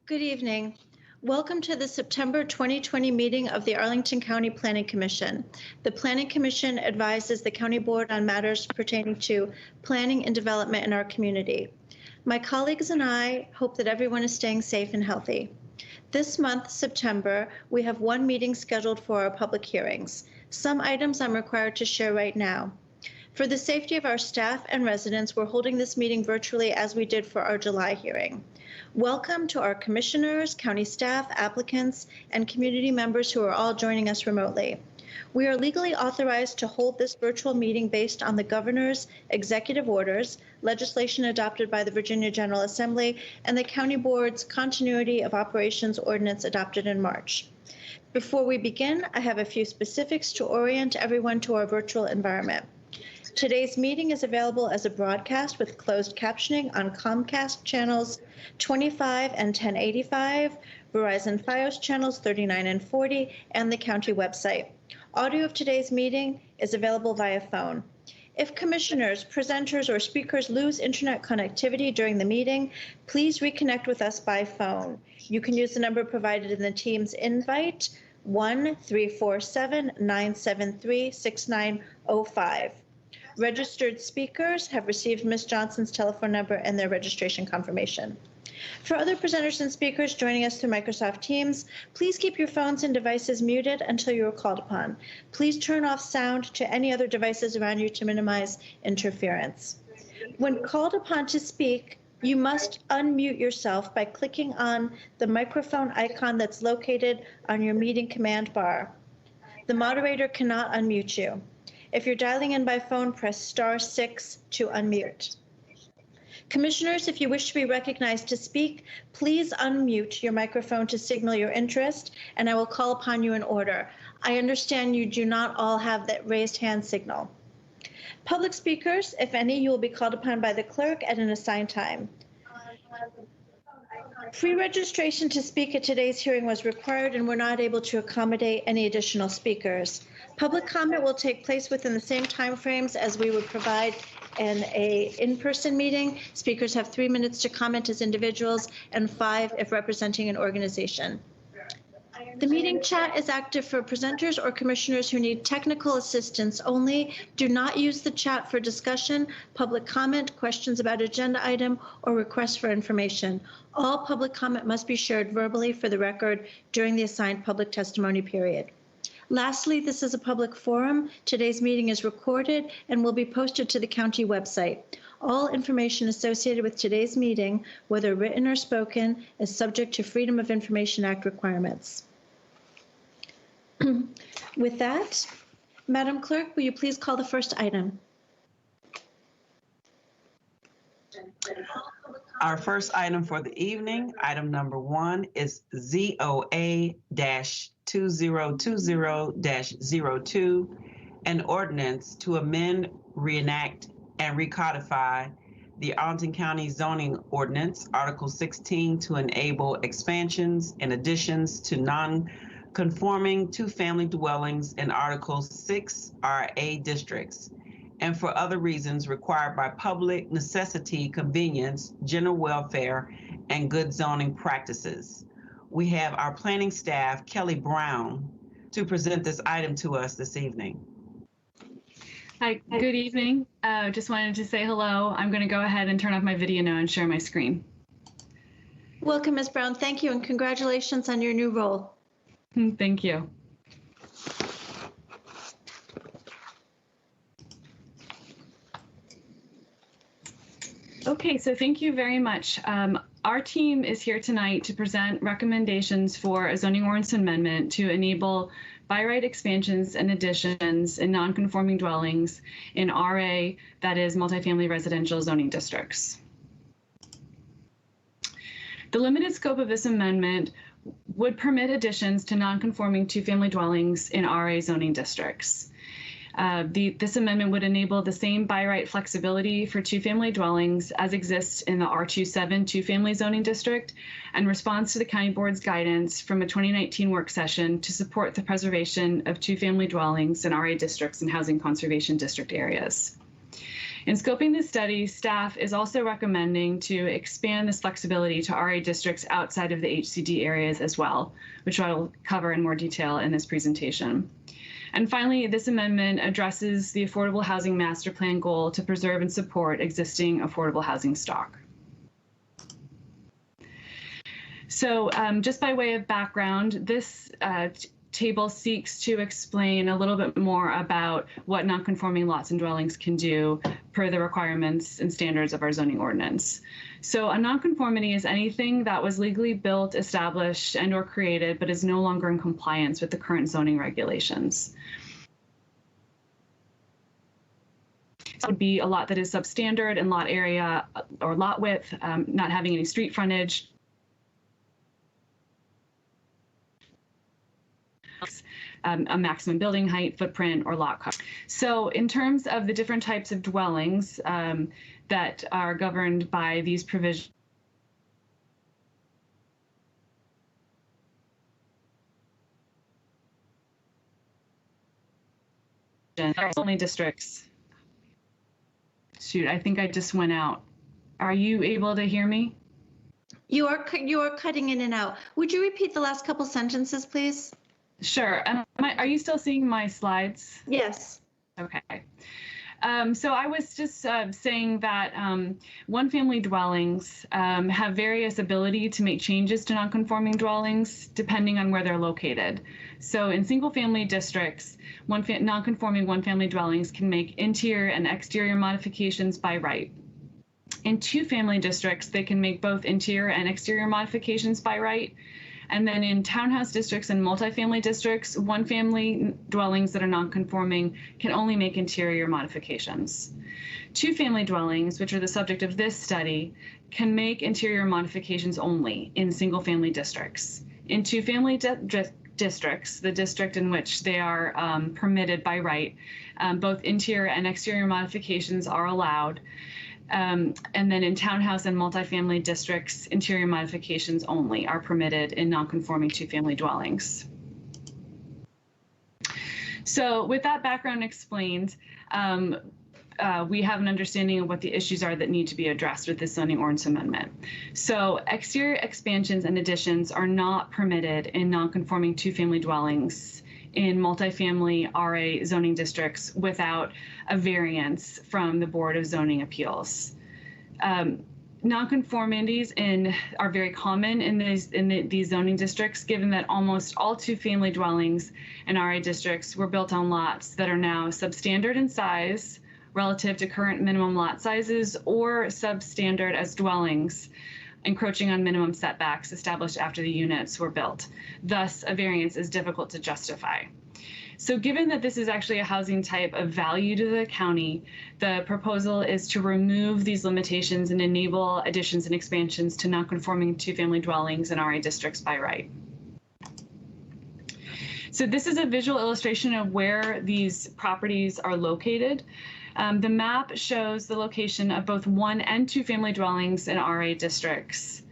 Good evening. Welcome to the September 2020 meeting of the Arlington County Planning Commission. The Planning Commission advises the County Board on matters pertaining to planning and development in our community. My colleagues and I hope that everyone is staying safe and healthy. This month, September, we have one meeting scheduled for our public hearings. Some items I'm required to share right now. For the safety of our staff and residents, we're holding this meeting virtually as we did for our July hearing. Welcome to our commissioners, county staff, applicants, and community members who are all joining us remotely. We are legally authorized to hold this virtual meeting based on the governor's executive orders, legislation adopted by the Virginia General Assembly, and the county board's continuity of operations ordinance adopted in March. Before we begin, I have a few specifics to orient everyone to our virtual environment. Today's meeting is available as a broadcast with closed captioning on Comcast channels 25 and 1085, Verizon Fios channels 39 and 40, and the county website. Audio of today's meeting is available via phone. If commissioners, presenters, or speakers lose internet connectivity during the meeting, please reconnect with us by phone. You can use the number provided in the Teams invite, 1-347-973-6905. Registered speakers have received Ms. Johnson's telephone number and their registration confirmation. For other presenters and speakers joining us through Microsoft Teams, please keep your phones and devices muted until you are called upon. Please turn off sound to any other devices around you to minimize interference. When called upon to speak, you must unmute yourself by clicking on the microphone icon that's located on your meeting command bar. The moderator cannot unmute you. If you're dialing in by phone, press *6 to unmute. Commissioners, if you wish to be recognized to speak, please unmute your microphone to signal your interest, and I will call upon you in order. I understand you do not all have that raised hand signal. Public speakers, if any, you will be called upon by the clerk at an assigned time. Pre-registration to speak at today's hearing was required, and we're not able to accommodate any additional speakers. Public comment will take place within the same timeframes as we would provide in an in-person meeting. Speakers have 3 minutes to comment as individuals and 5 if representing an organization. The meeting chat is active for presenters or commissioners who need technical assistance only. Do not use the chat for discussion, public comment, questions about agenda item, or requests for information. All public comment must be shared verbally for the record during the assigned public testimony period. Lastly, this is a public forum. Today's meeting is recorded and will be posted to the county website. All information associated with today's meeting, whether written or spoken, is subject to Freedom of Information Act requirements. With that, Madam Clerk, will you please call the first item? Our first item for the evening, item number 1, is ZOA-2020-02, an ordinance to amend, reenact, and recodify the Arlington County Zoning Ordinance, Article 16, to enable expansions and additions to non-conforming two-family dwellings in Article 6 RA districts, and for other reasons required by public necessity, convenience, general welfare, and good zoning practices. We have our planning staff, Kelly Brown, to present this item to us this evening. Hi, good evening. Just wanted to say hello. I'm going to go ahead and turn off my video now and share my screen. Welcome, Ms. Brown. Thank you, and congratulations on your new role. Thank you. Okay, so thank you very much. Our team is here tonight to present recommendations for a zoning ordinance amendment to enable by right expansions and additions in non-conforming dwellings in RA, that is multifamily residential zoning districts. The limited scope of this amendment would permit additions to non-conforming two-family dwellings in RA zoning districts. This amendment would enable the same by right flexibility for two-family dwellings as exists in the R27 two-family zoning district, and responds to the County Board's guidance from a 2019 work session to support the preservation of two-family dwellings in RA districts and housing conservation district areas. In scoping this study, staff is also recommending to expand this flexibility to RA districts outside of the HCD areas as well, which I will cover in more detail in this presentation. And finally, this amendment addresses the Affordable Housing Master Plan goal to preserve and support existing affordable housing stock. So just by way of background, this table seeks to explain a little bit more about what nonconforming lots and dwellings can do per the requirements and standards of our zoning ordinance. So a nonconformity is anything that was legally built, established, and or created, but is no longer in compliance with the current zoning regulations. It would be a lot that is substandard in lot area or lot width, not having any street frontage, a maximum building height, footprint, or lot coverage. So in terms of the different types of dwellings that are governed by these provisions, only districts. Shoot, I think I just went out. Are you able to hear me? You are cutting in and out. Would you repeat the last couple sentences, please? Sure. Are you still seeing my slides? Yes. Okay. So I was just saying that one-family dwellings have various ability to make changes to nonconforming dwellings depending on where they're located. So in single-family districts, nonconforming one-family dwellings can make interior and exterior modifications by right. In two-family districts, they can make both interior and exterior modifications by right. And then in townhouse districts and multifamily districts, one-family dwellings that are non-conforming can only make interior modifications. Two-family dwellings, which are the subject of this study, can make interior modifications only in single-family districts. In two-family districts, the district in which they are permitted by right, both interior and exterior modifications are allowed. And then in townhouse and multifamily districts, interior modifications only are permitted in nonconforming two-family dwellings. So with that background explained, we have an understanding of what the issues are that need to be addressed with this zoning ordinance amendment. So exterior expansions and additions are not permitted in nonconforming two-family dwellings in multifamily RA zoning districts without a variance from the Board of Zoning Appeals. Nonconformities are very common in these zoning districts, given that almost all two-family dwellings in RA districts were built on lots that are now substandard in size relative to current minimum lot sizes or substandard as dwellings, encroaching on minimum setbacks established after the units were built. Thus, a variance is difficult to justify. So given that this is actually a housing type of value to the county, the proposal is to remove these limitations and enable additions and expansions to nonconforming two-family dwellings in RA districts by right. So this is a visual illustration of where these properties are located. The map shows the location of both one and two-family dwellings in RA districts.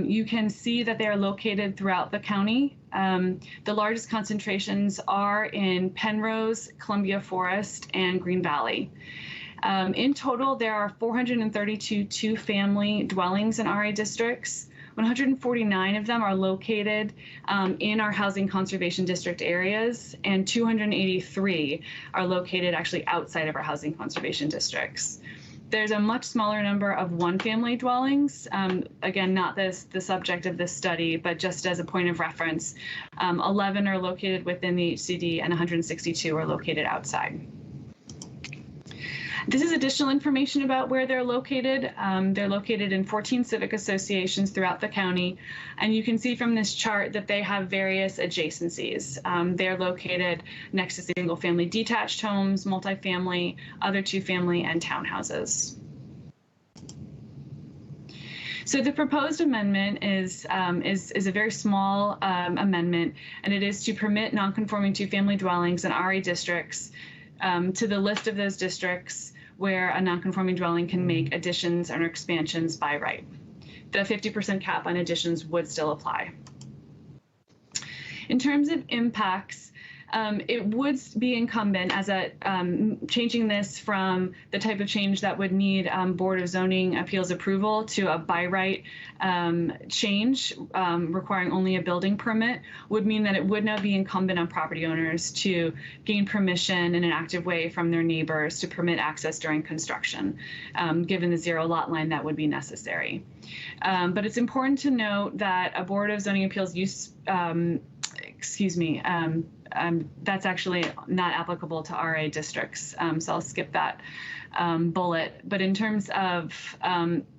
You can see that they are located throughout the county. The largest concentrations are in Penrose, Columbia Forest, and Green Valley. In total, there are 432 two-family dwellings in RA districts. 149 of them are located in our housing conservation district areas, and 283 are located actually outside of our housing conservation districts. There's a much smaller number of one-family dwellings. Again, not the subject of this study, but just as a point of reference, 11 are located within the HCD and 162 are located outside. This is additional information about where they're located. They're located in 14 civic associations throughout the county. And you can see from this chart that they have various adjacencies. They're located next to single-family detached homes, multifamily, other two-family, and townhouses. So the proposed amendment is a very small amendment, and it is to permit nonconforming two-family dwellings in RA districts to the list of those districts where a nonconforming dwelling can make additions or expansions by right. The 50% cap on additions would still apply. In terms of impacts, It would be incumbent as a changing this from the type of change that would need Board of Zoning Appeals approval to a by right change requiring only a building permit would mean that it would now be incumbent on property owners to gain permission in an active way from their neighbors to permit access during construction. Given the zero lot line, that would be necessary. But it's important to note that a Board of Zoning Appeals use, that's actually not applicable to RA districts, so I'll skip that bullet. But in terms of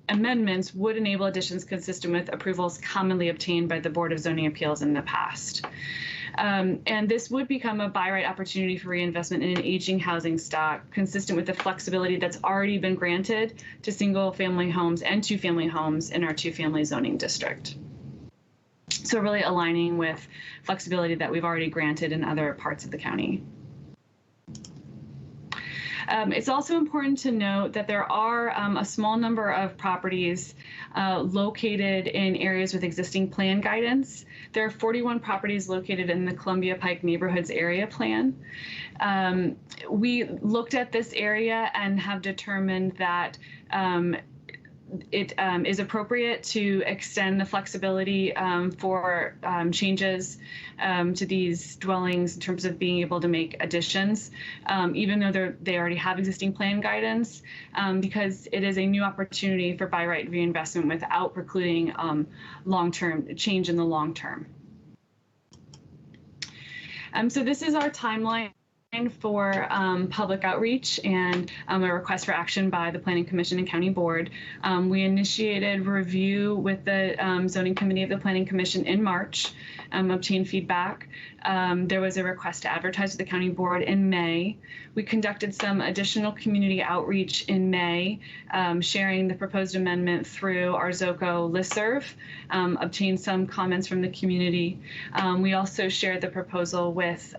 amendments, would enable additions consistent with approvals commonly obtained by the Board of Zoning Appeals in the past. And this would become a by right opportunity for reinvestment in an aging housing stock, consistent with the flexibility that's already been granted to single-family homes and two-family homes in our two-family zoning district. So really aligning with flexibility that we've already granted in other parts of the county. It's also important to note that there are a small number of properties located in areas with existing plan guidance. There are 41 properties located in the Columbia Pike Neighborhoods Area Plan. We looked at this area and have determined that it is appropriate to extend the flexibility for changes to these dwellings in terms of being able to make additions, even though they already have existing plan guidance, because it is a new opportunity for by right reinvestment without precluding long-term change in the long term. So this is our timeline for public outreach and a request for action by the Planning Commission and County Board. We initiated review with the Zoning Committee of the Planning Commission in March, obtained feedback. There was a request to advertise with the County Board in May. We conducted some additional community outreach in May, sharing the proposed amendment through our ZOCO listserv, obtained some comments from the community. We also shared the proposal with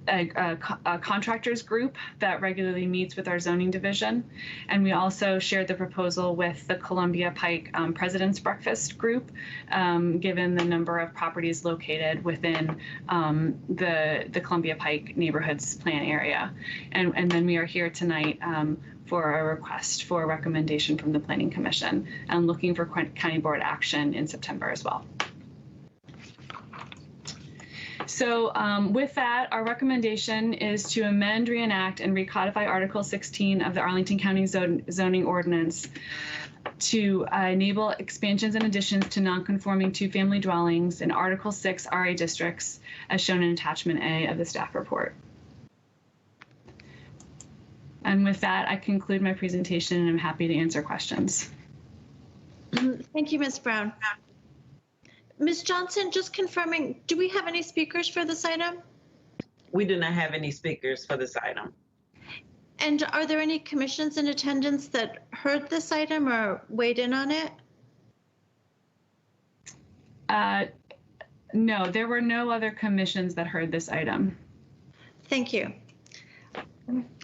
a contractors group that regularly meets with our zoning division. And we also shared the proposal with the Columbia Pike President's Breakfast group, given the number of properties located within the Columbia Pike Neighborhoods Plan area. And then we are here tonight for a request for a recommendation from the Planning Commission and looking for County Board action in September as well. So with that, our recommendation is to amend, reenact, and recodify Article 16 of the Arlington County Zoning Ordinance to enable expansions and additions to nonconforming two-family dwellings in Article 6 RA districts, as shown in Attachment A of the staff report. And with that, I conclude my presentation, and I'm happy to answer questions. Thank you, Ms. Brown. Ms. Johnson, just confirming, do we have any speakers for this item? We do not have any speakers for this item. And are there any commissions in attendance that heard this item or weighed in on it? No, there were no other commissions that heard this item. Thank you.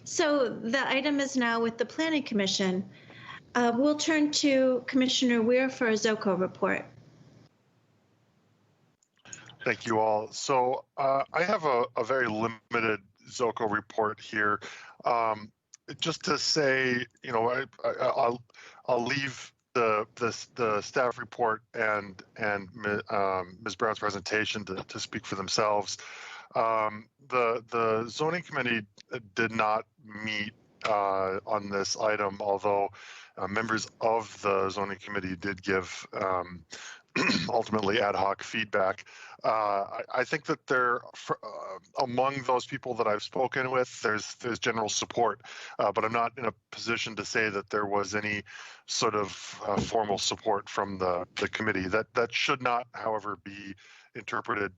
So the item is now with the Planning Commission. We'll turn to Commissioner Weir for a ZOCO report. Thank you all. So I have a very limited ZOCO report here. Just to say, you know, I'll leave the staff report and Ms. Brown's presentation to speak for themselves. The zoning committee did not meet on this item, although members of the zoning committee did give ultimately ad hoc feedback. I think that among those people that I've spoken with, there's general support, but I'm not in a position to say that there was any sort of formal support from the committee. That should not, however, be interpreted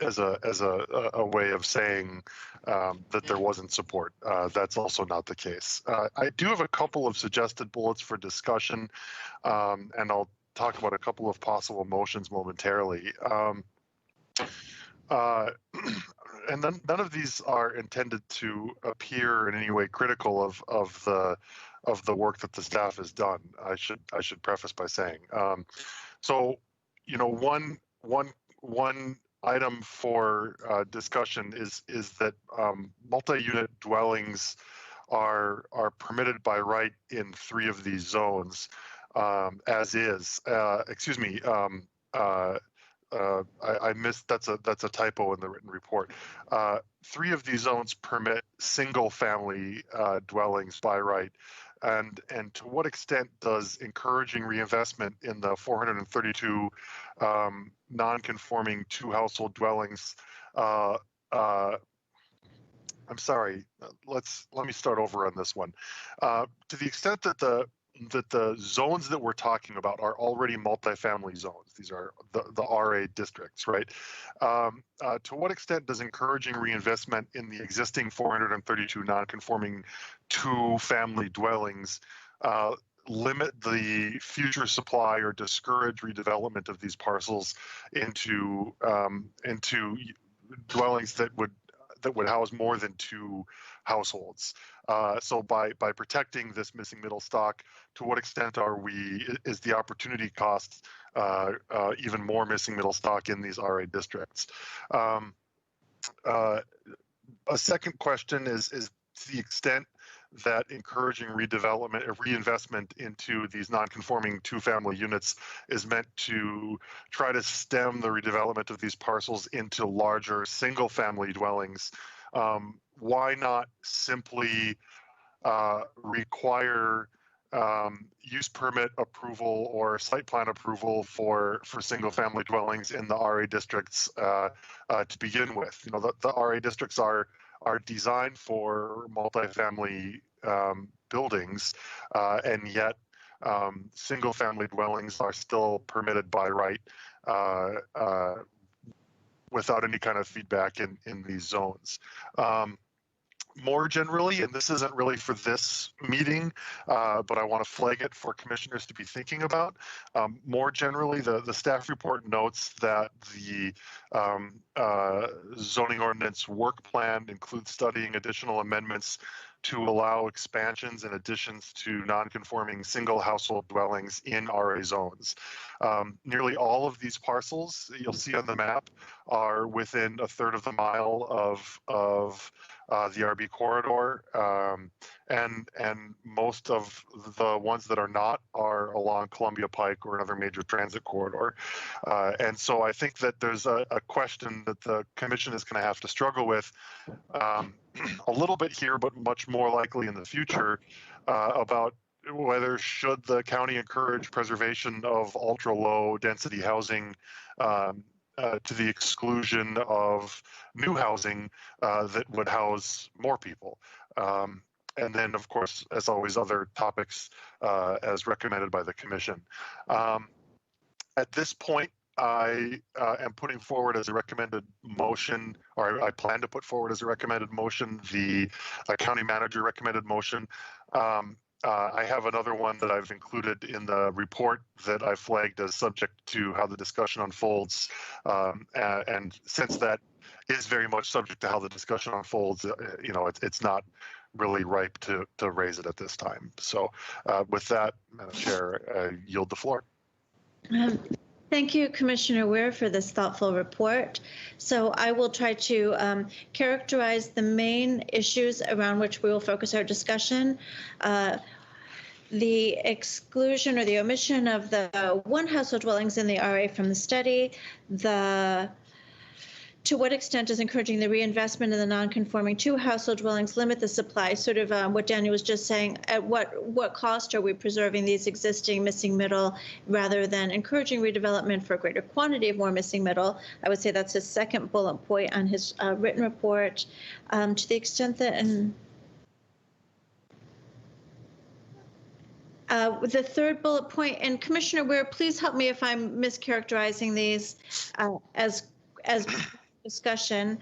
as a way of saying that there wasn't support. That's also not the case. I do have a couple of suggested bullets for discussion, and I'll talk about a couple of possible motions momentarily. And then none of these are intended to appear in any way critical of the work that the staff has done. I should preface by saying. So, you know, one item for discussion is that multi-unit dwellings are permitted by right in 3 of these zones, as is. Excuse me. I missed. That's a typo in the written report. 3 of these zones permit single-family dwellings by right. And to what extent does encouraging reinvestment in the 432 non-conforming 2-household dwellings? I'm sorry. Let me start over on this one. To the extent that the zones that we're talking about are already multifamily zones. These are the RA districts, right? To what extent does encouraging reinvestment in the existing 432 non-conforming 2-family dwellings limit the future supply or discourage redevelopment of these parcels into dwellings that would house more than 2 households? So by protecting this missing middle stock, to what extent is the opportunity cost even more missing middle stock in these RA districts? A second question is to the extent that encouraging redevelopment or reinvestment into these non-conforming 2-family units is meant to try to stem the redevelopment of these parcels into larger single-family dwellings. Why not simply require use permit approval or site plan approval for single-family dwellings in the RA districts to begin with? You know, the RA districts are designed for multifamily buildings, and yet single-family dwellings are still permitted by right without any kind of feedback in these zones. More generally, and this isn't really for this meeting, but I want to flag it for commissioners to be thinking about. More generally, the staff report notes that the zoning ordinance work plan includes studying additional amendments to allow expansions and additions to non-conforming single household dwellings in RA zones. Nearly all of these parcels, you'll see on the map, are within 1/3 of the mile of the RB corridor, and most of the ones that are not are along Columbia Pike or another major transit corridor. And so I think that there's a question that the commission is going to have to struggle with a little bit here, but much more likely in the future, about whether should the county encourage preservation of ultra-low density housing to the exclusion of new housing that would house more people. And then, of course, as always, other topics as recommended by the commission. At this point, I am putting forward as a recommended motion, or I plan to put forward as a recommended motion, the county manager recommended motion. I have another one that I've included in the report that I flagged as subject to how the discussion unfolds. And since that is very much subject to how the discussion unfolds, you know, it's not really ripe to raise it at this time. So with that, Madam Chair, I yield the floor. Thank you, Commissioner Weir, for this thoughtful report. So I will try to characterize the main issues around which we will focus our discussion. The exclusion or the omission of the 1 household dwellings in the RA from the study, to what extent is encouraging the reinvestment in the non-conforming 2 household dwellings limit the supply? Sort of what Daniel was just saying, at what cost are we preserving these existing missing middle rather than encouraging redevelopment for a greater quantity of more missing middle? I would say that's his second bullet point on his written report. To the extent that, the third bullet point, and Commissioner Weir, please help me if I'm mischaracterizing these as discussion,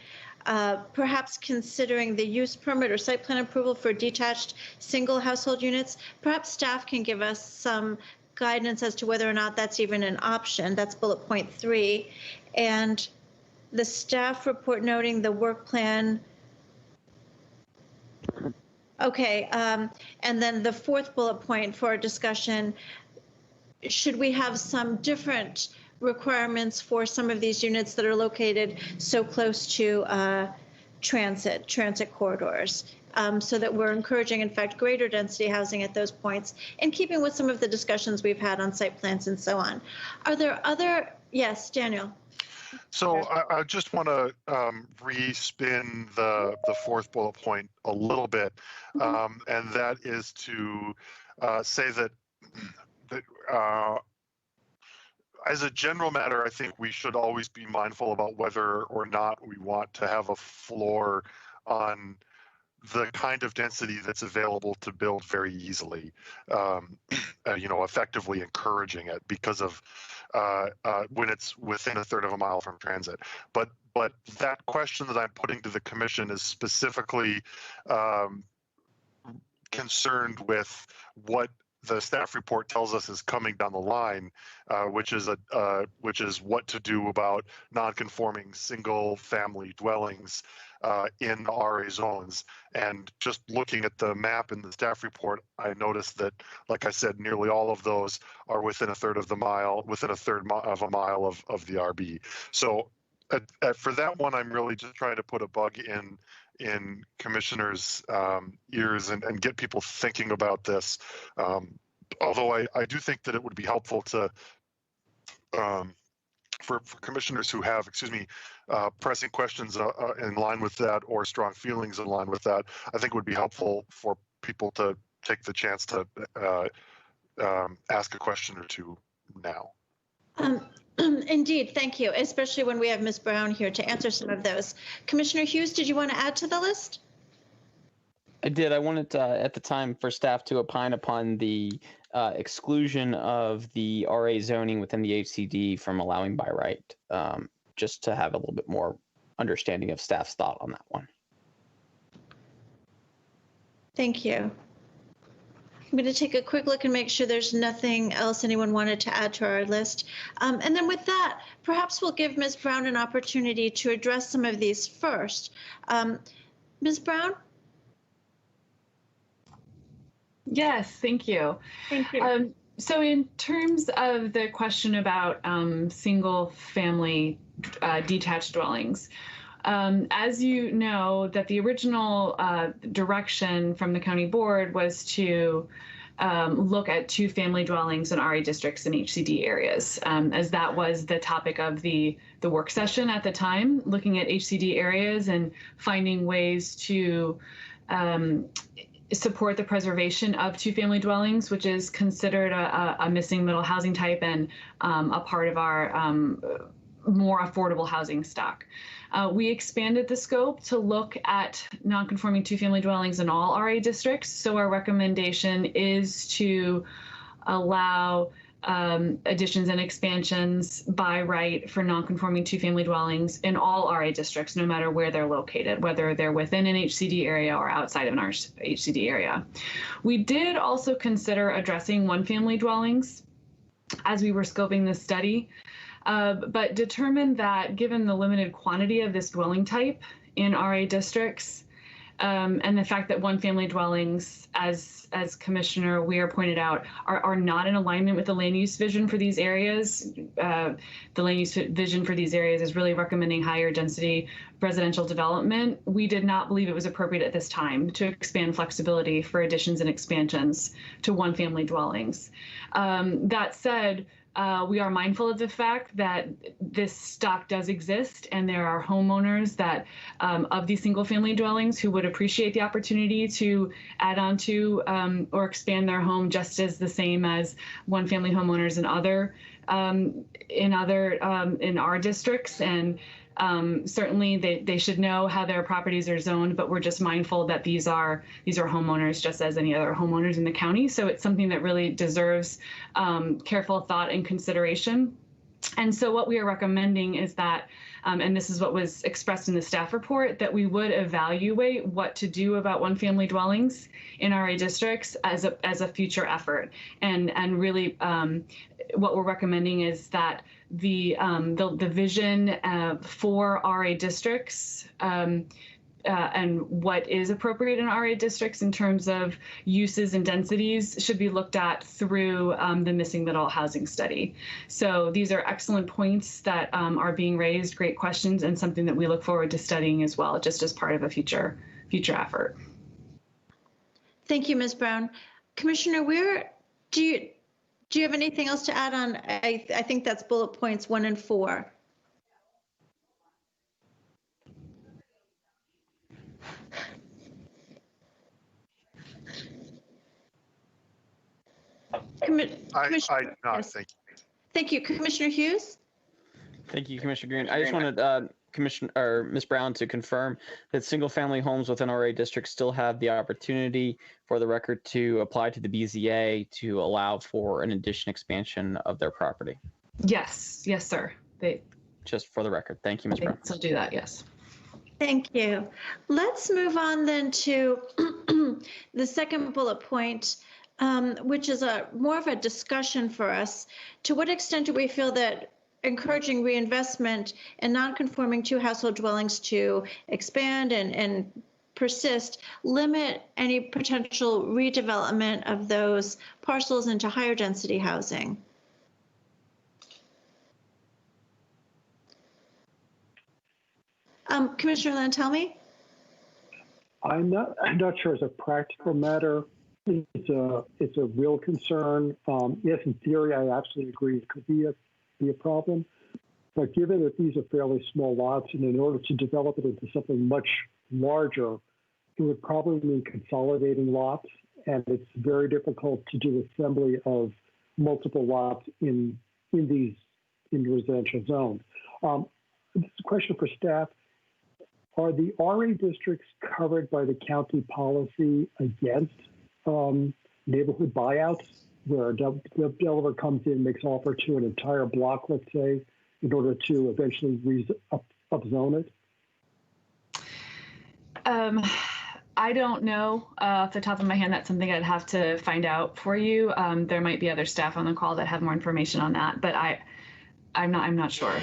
perhaps considering the use permit or site plan approval for detached single household units. Perhaps staff can give us some guidance as to whether or not that's even an option. That's bullet point 3. And the staff report noting the work plan. Okay, and then the 4th bullet point for our discussion, should we have some different requirements for some of these units that are located so close to transit corridors, so that we're encouraging, in fact, greater density housing at those points, in keeping with some of the discussions we've had on site plans and so on. Are there other, yes, Daniel? So I just want to re-spin the fourth bullet point a little bit, and that is to say that as a general matter, I think we should always be mindful about whether or not we want to have a floor on the kind of density that's available to build very easily, effectively encouraging it because of when it's within a third of a mile from transit. But that question that I'm putting to the commission is specifically concerned with what the staff report tells us is coming down the line, which is what to do about non-conforming single-family dwellings in RA zones. And just looking at the map in the staff report, I noticed that, like I said, nearly all of those are within a third of a mile of the RB. So for that one, I'm really just trying to put a bug in commissioners' ears and get people thinking about this. Although I do think that it would be helpful to for commissioners who have, pressing questions in line with that or strong feelings in line with that, I think it would be helpful for people to take the chance to ask a question or two now. Indeed, thank you, especially when we have Ms. Brown here to answer some of those. Commissioner Hughes, did you want to add to the list? I did. I wanted at the time for staff to opine upon the exclusion of the RA zoning within the HCD from allowing by right, just to have a little bit more understanding of staff's thought on that one. Thank you. I'm going to take a quick look and make sure there's nothing else anyone wanted to add to our list. And then with that, perhaps we'll give Ms. Brown an opportunity to address some of these first. Ms. Brown? Yes, thank you. Thank you. So in terms of the question about single family detached dwellings, as you know, that the original direction from the county board was to look at 2-family dwellings in RA districts and HCD areas, as that was the topic of the work session at the time, looking at HCD areas and finding ways to support the preservation of 2-family dwellings, which is considered a missing middle housing type and a part of our more affordable housing stock. We expanded the scope to look at non-conforming 2-family dwellings in all RA districts. So our recommendation is to allow additions and expansions by right for non-conforming 2-family dwellings in all RA districts, no matter where they're located, whether they're within an HCD area or outside of an HCD area. We did also consider addressing 1-family dwellings as we were scoping this study, but determined that given the limited quantity of this dwelling type in RA districts, and the fact that 1-family dwellings, as Commissioner Weir pointed out, are not in alignment with the land use vision for these areas. The land use vision for these areas is really recommending higher density residential development. We did not believe it was appropriate at this time to expand flexibility for additions and expansions to 1-family dwellings. That said, we are mindful of the fact that this stock does exist, and there are homeowners that of these single-family dwellings who would appreciate the opportunity to add on to or expand their home just as the same as 1-family homeowners in our districts. And certainly they should know how their properties are zoned, but we're just mindful that these are homeowners just as any other homeowners in the county. So it's something that really deserves careful thought and consideration. And so what we are recommending is that, and this is what was expressed in the staff report, that we would evaluate what to do about 1-family dwellings in RA districts as a future effort. And really what we're recommending is that the vision for RA districts and what is appropriate in RA districts in terms of uses and densities should be looked at through the missing middle housing study. So these are excellent points that are being raised, great questions, and something that we look forward to studying as well, just as part of a future effort. Thank you, Ms. Brown. Commissioner Weir, do you have anything else to add on? I think that's bullet points 1 and 4. I not, yes. thank you. Thank you, Commissioner Hughes. Thank you, Commissioner Green. I just wanted Ms. Brown to confirm that single-family homes within RA districts still have the opportunity, for the record, to apply to the BZA to allow for an addition expansion of their property. Yes, sir. Just for the record. Thank you, Ms. Brown. They'll do that, yes. Thank you. Let's move on then to the second bullet point, which is more of a discussion for us. To what extent do we feel that encouraging reinvestment in non-conforming two-household dwellings to expand and persist limit any potential redevelopment of those parcels into higher density housing? Commissioner Lantelmi? I'm not sure as a practical matter. It's a real concern. Yes, in theory, I absolutely agree it could be a problem. But given that these are fairly small lots, and in order to develop it into something much larger, it would probably mean consolidating lots, and it's very difficult to do assembly of multiple lots in residential zones. This is a question for staff. Are the RA districts covered by the county policy against neighborhood buyouts, where a developer comes in and makes offer to an entire block, let's say, in order to eventually upzone it? I don't know off the top of my head. That's something I'd have to find out for you. There might be other staff on the call that have more information on that, but I'm not sure.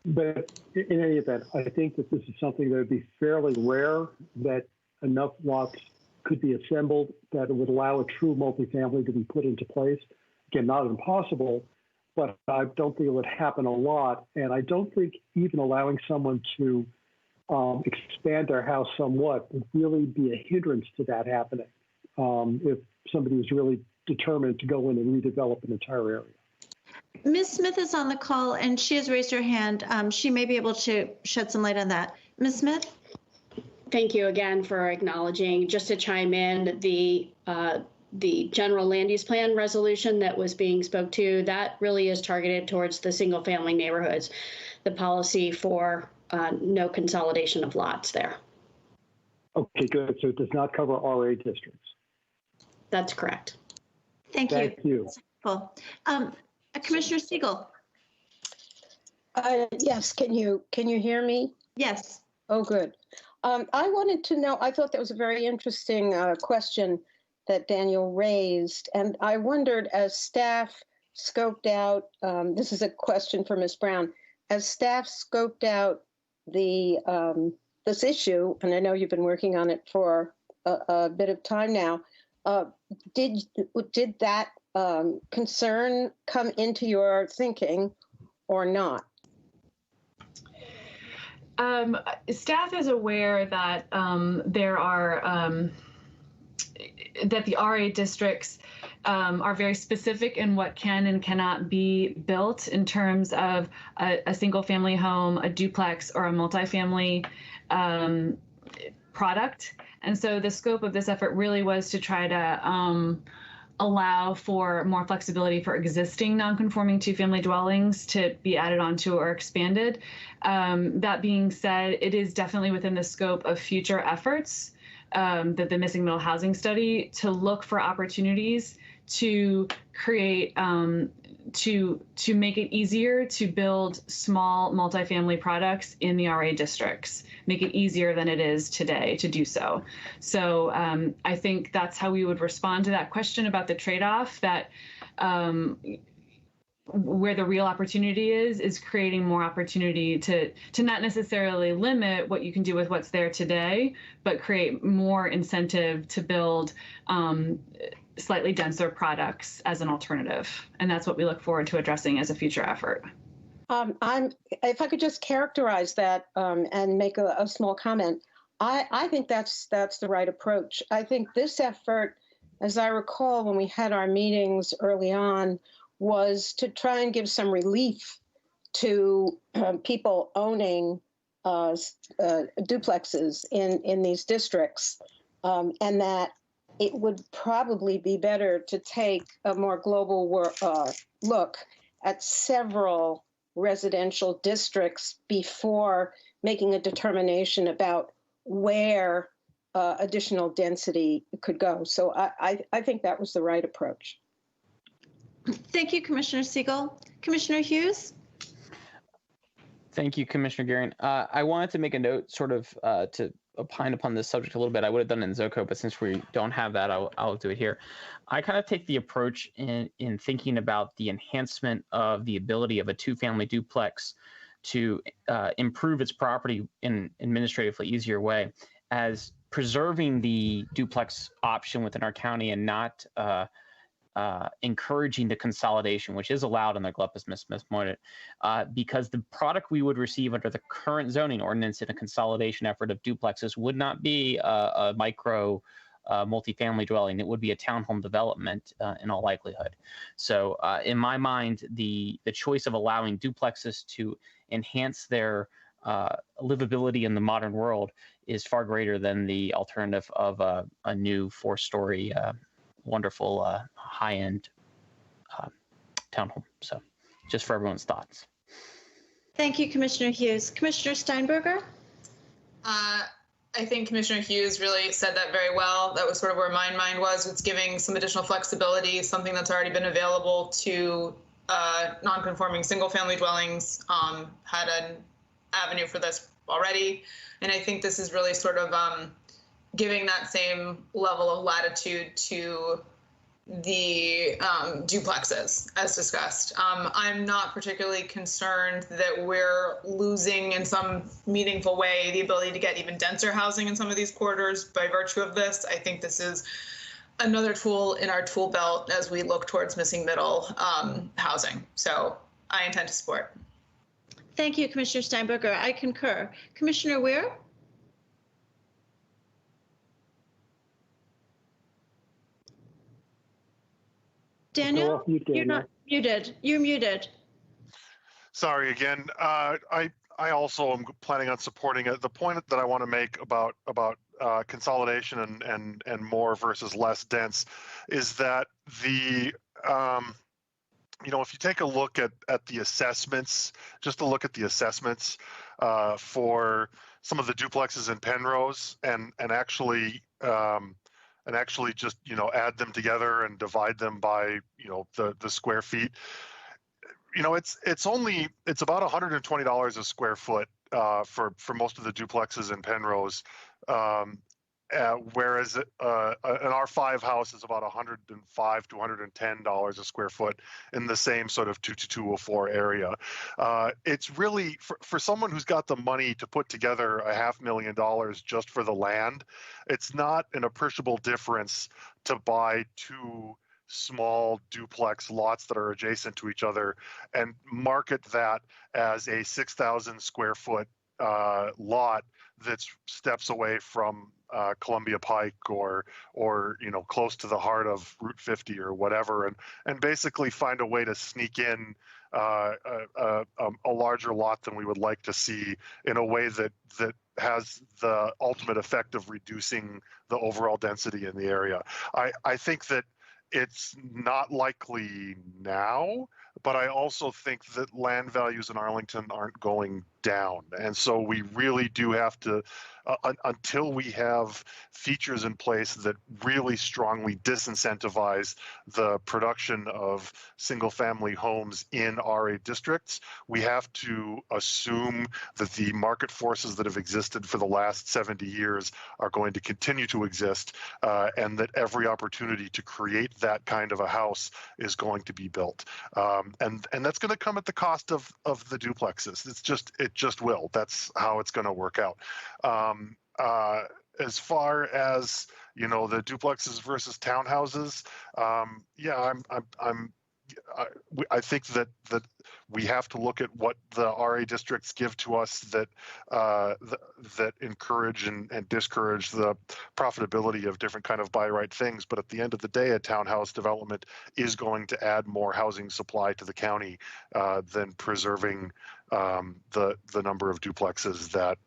But in any event, I think that this is something that would be fairly rare, that enough lots could be assembled that it would allow a true multifamily to be put into place. Again, not impossible, but I don't think it would happen a lot. And I don't think even allowing someone to expand their house somewhat would really be a hindrance to that happening if somebody was really determined to go in and redevelop an entire area. Ms. Smith is on the call, and she has raised her hand. She may be able to shed some light on that. Ms. Smith? Thank you again for acknowledging. Just to chime in, the general land use plan resolution that was being spoke to, that really is targeted towards the single family neighborhoods, the policy for no consolidation of lots there. Okay, good. So it does not cover RA districts. That's correct. Thank you. Thank you. Cool. Commissioner Siegel? Yes, can you hear me? Yes. Oh, good. I wanted to know, I thought that was a very interesting question that Daniel raised, and I wondered, as staff scoped out, this is a question for Ms. Brown, as staff scoped out this issue, and I know you've been working on it for a bit of time now, did that concern come into your thinking or not? Staff is aware that there are that the RA districts are very specific in what can and cannot be built in terms of a single family home, a duplex, or a multifamily product. And so the scope of this effort really was to try to allow for more flexibility for existing non-conforming two-family dwellings to be added onto or expanded. That being said, it is definitely within the scope of future efforts that the Missing Middle Housing Study to look for opportunities to create, to make it easier to build small multifamily products in the RA districts, make it easier than it is today to do so. So I think that's how we would respond to that question about the trade-off, that where the real opportunity is creating more opportunity to not necessarily limit what you can do with what's there today, but create more incentive to build slightly denser products as an alternative. And that's what we look forward to addressing as a future effort. If I could just characterize that and make a small comment, I think that's the right approach. I think this effort, as I recall, when we had our meetings early on, was to try and give some relief to people owning duplexes in these districts, and that it would probably be better to take a more global look at several residential districts before making a determination about where additional density could go. So I think that was the right approach. Thank you, Commissioner Siegel. Commissioner Hughes? Thank you, Commissioner Guerin. I wanted to make a note sort of to opine upon this subject a little bit. I would have done it in ZOCO, but since we don't have that, I'll do it here. I kind of take the approach in thinking about the enhancement of the ability of a two-family duplex to improve its property in an administratively easier way as preserving the duplex option within our county and not encouraging the consolidation, which is allowed in the Glup-Smith model, because the product we would receive under the current zoning ordinance in a consolidation effort of duplexes would not be a micro multifamily dwelling. It would be a townhome development in all likelihood. So in my mind, the choice of allowing duplexes to enhance their livability in the modern world is far greater than the alternative of a new four-story wonderful high-end townhome. So just for everyone's thoughts. Thank you, Commissioner Hughes. Commissioner Steinberger? I think Commissioner Hughes really said that very well. That was sort of where my mind was. It's giving some additional flexibility, something that's already been available to non-conforming single-family dwellings, had an avenue for this already. And I think this is really sort of giving that same level of latitude to the duplexes, as discussed. I'm not particularly concerned that we're losing in some meaningful way the ability to get even denser housing in some of these corridors by virtue of this. I think this is another tool in our tool belt as we look towards missing middle housing. So I intend to support. Thank you, Commissioner Steinberger. I concur. Commissioner Weir? Daniel, you're not muted. You're muted. Sorry again. I also am planning on supporting it. The point that I want to make about consolidation and more versus less dense is that the if you take a look at the assessments, just to look at the assessments for some of the duplexes in Penrose and actually just add them together and divide them by the square feet, it's about $120 a square foot for most of the duplexes in Penrose, whereas an R5 house is about $105 to $110 a square foot in the same sort of 22204 area. It's really for someone who's got the money to put together $500,000 just for the land. It's not an appreciable difference to buy two small duplex lots that are adjacent to each other and market that as a 6,000 square foot lot that's steps away from Columbia Pike or close to the heart of Route 50 or whatever, and basically find a way to sneak in a larger lot than we would like to see in a way that has the ultimate effect of reducing the overall density in the area. I think that it's not likely now, but I also think that land values in Arlington aren't going down. And so we really do have to, until we have features in place that really strongly disincentivize the production of single family homes in RA districts, we have to assume that the market forces that have existed for the last 70 years are going to continue to exist, and that every opportunity to create that kind of a house is going to be built. And that's going to come at the cost of the duplexes. It just will. That's how it's going to work out. As far as the duplexes versus townhouses, I think that we have to look at what the RA districts give to us that encourage and discourage the profitability of different kind of buy right things. But at the end of the day, a townhouse development is going to add more housing supply to the county than preserving the number of duplexes that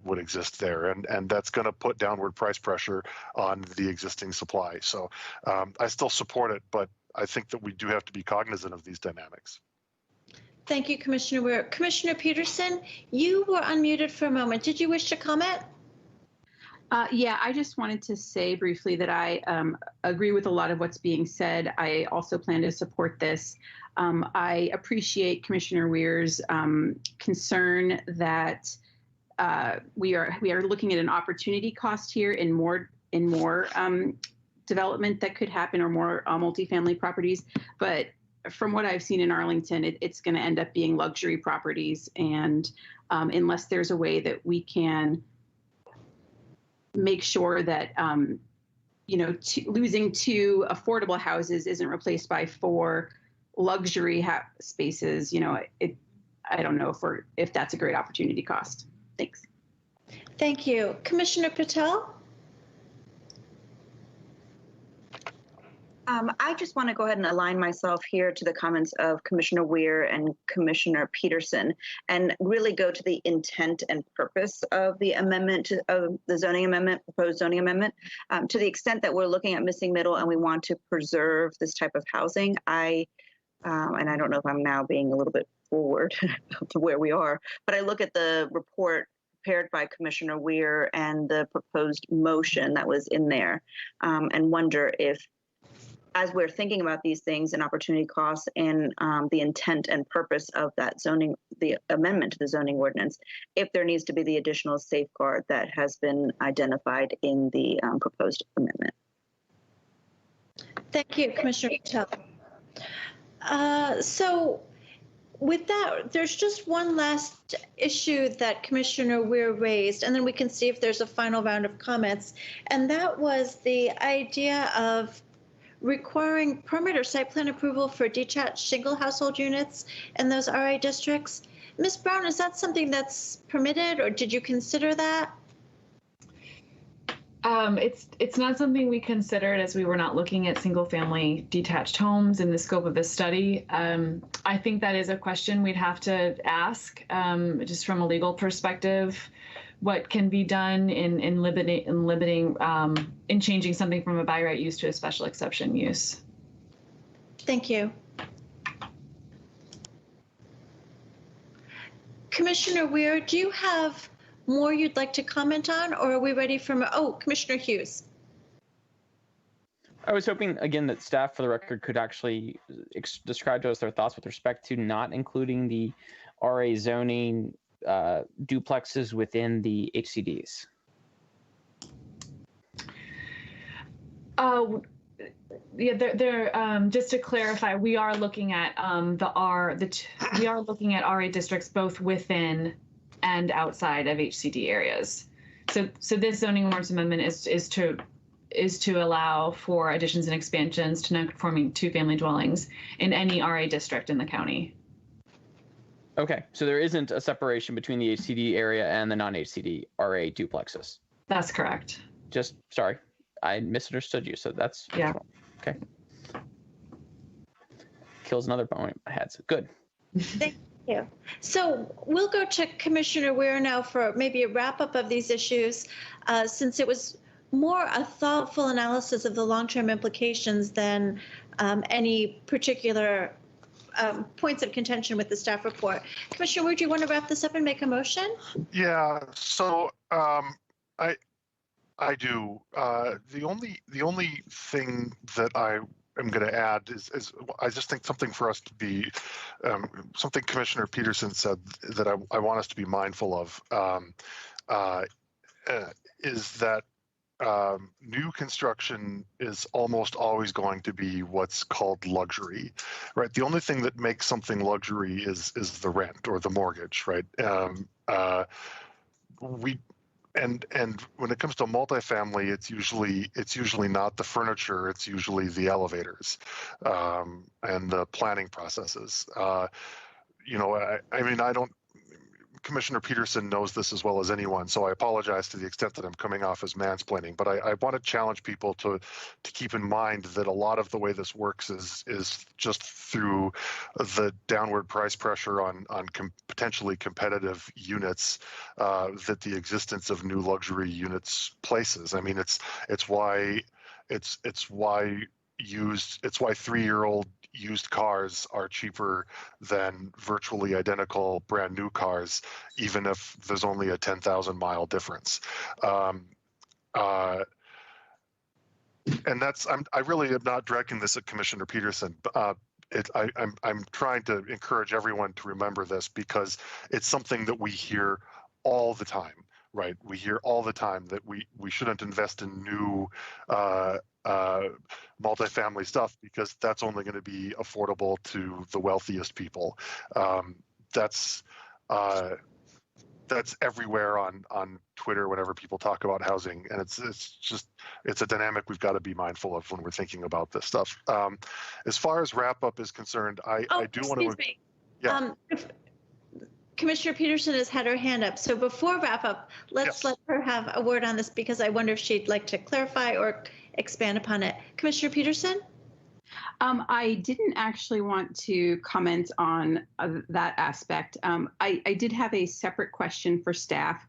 would exist there, and that's going to put downward price pressure on the existing supply. So I still support it, but I think that we do have to be cognizant of these dynamics. Thank you, Commissioner Weir. Commissioner Peterson, you were unmuted for a moment. Did you wish to comment? Yeah, I just wanted to say briefly that I agree with a lot of what's being said. I also plan to support this. I appreciate Commissioner Weir's concern that we are looking at an opportunity cost here in more development that could happen, or more multifamily properties. But from what I've seen in Arlington, it's going to end up being luxury properties. And unless there's a way that we can make sure that, losing 2 affordable houses isn't replaced by 4 luxury spaces, I don't know if that's a great opportunity cost. Thanks. Thank you. Commissioner Patel? I just want to go ahead and align myself here to the comments of Commissioner Weir and Commissioner Peterson, and really go to the intent and purpose of the amendment, of the zoning amendment, proposed zoning amendment. To the extent that we're looking at missing middle and we want to preserve this type of housing, and I don't know if I'm now being a little bit forward to where we are, but I look at the report prepared by Commissioner Weir and the proposed motion that was in there, and wonder if, as we're thinking about these things and opportunity costs and the intent and purpose of that zoning, the amendment to the zoning ordinance, if there needs to be the additional safeguard that has been identified in the proposed amendment. Thank you, Commissioner Patel. So with that, there's just one last issue that Commissioner Weir raised, and then we can see if there's a final round of comments. And that was the idea of requiring permit or site plan approval for detached single household units in those RA districts. Ms. Brown, is that something that's permitted, or did you consider that? It's not something we considered, as we were not looking at single family detached homes in the scope of this study. I think that is a question we'd have to ask, just from a legal perspective, what can be done in changing something from a by right use to a special exception use. Thank you. Commissioner Weir, do you have more you'd like to comment on, or are we ready for, Commissioner Hughes? I was hoping, again, that staff, for the record, could actually describe to us their thoughts with respect to not including the RA zoning duplexes within the HCDs. Yeah, just to clarify, we are looking at we are looking at RA districts both within and outside of HCD areas. So this zoning ordinance amendment is to allow for additions and expansions to non-conforming 2-family dwellings in any RA district in the county. Okay, so there isn't a separation between the HCD area and the non-HCD RA duplexes. That's correct. Just, sorry, I misunderstood you, so that's yeah. Okay. Kills another point I had, so good. Thank you. So we'll go to Commissioner Weir now for maybe a wrap-up of these issues, since it was more a thoughtful analysis of the long-term implications than any particular points of contention with the staff report. Commissioner Weir, do you want to wrap this up and make a motion? Yeah, so I do. The only thing that I am going to add is I just think something for us to be, something Commissioner Peterson said that I want us to be mindful of, is that new construction is almost always going to be what's called luxury, right? The only thing that makes something luxury is the rent or the mortgage, right? And when it comes to multifamily, it's usually not the furniture, it's usually the elevators and the planning processes. You know, I mean, I don't. Commissioner Peterson knows this as well as anyone, so I apologize to the extent that I'm coming off as mansplaining, but I want to challenge people to keep in mind that a lot of the way this works is just through the downward price pressure on potentially competitive units that the existence of new luxury units places. I mean, it's why 3-year-old used cars are cheaper than virtually identical brand new cars, even if there's only a 10,000 mile difference. And I really am not directing this at Commissioner Peterson. I'm trying to encourage everyone to remember this because it's something that we hear all the time. Right, we hear all the time that we shouldn't invest in new multifamily stuff because that's only going to be affordable to the wealthiest people. That's everywhere on Twitter whenever people talk about housing, and it's a dynamic we've got to be mindful of when we're thinking about this stuff. As far as wrap up is concerned, I do want to. Excuse me. Yeah. Commissioner Peterson has had her hand up. So before wrap up, let's let her have a word on this because I wonder if she'd like to clarify or expand upon it. Commissioner Peterson? I didn't actually want to comment on that aspect. I did have a separate question for staff,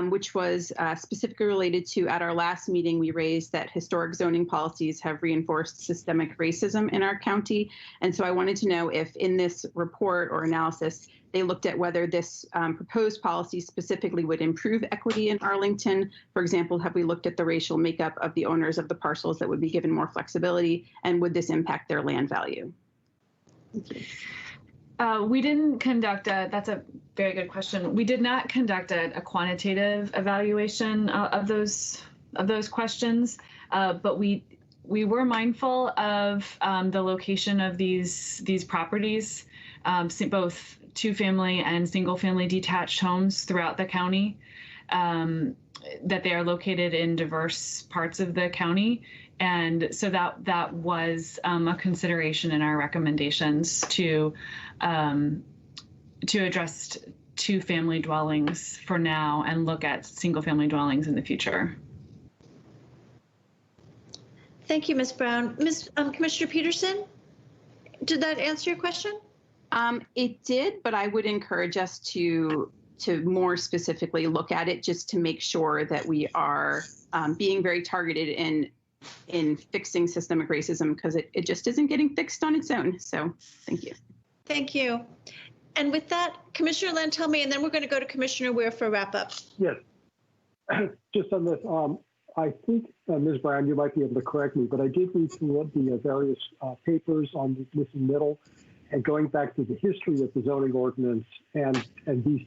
which was specifically related to, at our last meeting, we raised that historic zoning policies have reinforced systemic racism in our county. And so I wanted to know if in this report or analysis, they looked at whether this proposed policy specifically would improve equity in Arlington. For example, have we looked at the racial makeup of the owners of the parcels that would be given more flexibility, and would this impact their land value? Thank you. We didn't conduct that's a very good question. We did not conduct a quantitative evaluation of those questions, but we were mindful of the location of these properties, both two-family and single-family detached homes throughout the county, that they are located in diverse parts of the county. And so that was a consideration in our recommendations to address two-family dwellings for now and look at single-family dwellings in the future. Thank you, Ms. Brown. Commissioner Peterson, did that answer your question? It did, but I would encourage us to more specifically look at it just to make sure that we are being very targeted in fixing systemic racism, because it just isn't getting fixed on its own. So thank you. Thank you. And with that, Commissioner Lantelmi, and then we're going to go to Commissioner Weir for wrap up. Yes. Just on this, I think, Ms. Brown, you might be able to correct me, but I did read through the various papers on the missing middle, and going back to the history of the zoning ordinance and these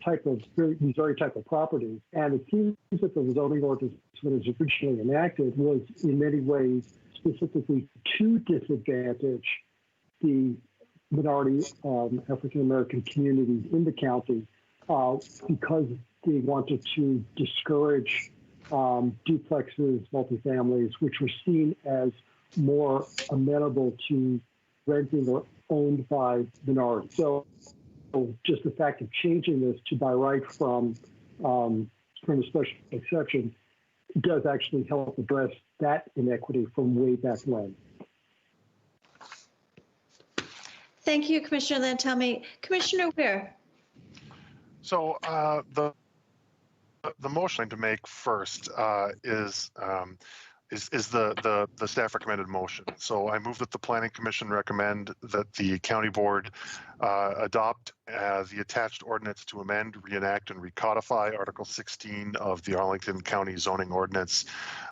very type of properties. And it seems that the zoning ordinance, when it was originally enacted, was in many ways specifically to disadvantage the minority African-American communities in the county because they wanted to discourage duplexes, multifamilies, which were seen as more amenable to renting or owned by minorities. So just the fact of changing this to by right from a special exception does actually help address that inequity from way back when. Thank you, Commissioner Lantelmi. Commissioner Weir. So the motion to make first is the staff recommended motion. So I move that the Planning Commission recommend that the County Board adopt the attached ordinance to amend, reenact, and recodify Article 16 of the Arlington County Zoning Ordinance,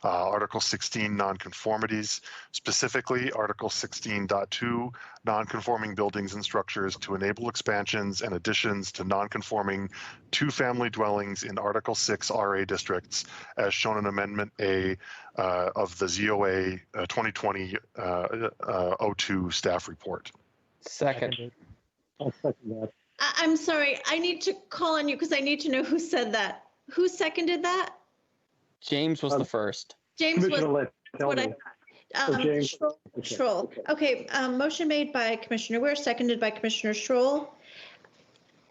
Article 16 nonconformities, specifically Article 16.2 nonconforming buildings and structures to enable expansions and additions to nonconforming two-family dwellings in Article 6 RA districts, as shown in Amendment A of the ZOA 2020-02 staff report. Second. I'll second that. I'm sorry, I need to call on you because I need to know who said that. Who seconded that? James was the first. James was Commissioner what I Lantelli. thought. James. Schroll. Okay, motion made by Commissioner Weir, seconded by Commissioner Schroll.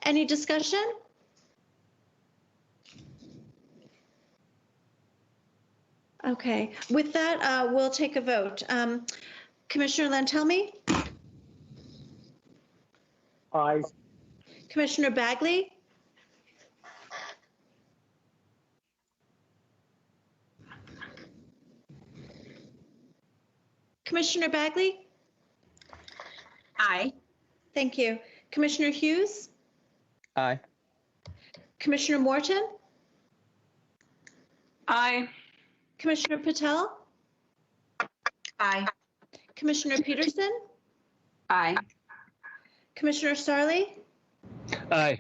Any discussion? Okay, with that, we'll take a vote. Commissioner Lantelmi? Aye. Commissioner Bagley? Commissioner Bagley? Aye. Thank you. Commissioner Hughes? Aye. Commissioner Morton? Aye. Commissioner Patel? Aye. Commissioner Peterson? Aye. Commissioner Sarli? Aye.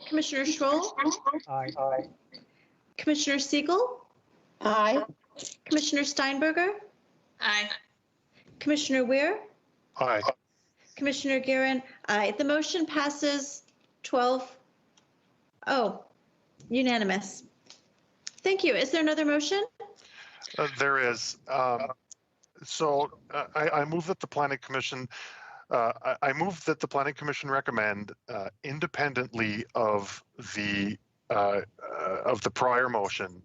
Commissioner Schroll? Aye. Aye. Commissioner Siegel? Aye. Commissioner Steinberger? Aye. Commissioner Weir? Aye. Commissioner Guerin? Aye. The motion passes 12. Oh, unanimous. Thank you. Is there another motion? There is. I move that the Planning Commission. I move that the Planning Commission recommend, independently of the prior motion,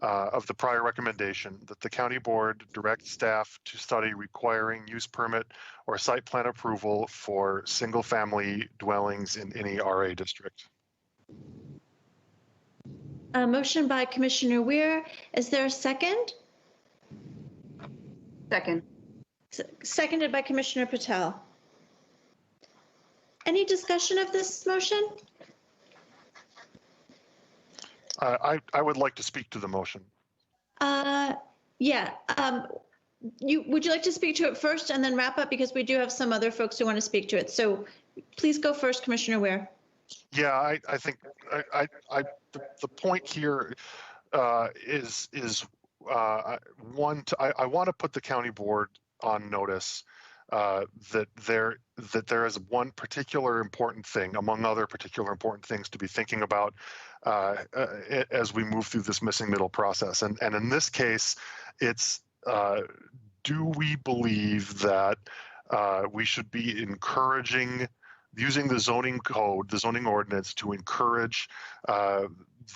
of the prior recommendation, that the County Board direct staff to study requiring use permit or site plan approval for single-family dwellings in any RA district. A motion by Commissioner Weir. Is there a second? Second. Seconded by Commissioner Patel. Any discussion of this motion? I would like to speak to the motion. Yeah. Would you like to speak to it first and then wrap up, because we do have some other folks who want to speak to it. So please go first, Commissioner Weir. Yeah, I think the point here is one. I want to put the county board on notice that there is one particular important thing, among other particular important things, to be thinking about as we move through this missing middle process. And in this case, it's do we believe that we should be encouraging using the zoning code, the zoning ordinance, to encourage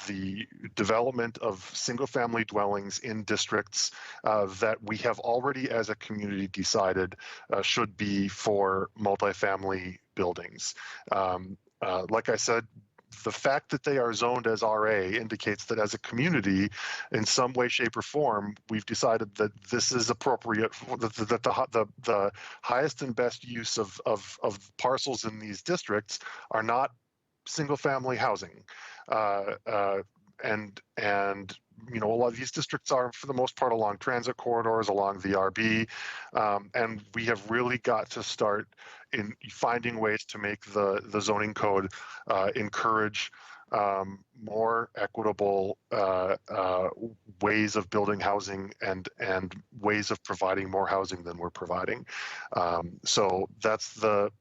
the development of single-family dwellings in districts that we have already, as a community, decided should be for multifamily buildings. Like I said, the fact that they are zoned as RA indicates that as a community, in some way, shape, or form, we've decided that this is appropriate, that the highest and best use of parcels in these districts are not single-family housing. And you know, a lot of these districts are, for the most part, along transit corridors, along the RB, and we have really got to start in finding ways to make the zoning code encourage more equitable ways of building housing and ways of providing more housing than we're providing. So that's the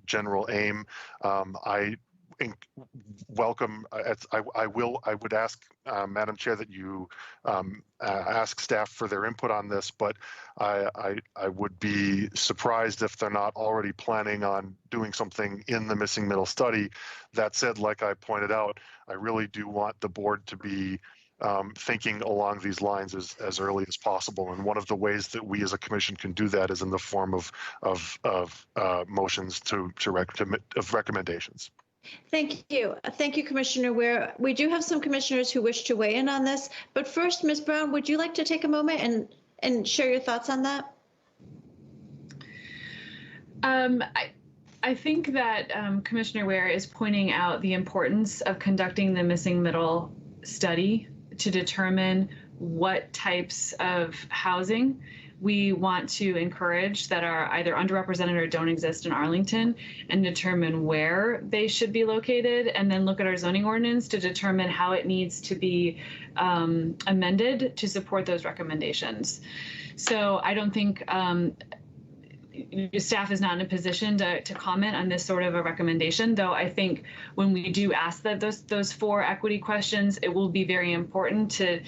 general aim. I welcome. I would ask, Madam Chair, that you ask staff for their input on this, but I would be surprised if they're not already planning on doing something in the missing middle study. That said, like I pointed out, I really do want the board to be thinking along these lines as early as possible. And one of the ways that we as a commission can do that is in the form of motions of recommendations. Thank you. Thank you, Commissioner Weir. We do have some commissioners who wish to weigh in on this, but first, Ms. Brown, would you like to take a moment and share your thoughts on that? I I think that Commissioner Ware is pointing out the importance of conducting the missing middle study to determine what types of housing we want to encourage that are either underrepresented or don't exist in Arlington, and determine where they should be located, and then look at our zoning ordinance to determine how it needs to be amended to support those recommendations. So I don't think staff is not in a position to comment on this sort of a recommendation, though I think when we do ask that those 4 equity questions, it will be very important to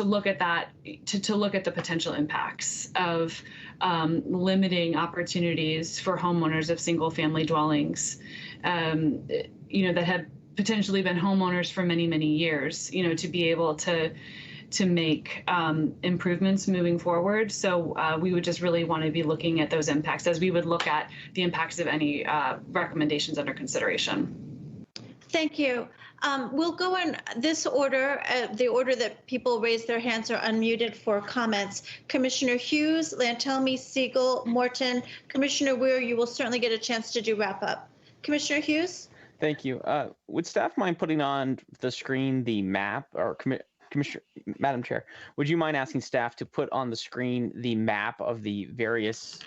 look at that, to look at the potential impacts of limiting opportunities for homeowners of single family dwellings, that have potentially been homeowners for many, many years, to be able to make improvements moving forward. So we would just really want to be looking at those impacts as we would look at the impacts of any recommendations under consideration. Thank you. We'll go in this order, the order that people raise their hands or unmuted for comments. Commissioner Hughes, Lantelmi, Siegel, Morton, Commissioner Weir, you will certainly get a chance to do wrap up. Commissioner Hughes? Thank you. Would staff mind putting on the screen the map, or Commissioner, Madam Chair, would you mind asking staff to put on the screen the map of the various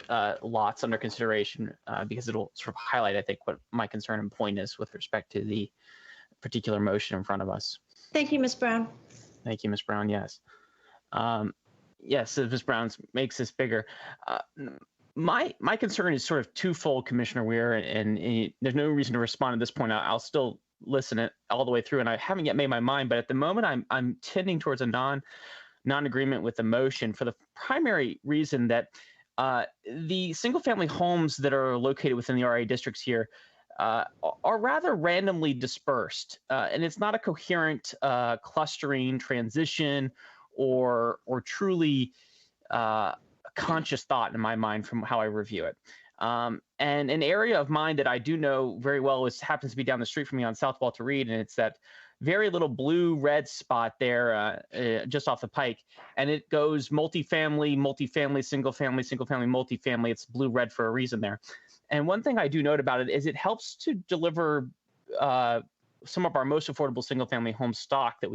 lots under consideration, because it'll sort of highlight, I think, what my concern and point is with respect to the particular motion in front of us. Thank you, Ms. Brown. Thank you, Ms. Brown. Yes. Yes, Ms. Brown makes this bigger. My concern is sort of twofold, Commissioner Weir, and there's no reason to respond at this point. I'll still listen it all the way through, and I haven't yet made my mind. But at the moment, I'm tending towards a non-agreement with the motion for the primary reason that the single-family homes that are located within the RA districts here are rather randomly dispersed, and it's not a coherent clustering transition or truly conscious thought in my mind from how I review it. And an area of mine that I do know very well happens to be down the street from me on South Walter Reed, and it's that very little blue-red spot there just off the pike, and it goes multifamily, multifamily, single-family, single-family, multifamily. It's blue-red for a reason there. And one thing I do note about it is it helps to deliver some of our most affordable single-family home stock that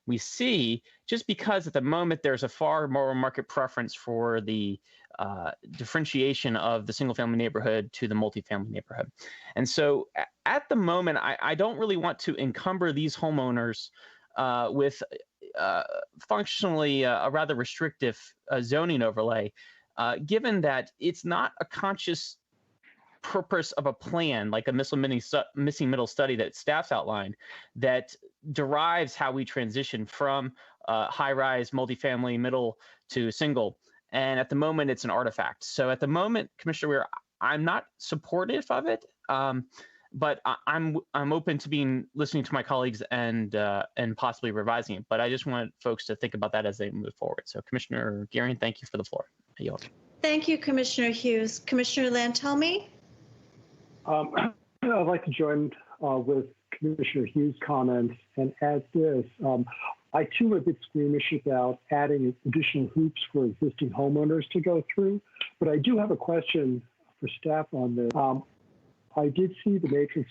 we see, just because at the moment there's a far more market preference for the differentiation of the single-family neighborhood to the multifamily neighborhood. And so at the moment, I don't really want to encumber these homeowners with functionally a rather restrictive zoning overlay, given that it's not a conscious purpose of a plan like a missing middle study that staff's outlined that derives how we transition from high-rise multifamily middle to single. And at the moment, it's an artifact. So at the moment, Commissioner Weir, I'm not supportive of it, but I'm open to listening to my colleagues and possibly revising it. But I just want folks to think about that as they move forward. So Commissioner Gearing, thank you for the floor. I yield. Thank you, Commissioner Hughes. Commissioner Lantelmi? I'd like to join with Commissioner Hughes' comments and add this. I too am a bit squeamish about adding additional hoops for existing homeowners to go through, but I do have a question for staff on this. I did see the matrix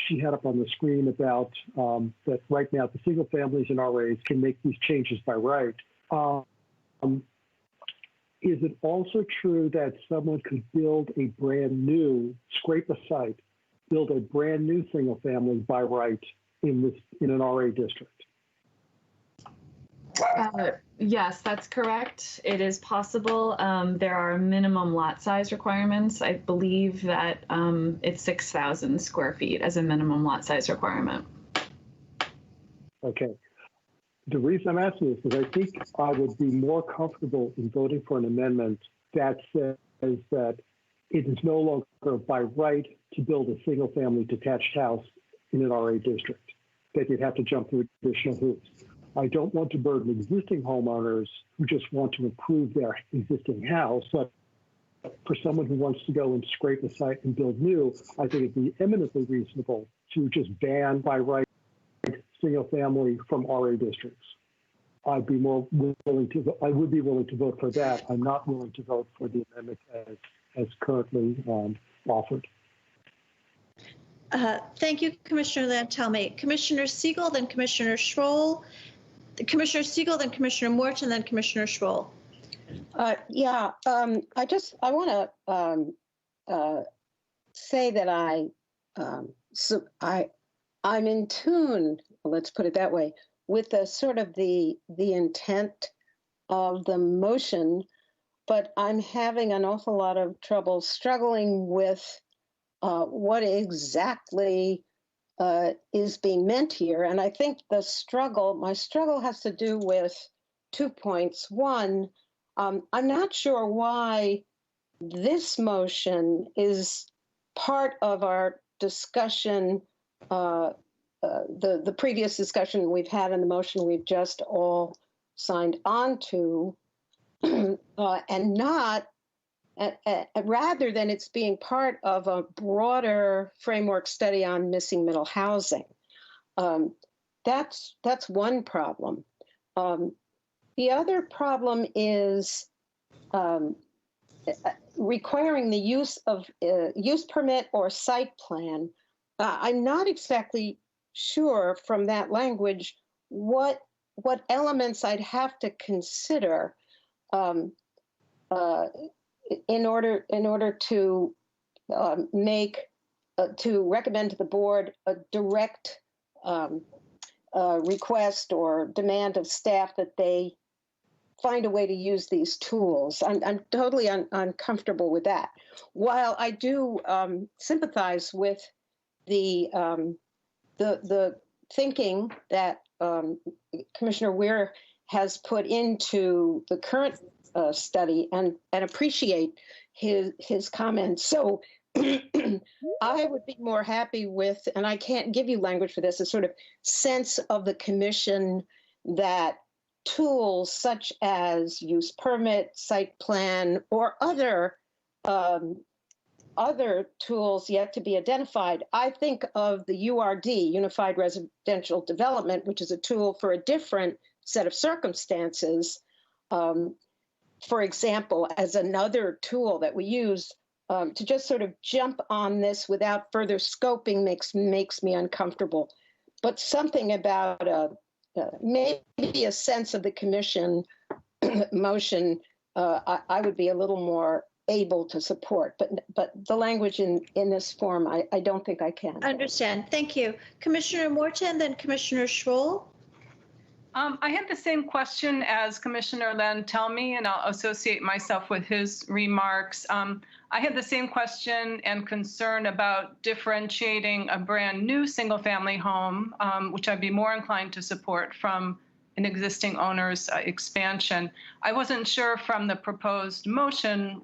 she had up on the screen about that right now the single families and RAs can make these changes by right. Is it also true that someone could build a brand new, scrape a site, build a brand new single family by right in an RA district? Yes, that's correct. It is possible. There are minimum lot size requirements. I believe that it's 6,000 square feet as a minimum lot size requirement. Okay. The reason I'm asking this is I think I would be more comfortable in voting for an amendment that says that it is no longer by right to build a single family detached house in an RA district, that you'd have to jump through additional hoops. I don't want to burden existing homeowners who just want to improve their existing house, but for someone who wants to go and scrape a site and build new, I think it'd be eminently reasonable to just ban by right single family from RA districts. I would be willing to vote for that. I'm not willing to vote for the amendment as currently offered. Thank you, Commissioner Lantelmi. Commissioner Siegel, then Commissioner Schroll. Commissioner Siegel, then Commissioner Morton, then Commissioner Schroll. I want to say that I'm in tune, let's put it that way, with the sort of the intent of the motion, but I'm having an awful lot of trouble struggling with what exactly is being meant here. And I think my struggle has to do with 2 points. One, I'm not sure why this motion is part of our discussion, the previous discussion we've had and the motion we've just all signed on to, and not, rather than it's being part of a broader framework study on missing middle housing. That's one problem. The other problem is requiring the use of use permit or site plan. I'm not exactly sure from that language what elements I'd have to consider in order to to recommend to the board a direct request or demand of staff that they find a way to use these tools. I'm totally uncomfortable with that. While I do sympathize with the thinking that Commissioner Weir has put into the current study and appreciate his comments. So I would be more happy with, and I can't give you language for this, a sort of sense of the commission that tools such as use permit, site plan, or other tools yet to be identified. I think of the URD, Unified Residential Development, which is a tool for a different set of circumstances. For example, as another tool that we use to just sort of jump on this without further scoping makes me uncomfortable. But something about maybe a sense of the commission motion, I would be a little more able to support. But the language in this form, I don't think I can. Understand. Thank you. Commissioner Morton, then Commissioner Schroll. I had the same question as Commissioner Lantelmi, and I'll associate myself with his remarks. I had the same question and concern about differentiating a brand new single-family home, which I'd be more inclined to support from an existing owner's expansion. I wasn't sure from the proposed motion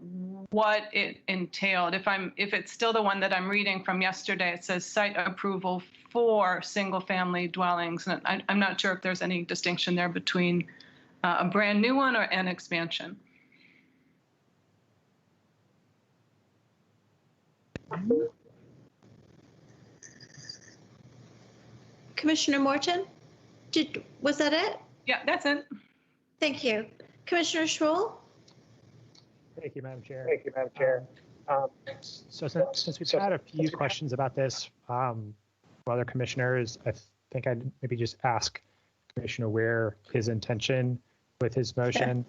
what it entailed. If it's still the one that I'm reading from yesterday, it says site approval for single-family dwellings. And I'm not sure if there's any distinction there between a brand new one or an expansion. Commissioner Morton, was that it? Yeah, that's it. Thank you. Commissioner Schroll? Thank you, Madam Chair. Thank you, Madam Chair. So since we've had a few questions about this from other commissioners, I think I'd maybe just ask Commissioner Weir his intention with his motion,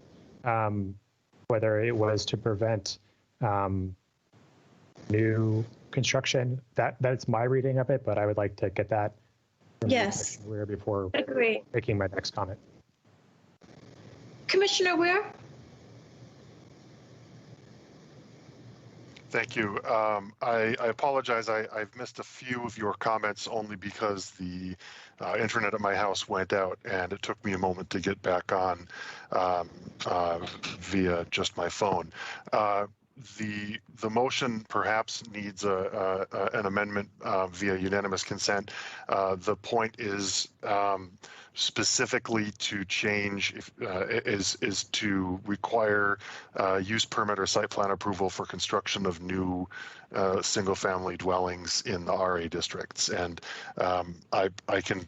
whether it was to prevent new construction. That's my reading of it, but I would like to get that from Commissioner Weir before making my next comment. Commissioner Weir? Thank you. I apologize. I've missed a few of your comments only because the internet at my house went out and it took me a moment to get back on via just my phone. The motion perhaps needs an amendment via unanimous consent. The point is specifically to change is to require use permit or site plan approval for construction of new single-family dwellings in the RA districts. And I can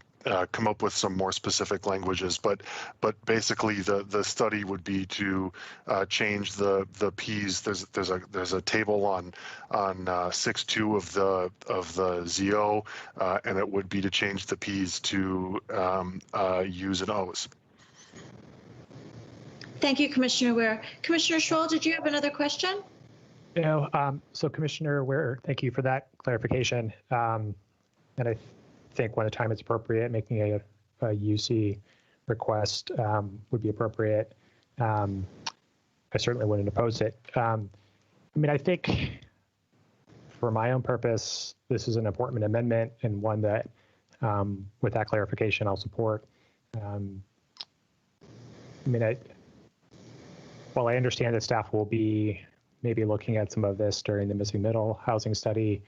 come up with some more specific languages, but basically the study would be to change the P's. There's a table on 6.2 of the ZO, and it would be to change the P's to U's and O's. Thank you, Commissioner Ware. Commissioner Schroll, did you have another question? No. So Commissioner Ware, thank you for that clarification. And I think when the time is appropriate, making a UC request would be appropriate. I certainly wouldn't oppose it. I mean, I think for my own purpose, this is an important amendment and one that, with that clarification, I'll support. I mean, while I understand that staff will be maybe looking at some of this during the missing middle housing study,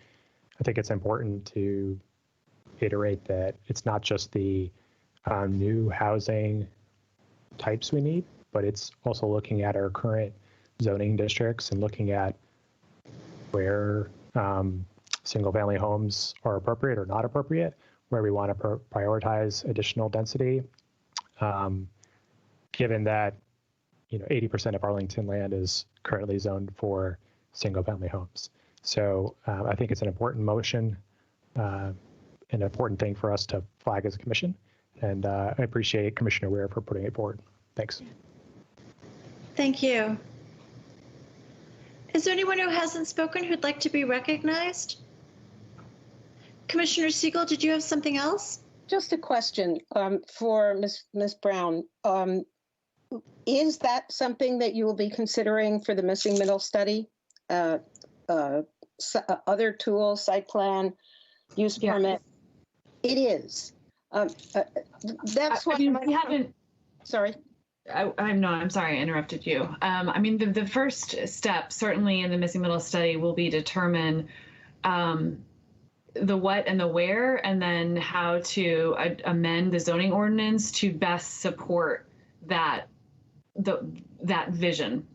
I think it's important to iterate that it's not just the new housing types we need, but it's also looking at our current zoning districts and looking at where single-family homes are appropriate or not appropriate, where we want to prioritize additional density, given that 80% of Arlington land is currently zoned for single-family homes. So I think it's an important motion, an important thing for us to flag as a commission. And I appreciate Commissioner Ware for putting it forward. Thanks. Thank you. Is there anyone who hasn't spoken who'd like to be recognized? Commissioner Siegel, did you have something else? Just a question for Ms. Brown. Is that something that you will be considering for the missing middle study? Other tools, site plan, use permit? It is. That's what we haven't. Sorry. I'm sorry, I interrupted you. I mean, the first step, certainly in the missing middle study, will be determine the what and the where, and then how to amend the zoning ordinance to best support that vision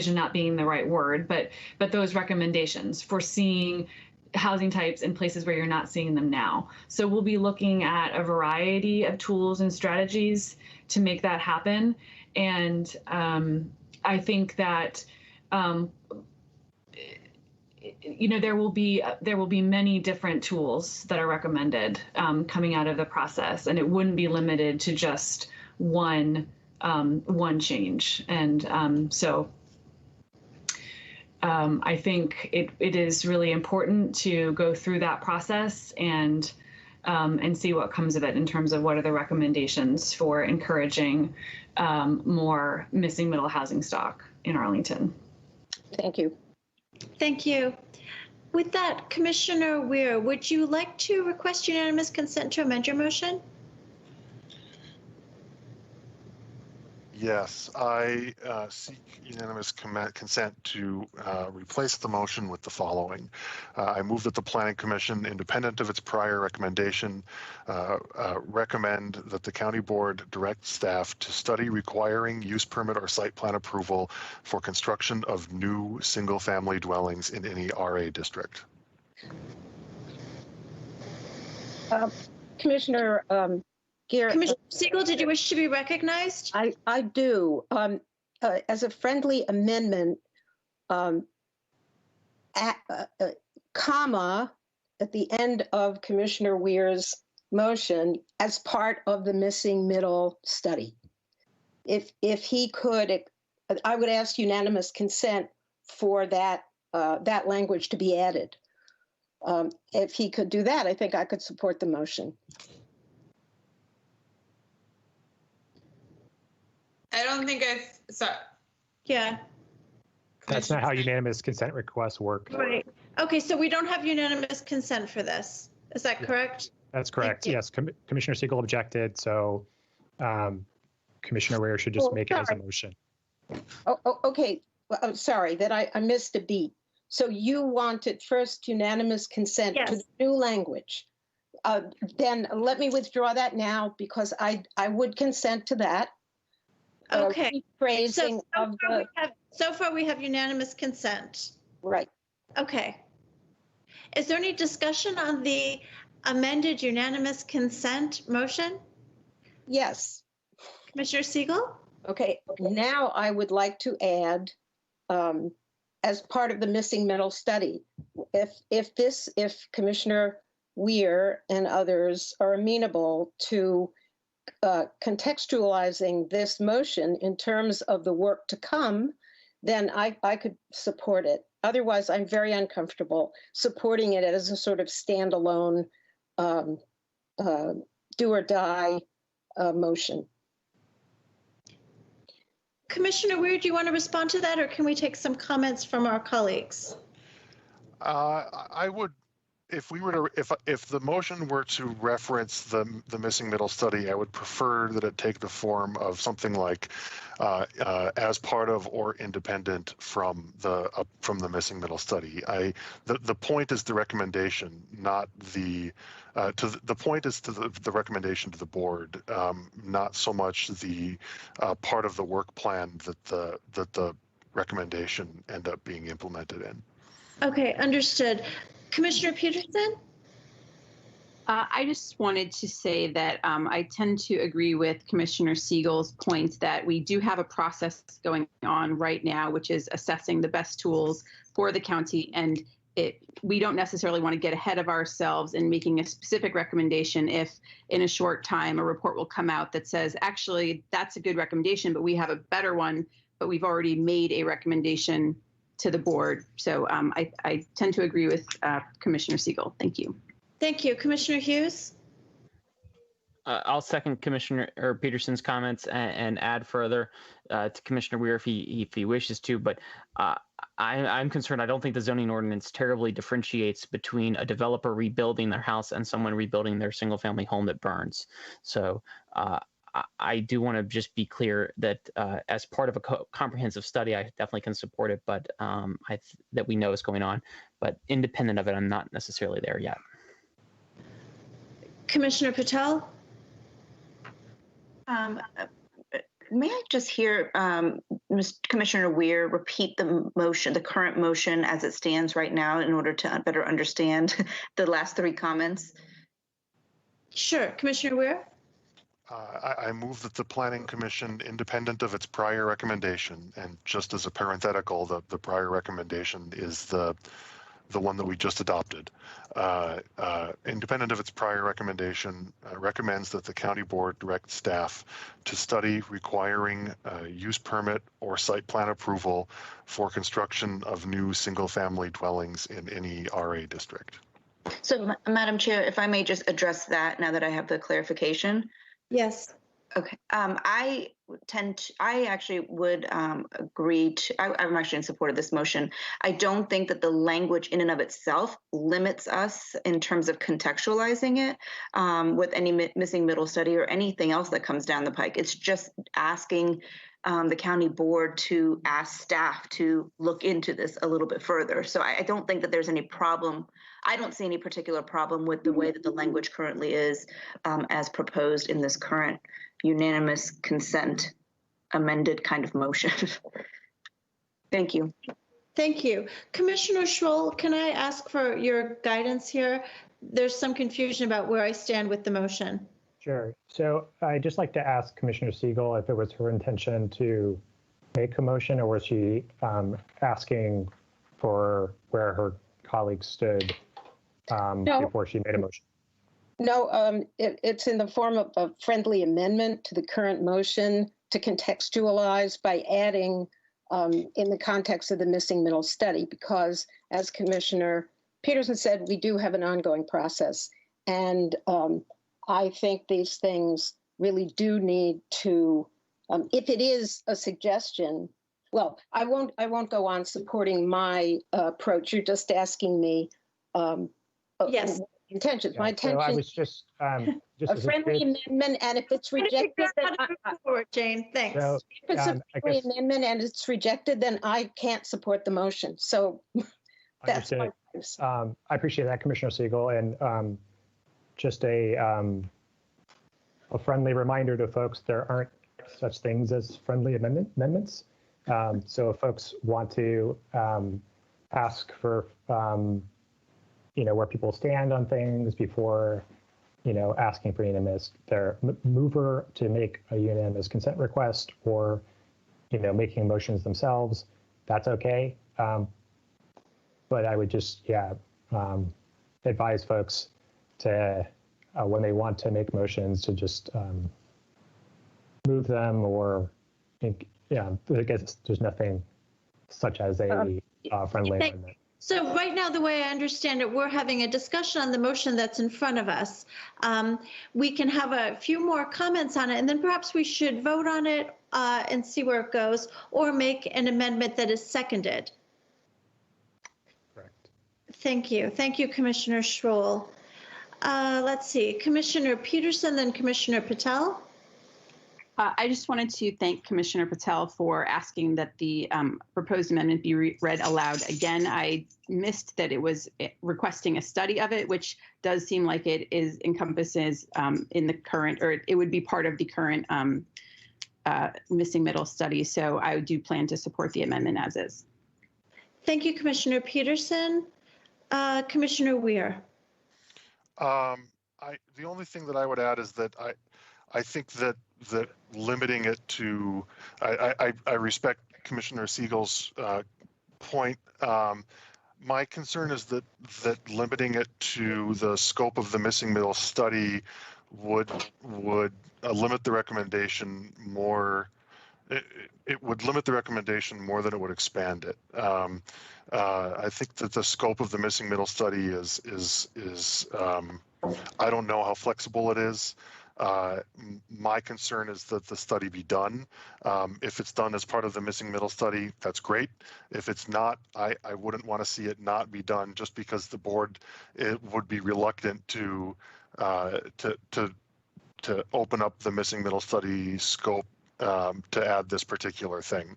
not being the right word, but those recommendations for seeing housing types in places where you're not seeing them now. So we'll be looking at a variety of tools and strategies to make that happen. And I think that there will be many different tools that are recommended coming out of the process, and it wouldn't be limited to just one change. And so I think it is really important to go through that process and see what comes of it in terms of what are the recommendations for encouraging more missing middle housing stock in Arlington. Thank you. Thank you. With that, Commissioner Weir, would you like to request unanimous consent to amend your motion? Yes, I seek unanimous consent to replace the motion with the following. I move that the Planning Commission, independent of its prior recommendation, recommend that the County Board direct staff to study requiring use permit or site plan approval for construction of new single-family dwellings in any RA district. Commissioner Garrett. Commissioner Siegel, did you wish to be recognized? I do. As a friendly amendment, comma at the end of Commissioner Weir's motion as part of the missing middle study. If he could, I would ask unanimous consent for that language to be added. If he could do that, I think I could support the motion. I don't think sorry. Yeah. That's not how unanimous consent requests work. Right. Okay, so we don't have unanimous consent for this. Is that correct? That's correct. Yes, Commissioner Siegel objected, so Commissioner Ware should just make it as a motion. Oh, okay. Well, I'm sorry that I missed a beat. So you wanted first unanimous consent to the new language. Then let me withdraw that now because I would consent to that. Okay. Rephrasing so far we have unanimous consent. Right. Okay. Is there any discussion on the amended unanimous consent motion? Yes. Commissioner Siegel? Okay, now I would like to add, as part of the missing middle study, if Commissioner Weir and others are amenable to contextualizing this motion in terms of the work to come, then I could support it. Otherwise, I'm very uncomfortable supporting it as a sort of standalone do or die motion. Commissioner Weir, do you want to respond to that, or can we take some comments from our colleagues? I would, if the motion were to reference the missing middle study, I would prefer that it take the form of something like as part of or independent from the missing middle study. The point is the recommendation, not the the point is to the recommendation to the board, not so much the part of the work plan that the recommendation end up being implemented in. Okay, understood. Commissioner Peterson? I just wanted to say that I tend to agree with Commissioner Siegel's point that we do have a process going on right now, which is assessing the best tools for the county. And we don't necessarily want to get ahead of ourselves in making a specific recommendation if in a short time a report will come out that says, actually, that's a good recommendation, but we have a better one, but we've already made a recommendation to the board. So I tend to agree with Commissioner Siegel. Thank you. Thank you. Commissioner Hughes? I'll second Commissioner Peterson's comments and add further to Commissioner Weir if he wishes to. But I'm concerned. I don't think the zoning ordinance terribly differentiates between a developer rebuilding their house and someone rebuilding their single-family home that burns. So I do want to just be clear that as part of a comprehensive study, I definitely can support it. But that we know is going on. But independent of it, I'm not necessarily there yet. Commissioner Patel? May I just hear Commissioner Weir repeat the motion, the current motion as it stands right now, in order to better understand the last three comments? Sure. Commissioner Weir? I move that the Planning Commission, independent of its prior recommendation, and just as a parenthetical, the prior recommendation is the one that we just adopted, independent of its prior recommendation, recommends that the county board direct staff to study requiring use permit or site plan approval for construction of new single-family dwellings in any RA district. So, Madam Chair, if I may just address that now that I have the clarification. Yes. Okay. I actually would agree to, I'm actually in support of this motion. I don't think that the language in and of itself limits us in terms of contextualizing it with any missing middle study or anything else that comes down the pike. It's just asking the county board to ask staff to look into this a little bit further. So I don't think that there's any problem. I don't see any particular problem with the way that the language currently is as proposed in this current unanimous consent amended kind of motion. Thank you. Thank you. Commissioner Schroll, can I ask for your guidance here? There's some confusion about where I stand with the motion. Sure. So I'd just like to ask Commissioner Siegel if it was her intention to make a motion, or was she asking for where her colleagues stood before she made a motion? No, it's in the form of a friendly amendment to the current motion to contextualize by adding in the context of the missing middle study, because as Commissioner Peterson said, we do have an ongoing process. And I think these things really do need to, if it is a suggestion, well, I won't go on supporting my approach. You're just asking me. Yes. Intentions. Yeah, my intention. So I was just a friendly amendment, and if it's rejected, then forward, Jane. Thanks. So, if it's a friendly amendment and it's rejected, then I can't support the motion. So that's my views. I appreciate that, Commissioner Siegel, and just a friendly reminder to folks: there aren't such things as friendly amendments. So if folks want to ask for where people stand on things before, asking for unanimous, their mover to make a unanimous consent request or, making motions themselves, that's okay. But I would just, advise folks to, when they want to make motions, to just move them or, I guess there's nothing such as a friendly amendment. So right now, the way I understand it, we're having a discussion on the motion that's in front of us. We can have a few more comments on it, and then perhaps we should vote on it and see where it goes, or make an amendment that is seconded. Correct. Thank you. Thank you, Commissioner Schroll. Let's see, Commissioner Peterson, then Commissioner Patel. I just wanted to thank Commissioner Patel for asking that the proposed amendment be read aloud again. I missed that it was requesting a study of it, which does seem like it encompasses in the current, or it would be part of the current missing middle study. So I do plan to support the amendment as is. Thank you, Commissioner Peterson. Commissioner Weir. The only thing that I would add is that I think that limiting it to, I respect Commissioner Siegel's point. My concern is that limiting it to the scope of the missing middle study would limit the recommendation more. It would limit the recommendation more than it would expand it. I think that the scope of the missing middle study is I don't know how flexible it is. My concern is that the study be done. If it's done as part of the missing middle study, that's great. If it's not, I wouldn't want to see it not be done just because the board would be reluctant to open up the missing middle study scope to add this particular thing.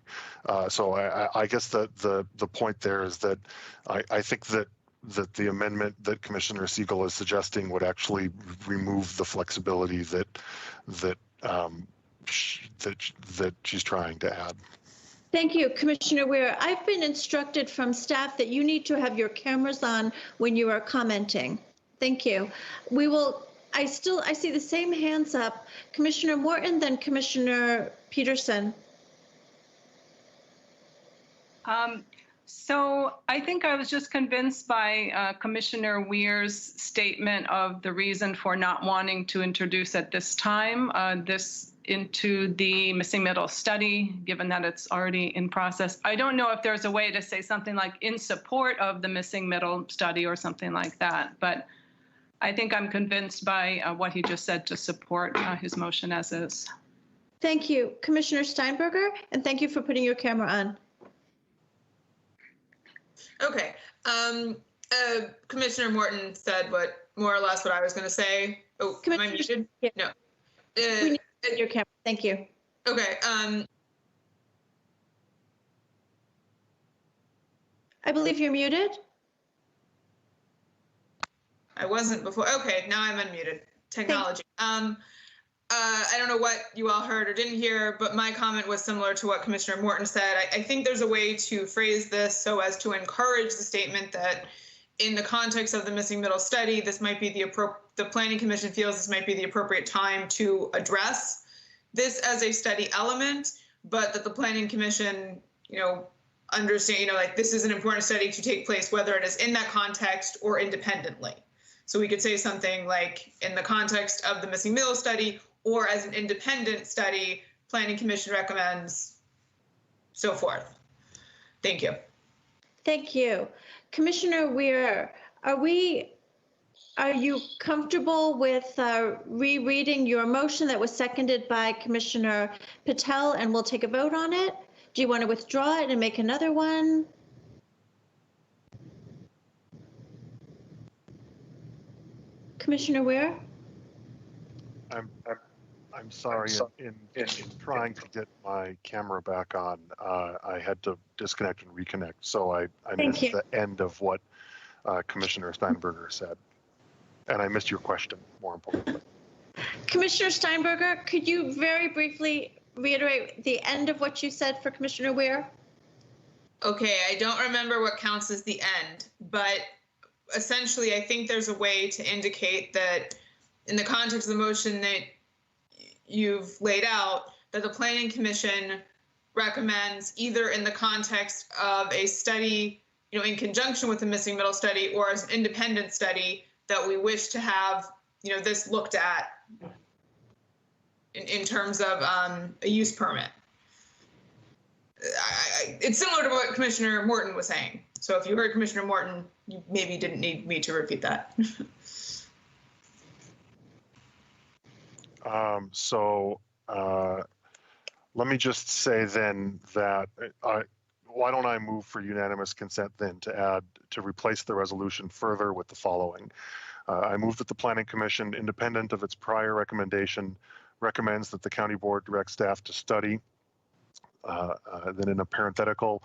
So I guess the point there is that I think that the amendment that Commissioner Siegel is suggesting would actually remove the flexibility that she's trying to add. Thank you, Commissioner Weir. I've been instructed from staff that you need to have your cameras on when you are commenting. Thank you. We will. I see the same hands up. Commissioner Morton, then Commissioner Peterson. So I think I was just convinced by Commissioner Weir's statement of the reason for not wanting to introduce at this time this into the missing middle study, given that it's already in process. I don't know if there's a way to say something like in support of the missing middle study or something like that, but I think I'm convinced by what he just said to support his motion as is. Thank you, Commissioner Steinberger, and thank you for putting your camera on. Okay. Commissioner Morton said more or less what I was going to say. Oh, am I muted? Yeah. No. We need your camera. Thank you. Okay. I believe you're muted. I wasn't before. Okay, now I'm unmuted. Technology. I don't know what you all heard or didn't hear, but my comment was similar to what Commissioner Morton said. I think there's a way to phrase this so as to encourage the statement that in the context of the missing middle study, this might be the Planning Commission feels this might be the appropriate time to address this as a study element, but that the Planning Commission, understand, like this is an important study to take place, whether it is in that context or independently. So we could say something like in the context of the missing middle study or as an independent study, Planning Commission recommends, so forth. Thank you. Thank you. Commissioner Weir, are you comfortable with rereading your motion that was seconded by Commissioner Patel, and we'll take a vote on it? Do you want to withdraw it and make another one? Commissioner Weir? I'm sorry. In trying to get my camera back on, I had to disconnect and reconnect. So I missed the end of what Commissioner Steinberger said, and I missed your question. More importantly, Commissioner Steinberger, could you very briefly reiterate the end of what you said for Commissioner Weir? Okay, I don't remember what counts as the end, but essentially, I think there's a way to indicate that in the context of the motion that you've laid out, that the Planning Commission recommends either in the context of a study, in conjunction with the missing middle study or as an independent study, that we wish to have, this looked at in terms of a use permit. It's similar to what Commissioner Morton was saying. So if you heard Commissioner Morton, you maybe didn't need me to repeat that. Let me just say then that why don't I move for unanimous consent then to replace the resolution further with the following. I move that the Planning Commission, independent of its prior recommendation, recommends that the County Board direct staff to study, then in a parenthetical,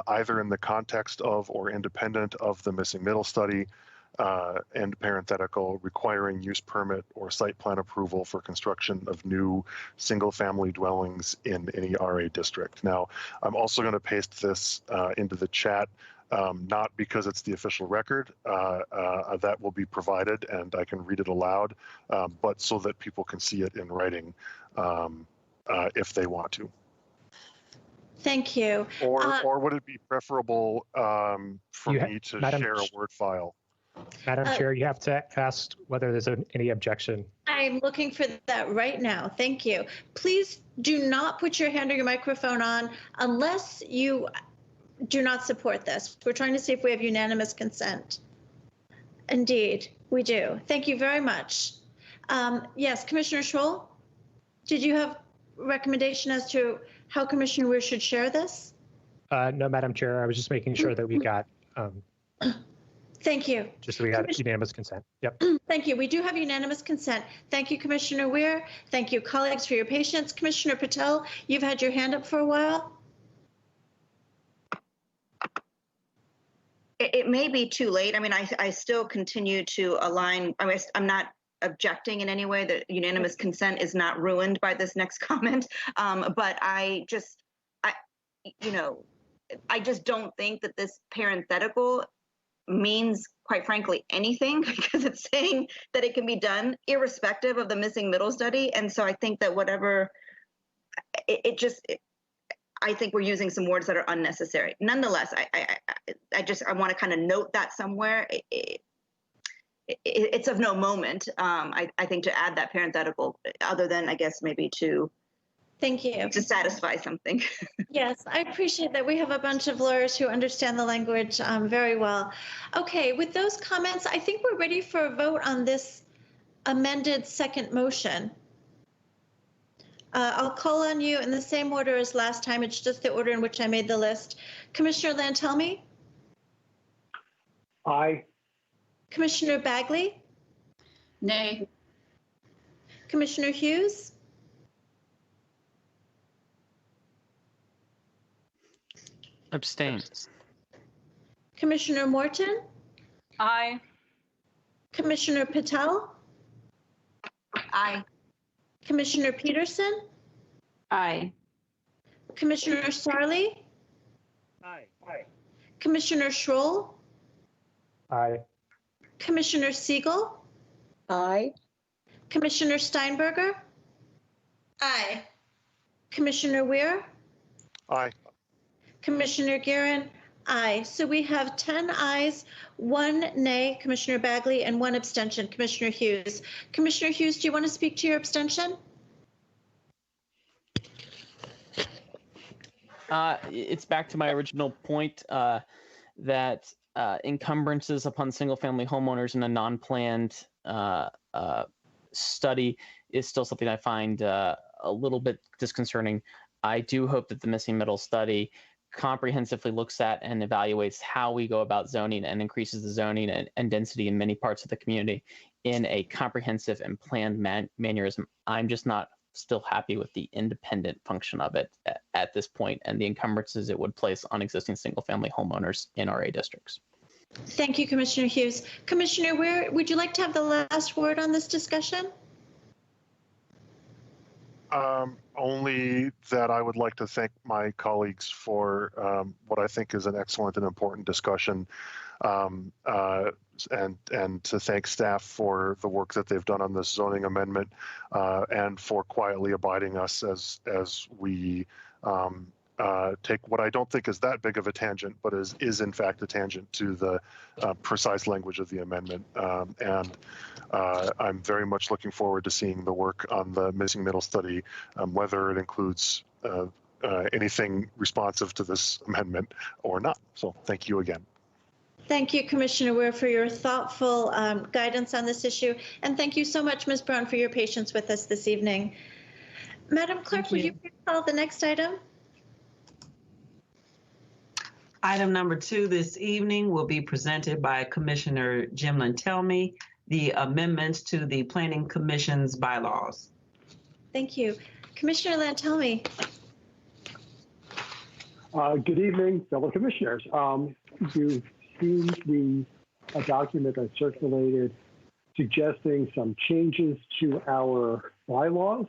either in the context of or independent of the missing middle study, and parenthetical, requiring use permit or site plan approval for construction of new single-family dwellings in any RA district. Now, I'm also going to paste this into the chat, not because it's the official record, that will be provided and I can read it aloud, but so that people can see it in writing if they want to. Thank you. Or would it be preferable for me to share a Word file? Madam Chair, you have to ask whether there's any objection. I'm looking for that right now. Thank you. Please do not put your hand or your microphone on unless you do not support this. We're trying to see if we have unanimous consent. Indeed, we do. Thank you very much. Yes, Commissioner Schroll, did you have a recommendation as to how Commissioner Weir should share this? No, Madam Chair, I was just making sure that we got Thank you. just so we got unanimous consent. Yep. Thank you. We do have unanimous consent. Thank you, Commissioner Weir. Thank you, colleagues, for your patience. Commissioner Patel, you've had your hand up for a while. It may be too late. I mean, I still continue to align. I mean, I'm not objecting in any way. That unanimous consent is not ruined by this next comment. But I just don't think that this parenthetical means, quite frankly, anything, because it's saying that it can be done irrespective of the missing middle study. And so I think that whatever, I think we're using some words that are unnecessary. Nonetheless, I want to kind of note that somewhere. It's of no moment, I think, to add that parenthetical, other than, I guess, maybe to Thank you. To satisfy something. Yes, I appreciate that. We have a bunch of lawyers who understand the language very well. Okay, with those comments, I think we're ready for a vote on this amended second motion. I'll call on you in the same order as last time. It's just the order in which I made the list. Commissioner Lantelmi? Aye. Commissioner Bagley? Nay. Commissioner Hughes? Abstain. Commissioner Morton? Aye. Commissioner Patel? Aye. Commissioner Peterson? Aye. Commissioner Sarli? Aye. Aye. Commissioner Schroll? Aye. Commissioner Siegel? Aye. Commissioner Steinberger? Aye. Commissioner Weir? Aye. Commissioner Guerin? Aye. So we have 10 ayes, 1 nay, Commissioner Bagley, and 1 abstention, Commissioner Hughes. Commissioner Hughes, do you want to speak to your abstention? It's back to my original point that encumbrances upon single-family homeowners in a non-planned study is still something I find a little bit disconcerting. I do hope that the missing middle study comprehensively looks at and evaluates how we go about zoning and increases the zoning and density in many parts of the community in a comprehensive and planned mannerism. I'm just not still happy with the independent function of it at this point and the encumbrances it would place on existing single-family homeowners in RA districts. Thank you, Commissioner Hughes. Commissioner Weir, would you like to have the last word on this discussion? Only that I would like to thank my colleagues for what I think is an excellent and important discussion. and to thank staff for the work that they've done on this zoning amendment, and for quietly abiding us as we take what I don't think is that big of a tangent, but is in fact a tangent to the precise language of the amendment. I'm very much looking forward to seeing the work on the missing middle study, whether it includes anything responsive to this amendment or not. So thank you again. Thank you, Commissioner Weir, for your thoughtful guidance on this issue. And thank you so much, Ms. Brown, for your patience with us this evening. Madam Clerk, would you please call the next item? Item number 2 this evening will be presented by Commissioner Jim Lantelmi, the amendments to the Planning Commission's bylaws. Thank you. Commissioner Lantelmi. Good evening, fellow commissioners. You've seen a document I circulated suggesting some changes to our bylaws.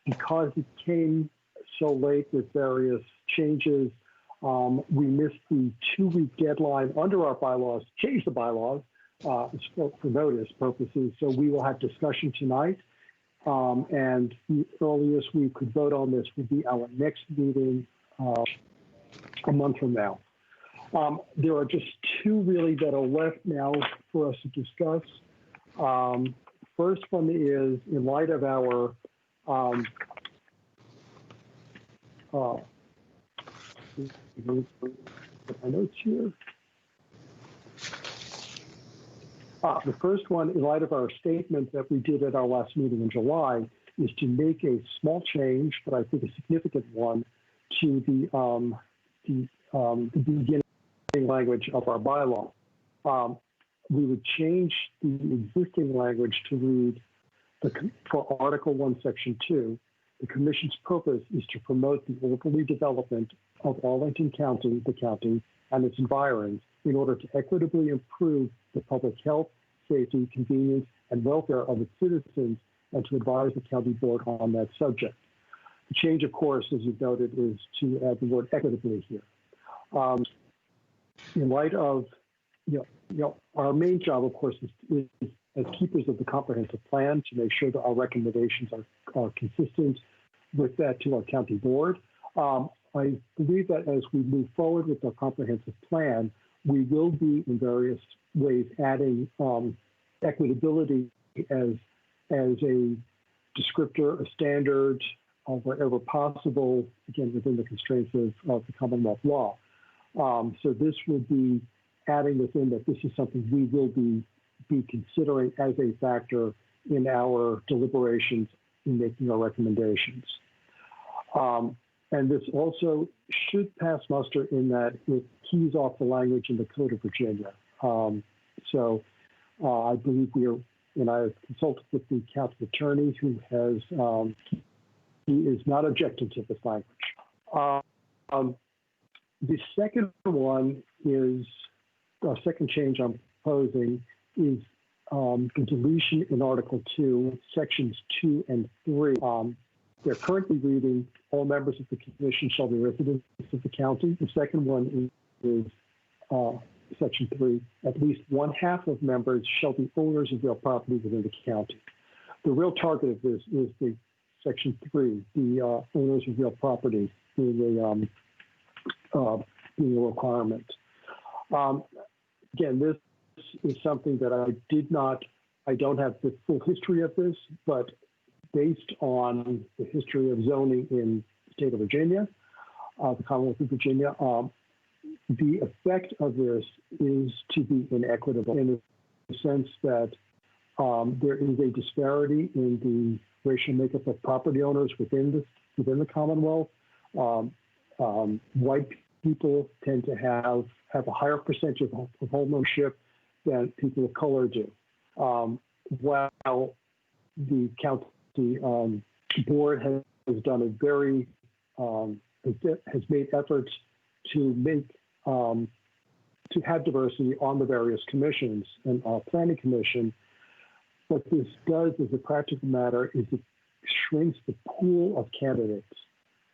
Because it came so late with various changes, we missed the 2-week deadline under our bylaws to change the bylaws for notice purposes. So we will have discussion tonight. And the earliest we could vote on this would be our next meeting a month from now. There are just 2 really that are left now for us to discuss. First one is in light of our my notes here. The first one, in light of our statement that we did at our last meeting in July, is to make a small change, but I think a significant one, to the beginning language of our bylaw. We would change the existing language to read, for Article 1, Section 2, the Commission's purpose is to promote the orderly development of Arlington County, the county, and its environs in order to equitably improve the public health, safety, convenience, and welfare of its citizens, and to advise the county board on that subject. The change, of course, as you've noted, is to add the word equitably here. In light of, our main job, of course, is as keepers of the comprehensive plan to make sure that our recommendations are consistent with that to our county board. I believe that as we move forward with our comprehensive plan, we will be in various ways adding equitability as a descriptor, a standard, wherever possible, again, within the constraints of the Commonwealth law. So this will be adding within that this is something we will be considering as a factor in our deliberations in making our recommendations. And this also should pass muster in that it keys off the language in the Code of Virginia. So I believe and I have consulted with the county attorney who has, he is not objecting to this language. The second one is, our second change I'm proposing is the deletion in Article 2, Sections 2 and 3. They're currently reading, all members of the commission shall be residents of the county. The second one is Section 3, at least 1/2 of members shall be owners of real property within the county. The real target of this is the Section 3, the owners of real property being a requirement. Again, this is something that I don't have the full history of this, but based on the history of zoning in the state of Virginia, the Commonwealth of Virginia, the effect of this is to be inequitable in the sense that there is a disparity in the racial makeup of property owners within the Commonwealth. White people tend to have a higher percentage of home ownership than people of color do. While the county board has done a very has made efforts to have diversity on the various commissions, and our planning commission, what this does as a practical matter is it shrinks the pool of candidates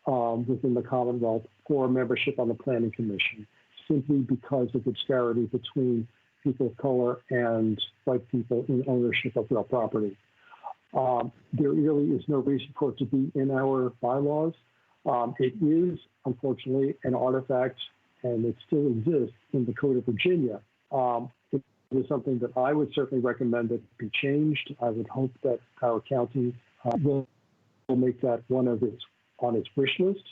within the Commonwealth for membership on the planning commission. simply because of the disparity between people of color and white people in ownership of real property. There really is no reason for it to be in our bylaws. It is, unfortunately, an artifact, and it still exists in the Code of Virginia. It is something that I would certainly recommend that be changed. I would hope that our county will make that one of on its wish list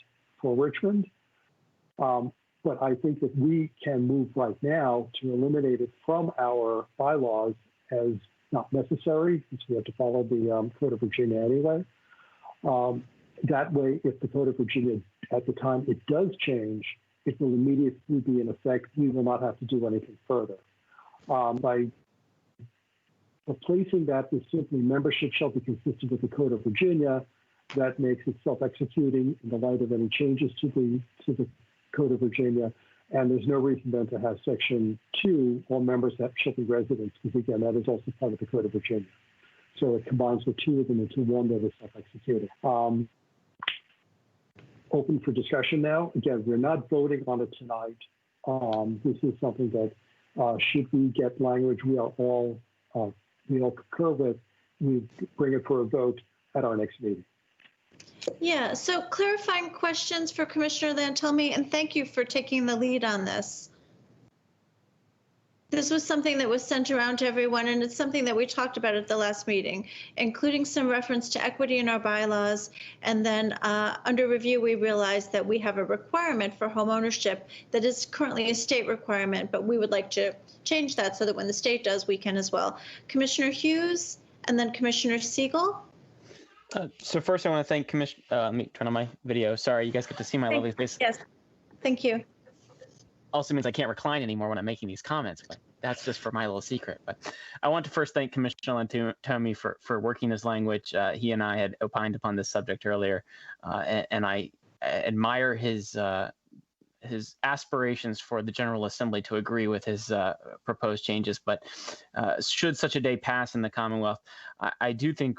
for Richmond. But I think that we can move right now to eliminate it from our bylaws as not necessary, since we have to follow the Code of Virginia anyway. That way, if the Code of Virginia, at the time it does change, it will immediately be in effect. We will not have to do anything further. By replacing that with simply membership shall be consistent with the Code of Virginia, that makes it self-executing in the light of any changes to the Code of Virginia. And there's no reason then to have Section 2, all members that shall be residents, because again, that is also part of the Code of Virginia. So it combines the two of them into one that is self-executing. Open for discussion now. Again, we're not voting on it tonight. This is something that should we get language we all concur with, we bring it for a vote at our next meeting. Yeah, so clarifying questions for Commissioner Lantelmi, and thank you for taking the lead on this. This was something that was sent around to everyone, and it's something that we talked about at the last meeting, including some reference to equity in our bylaws. And then under review, we realized that we have a requirement for home ownership that is currently a state requirement, but we would like to change that so that when the state does, we can as well. Commissioner Hughes, and then Commissioner Siegel. So first, I want to thank Commissioner. Let me turn on my video. Sorry, you guys get to see my lovely face. Yes, thank you. Also means I can't recline anymore when I'm making these comments, but that's just for my little secret. But I want to first thank Commissioner Lantelmi for working his language. He and I had opined upon this subject earlier, and I admire his aspirations for the General Assembly to agree with his proposed changes. But should such a day pass in the Commonwealth, I do think,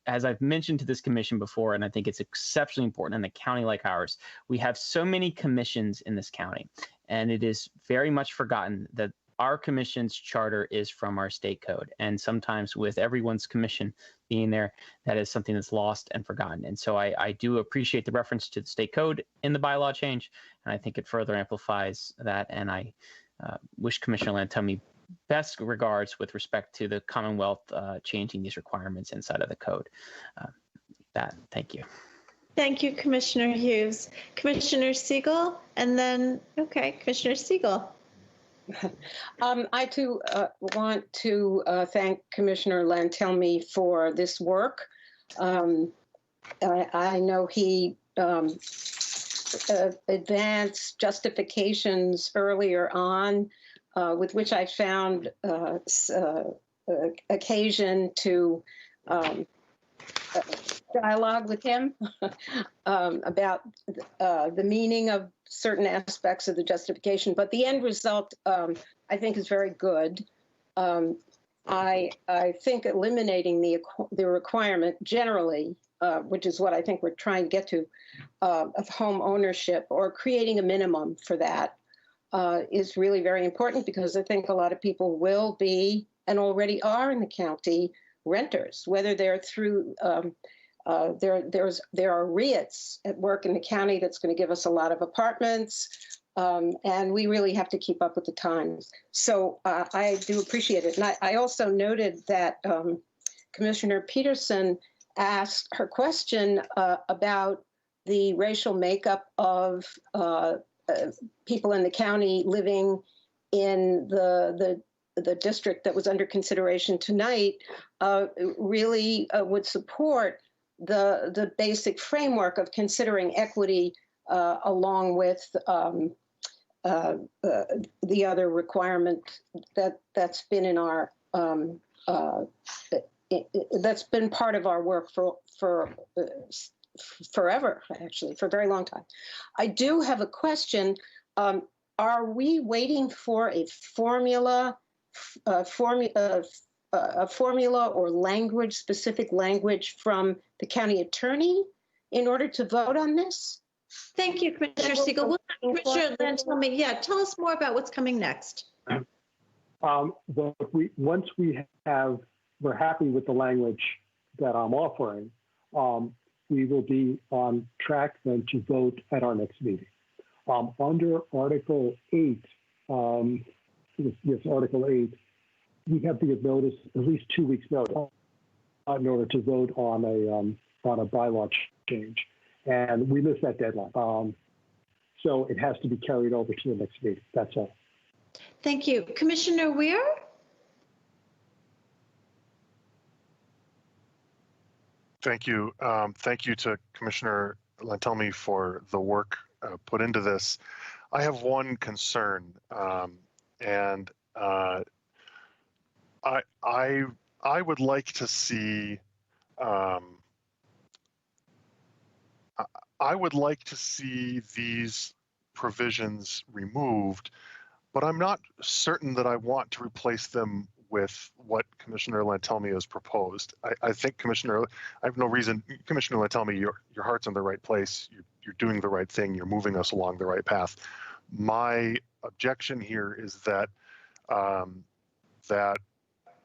as I've mentioned to this commission before, and I think it's exceptionally important in a county like ours, we have so many commissions in this county, and it is very much forgotten that our commission's charter is from our state code. And sometimes with everyone's commission being there, that is something that's lost and forgotten. And so I do appreciate the reference to the state code in the bylaw change, and I think it further amplifies that. And I wish Commissioner Lantelmi best regards with respect to the Commonwealth changing these requirements inside of the code. Thank you. Thank you, Commissioner Hughes. Commissioner Siegel, and then, okay, Commissioner Siegel. I too want to thank Commissioner Lantelmi for this work. I know he advanced justifications earlier on, with which I found occasion to dialogue with him about the meaning of certain aspects of the justification, but the end result, I think, is very good. I think eliminating the requirement generally, which is what I think we're trying to get to, of home ownership, or creating a minimum for that, is really very important, because I think a lot of people will be, and already are in the county, renters, whether they're through there are REITs at work in the county that's going to give us a lot of apartments, and we really have to keep up with the times. So I do appreciate it. And I also noted that Commissioner Peterson asked her question about the racial makeup of people in the county living in the district that was under consideration tonight, really would support the basic framework of considering equity along with the other requirement that's been in our that's been part of our work for forever, actually, for a very long time. I do have a question. Are we waiting for a formula or language, specific language from the county attorney in order to vote on this? Thank you, Commissioner Siegel. Will Commissioner Lynn tell me, tell us more about what's coming next. Once we're happy with the language that I'm offering, we will be on track then to vote at our next meeting. Under Article 8, Article 8, we have to give notice, at least 2 weeks notice, in order to vote on a bylaw change. And we missed that deadline. So it has to be carried over to the next meeting. That's all. Thank you. Commissioner Weir? Thank you. Thank you to Commissioner Lantelmi for the work put into this. I have one concern, and I would like to see these provisions removed, but I'm not certain that I want to replace them with what Commissioner Lantelmi has proposed. I think I have no reason, Commissioner Lantelmi, your heart's in the right place. You're doing the right thing. You're moving us along the right path. My objection here is that that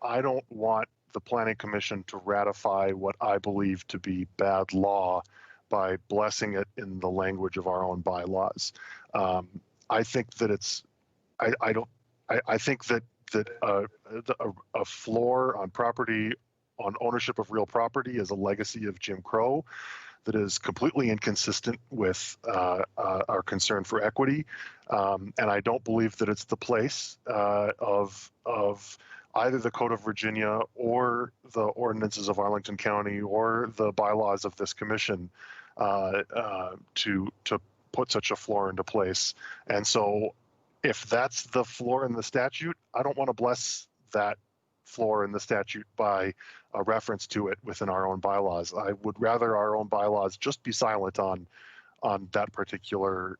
I don't want the Planning Commission to ratify what I believe to be bad law by blessing it in the language of our own bylaws. I think that it's, I think that a floor on property, on ownership of real property is a legacy of Jim Crow that is completely inconsistent with our concern for equity. And I don't believe that it's the place of either the Code of Virginia or the ordinances of Arlington County or the bylaws of this commission to put such a floor into place. And so if that's the floor in the statute, I don't want to bless that floor in the statute by a reference to it within our own bylaws. I would rather our own bylaws just be silent on that particular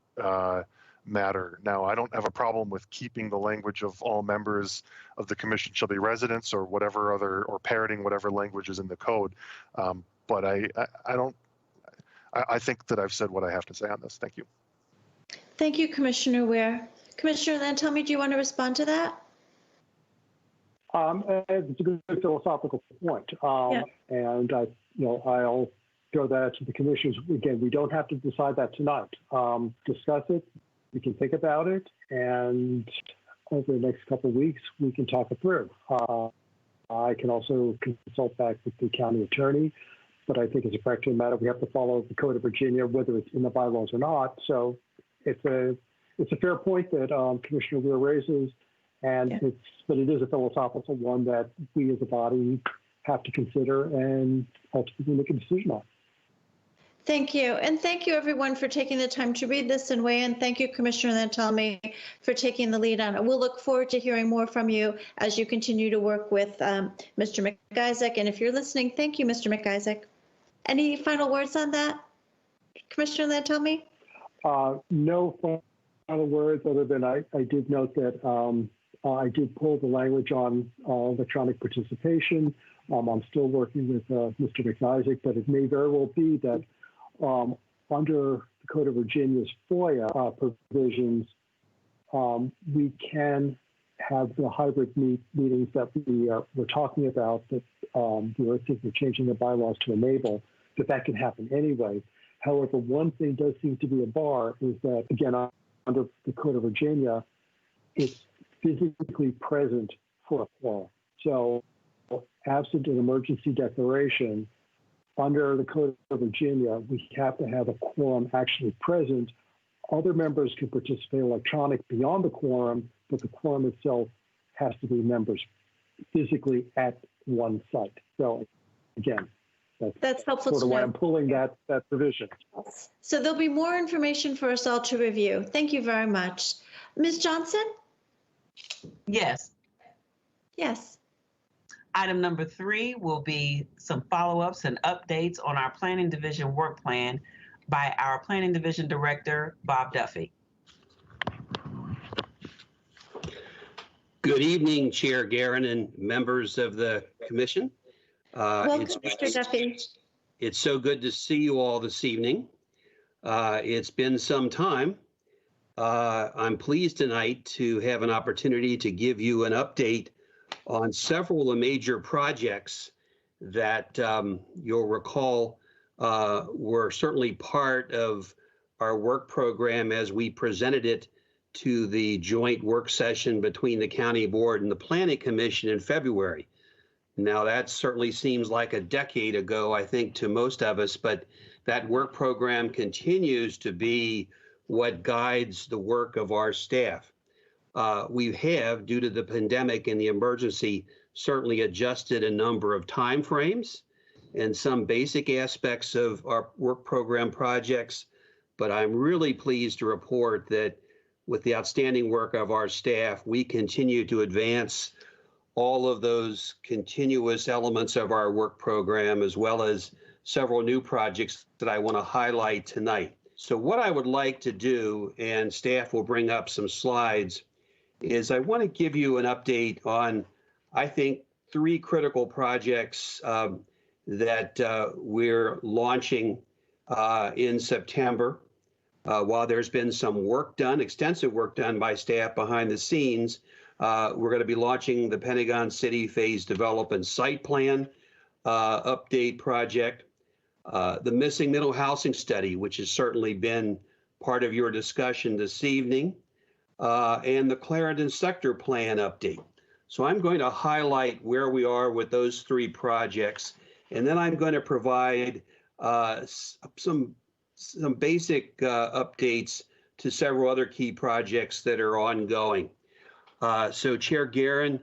matter. Now, I don't have a problem with keeping the language of all members of the commission shall be residents or whatever other, or parroting whatever language is in the code. But I think that I've said what I have to say on this. Thank you. Thank you, Commissioner Weir. Commissioner Lantelmi, do you want to respond to that? It's a good philosophical point, and I'll throw that to the commissioners. Again, we don't have to decide that tonight. Discuss it. We can think about it, and over the next couple of weeks, we can talk it through. I can also consult back with the county attorney, but I think as a practical matter, we have to follow the Code of Virginia, whether it's in the bylaws or not. So it's a fair point that Commissioner Weir raises, and but it is a philosophical one that we as a body have to consider and ultimately make a decision on. Thank you. And thank you, everyone, for taking the time to read this and weigh in. Thank you, Commissioner Lantelmi, for taking the lead on it. We'll look forward to hearing more from you as you continue to work with Mr. McIsaac. And if you're listening, thank you, Mr. McIsaac. Any final words on that, Commissioner Lantelmi? No final words other than I did note that I did pull the language on electronic participation. I'm still working with Mr. McIsaac, but it may very well be that under the Code of Virginia's FOIA provisions, we can have the hybrid meetings that we're talking about that we're changing the bylaws to enable, that can happen anyway. However, one thing does seem to be a bar is that, again, under the Code of Virginia, it's physically present for a quorum. So absent an emergency declaration, under the Code of Virginia, we have to have a quorum actually present. Other members can participate electronic beyond the quorum, but the quorum itself has to be members physically at one site. So again, that's helpful sort of to why know. I'm pulling that provision. So there'll be more information for us all to review. Thank you very much. Ms. Johnson? Yes. Yes. Item number 3 will be some follow-ups and updates on our Planning Division work plan by our Planning Division Director, Bob Duffy. Good evening, Chair Guerin and members of the Commission. Welcome, Mr. Duffy. It's so good to see you all this evening. It's been some time. I'm pleased tonight to have an opportunity to give you an update on several of the major projects that you'll recall were certainly part of our work program as we presented it to the joint work session between the County Board and the Planning Commission in February. Now, that certainly seems like a decade ago, I think, to most of us, but that work program continues to be what guides the work of our staff. We have, due to the pandemic and the emergency, certainly adjusted a number of timeframes and some basic aspects of our work program projects, but I'm really pleased to report that with the outstanding work of our staff, we continue to advance all of those continuous elements of our work program, as well as several new projects that I want to highlight tonight. So what I would like to do, and staff will bring up some slides, is I want to give you an update on, I think, 3 critical projects that we're launching in September. While there's been some work done, extensive work done by staff behind the scenes, we're going to be launching the Pentagon City Phase Development Site Plan update project, the Missing Middle Housing Study, which has certainly been part of your discussion this evening, and the Clarendon Sector Plan update. So I'm going to highlight where we are with those 3 projects, and then I'm going to provide some basic updates to several other key projects that are ongoing. So Chair Guerin,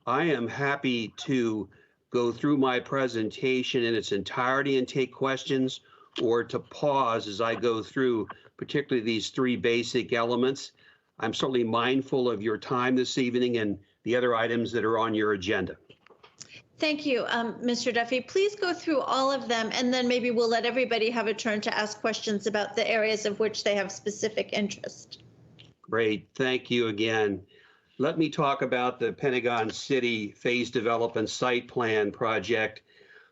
I am happy to go through my presentation in its entirety and take questions, or to pause as I go through particularly these 3 basic elements. I'm certainly mindful of your time this evening and the other items that are on your agenda. Thank you, Mr. Duffy. Please go through all of them, and then maybe we'll let everybody have a turn to ask questions about the areas of which they have specific interest. Great, thank you again. Let me talk about the Pentagon City Phase Development Site Plan project.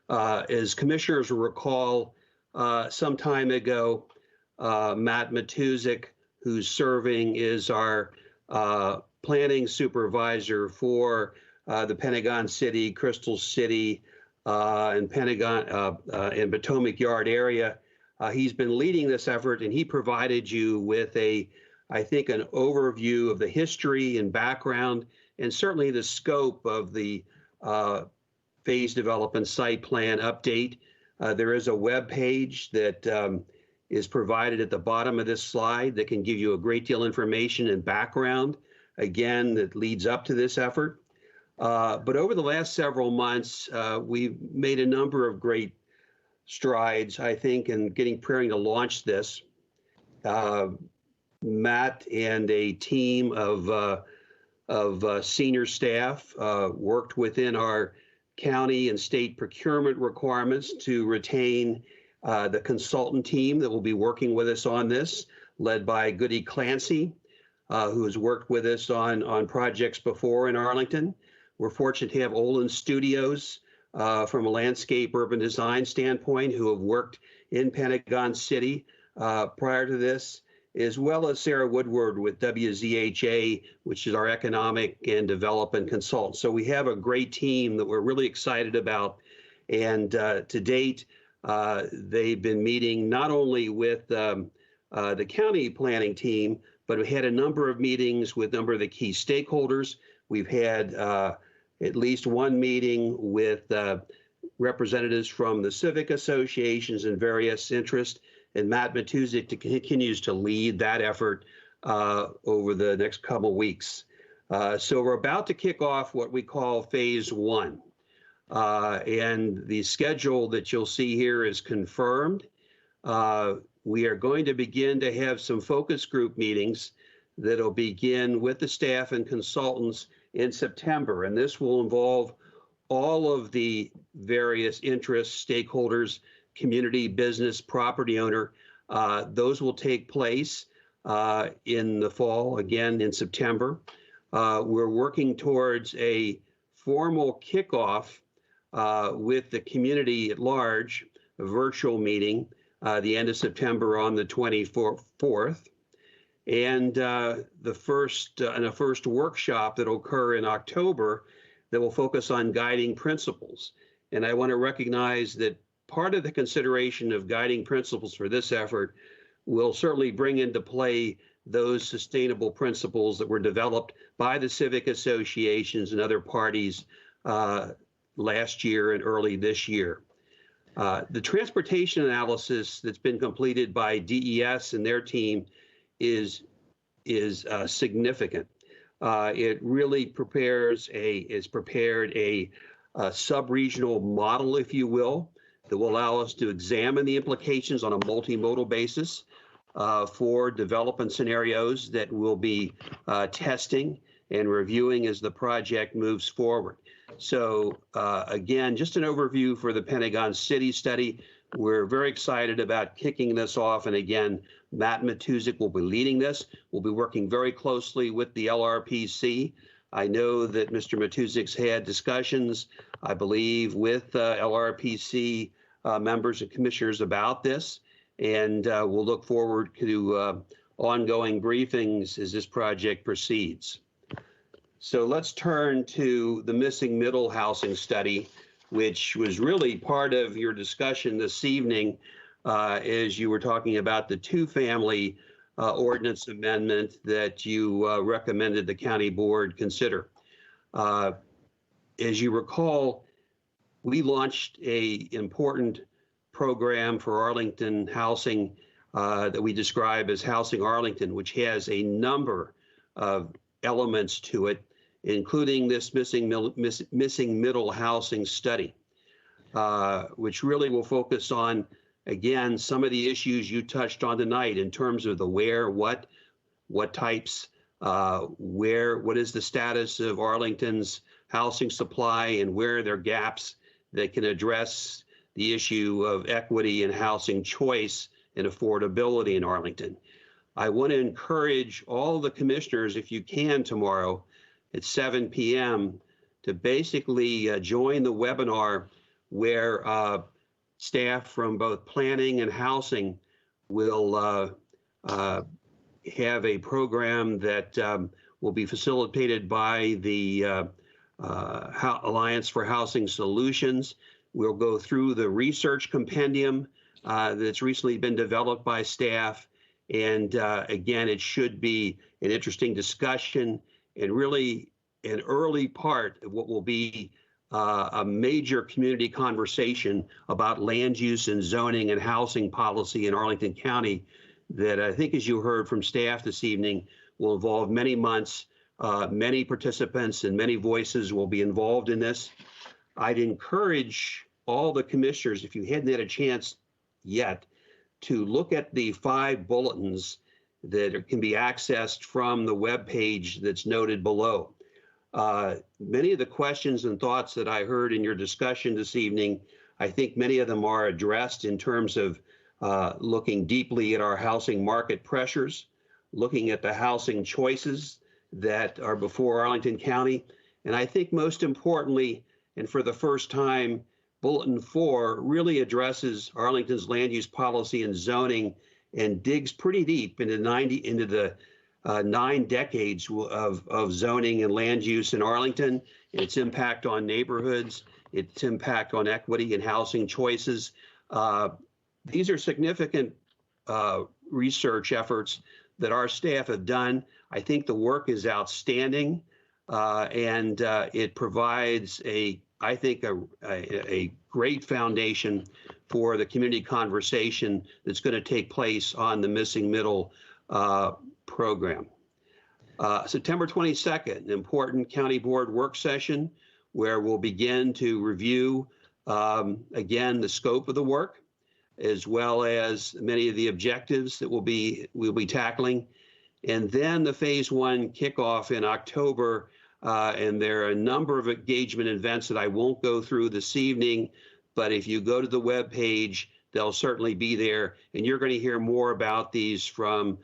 As commissioners will recall, some time ago, Matt Matuzik, who's serving as our planning supervisor for the Pentagon City, Crystal City, and Pentagon and Potomac Yard area. He's been leading this effort, and he provided you with I think, an overview of the history and background, and certainly the scope of the Phase Development Site Plan update. There is a web page that is provided at the bottom of this slide that can give you a great deal of information and background, again, that leads up to this effort. But over the last several months, we've made a number of great strides, I think, in preparing to launch this. Matt and a team of senior staff worked within our county and state procurement requirements to retain the consultant team that will be working with us on this, led by Goody Clancy, who has worked with us on projects before in Arlington. We're fortunate to have Olin Studios from a landscape urban design standpoint, who have worked in Pentagon City prior to this, as well as Sarah Woodward with WZHA, which is our economic and development consultant. So we have a great team that we're really excited about. And to date, they've been meeting not only with the county planning team, but we had a number of meetings with a number of the key stakeholders. We've had at least one meeting with representatives from the civic associations and various interests, and Matt Matuzik continues to lead that effort over the next couple of weeks. So we're about to kick off what we call Phase 1. And the schedule that you'll see here is confirmed. We are going to begin to have some focus group meetings that'll begin with the staff and consultants in September. And this will involve all of the various interests, stakeholders, community, business, property owner. Those will take place in the fall, again in September. We're working towards a formal kickoff with the community at large, a virtual meeting the end of September on the 24th, and the first workshop that will occur in October that will focus on guiding principles. And I want to recognize that part of the consideration of guiding principles for this effort will certainly bring into play those sustainable principles that were developed by the civic associations and other parties last year and early this year. The transportation analysis that's been completed by DES and their team is significant. It really prepared a sub-regional model, if you will, that will allow us to examine the implications on a multimodal basis for development scenarios that we'll be testing and reviewing as the project moves forward. So again, just an overview for the Pentagon City study. We're very excited about kicking this off. And again, Matt Matuzik will be leading this. We'll be working very closely with the LRPC. I know that Mr. Matuzik's had discussions, I believe, with LRPC members and commissioners about this. And we'll look forward to ongoing briefings as this project proceeds. So let's turn to the missing middle housing study, which was really part of your discussion this evening as you were talking about the two-family ordinance amendment that you recommended the county board consider. As you recall, we launched an important program for Arlington housing that we describe as Housing Arlington, which has a number of elements to it, including this missing middle housing study, which really will focus on, again, some of the issues you touched on tonight in terms of the where, what types, what is the status of Arlington's housing supply, and where are there gaps that can address the issue of equity and housing choice and affordability in Arlington. I want to encourage all the commissioners, if you can tomorrow at 7 p.m., to basically join the webinar where staff from both planning and housing will have a program that will be facilitated by the Alliance for Housing Solutions. We'll go through the research compendium that's recently been developed by staff. And again, it should be an interesting discussion and really an early part of what will be a major community conversation about land use and zoning and housing policy in Arlington County that I think, as you heard from staff this evening, will involve many months, many participants, and many voices will be involved in this. I'd encourage all the commissioners, if you hadn't had a chance yet, to look at the 5 bulletins that can be accessed from the webpage that's noted below. Many of the questions and thoughts that I heard in your discussion this evening, I think many of them are addressed in terms of looking deeply at our housing market pressures, looking at the housing choices that are before Arlington County. And I think most importantly, and for the first time, Bulletin 4 really addresses Arlington's land use policy and zoning and digs pretty deep into the 9 decades of zoning and land use in Arlington, its impact on neighborhoods, its impact on equity and housing choices. These are significant research efforts that our staff have done. I think the work is outstanding, and it provides a great foundation for the community conversation that's going to take place on the missing middle program. September 22nd, an important county board work session where we'll begin to review, again, the scope of the work, as well as many of the objectives that we'll be tackling. And then the phase 1 kickoff in October. And there are a number of engagement events that I won't go through this evening, but if you go to the webpage, they'll certainly be there. And you're going to hear more about these from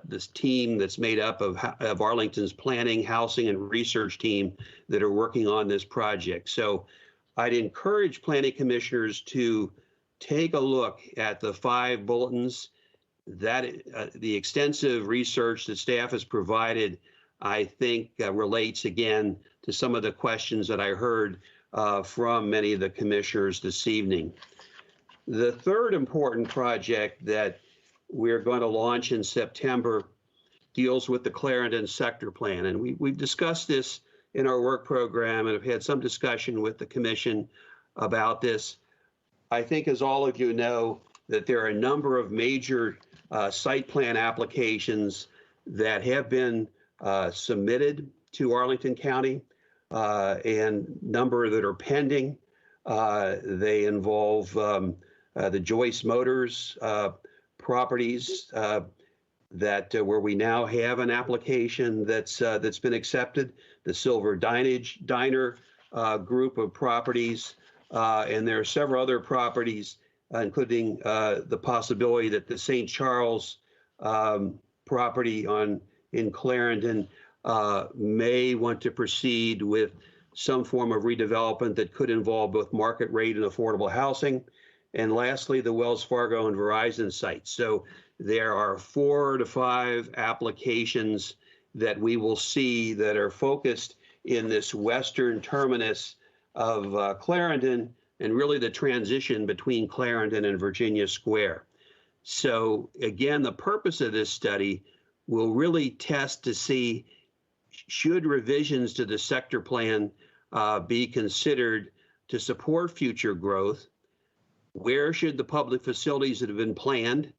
this team that's made up of Arlington's planning, housing, and research team that are working on this project. So I'd encourage planning commissioners to take a look at the 5 bulletins. That the extensive research that staff has provided, I think, relates again to some of the questions that I heard from many of the commissioners this evening. The third important project that we're going to launch in September deals with the Clarendon Sector Plan. And we've discussed this in our work program and have had some discussion with the commission about this. I think, as all of you know, that there are a number of major site plan applications that have been submitted to Arlington County and number that are pending. They involve the Joyce Motors properties that where we now have an application that's been accepted, the Silver Diner group of properties, and there are several other properties, including the possibility that the St. Charles property in Clarendon may want to proceed with some form of redevelopment that could involve both market rate and affordable housing. And lastly, the Wells Fargo and Verizon sites. So there are 4 to 5 applications that we will see that are focused in this western terminus of Clarendon and really the transition between Clarendon and Virginia Square. So again, the purpose of this study will really test to see, should revisions to the sector plan be considered to support future growth? Where should the public facilities that have been planned,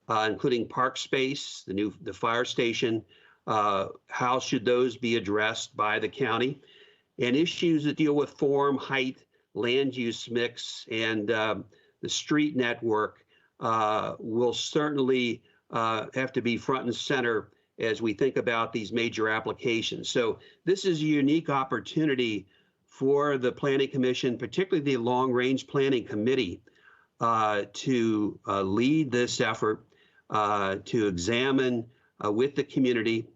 including park space, the fire station, how should those be addressed by the county? And issues that deal with form, height, land use mix, and the street network will certainly have to be front and center as we think about these major applications. So this is a unique opportunity for the Planning Commission, particularly the Long Range Planning Committee, to lead this effort, to examine with the community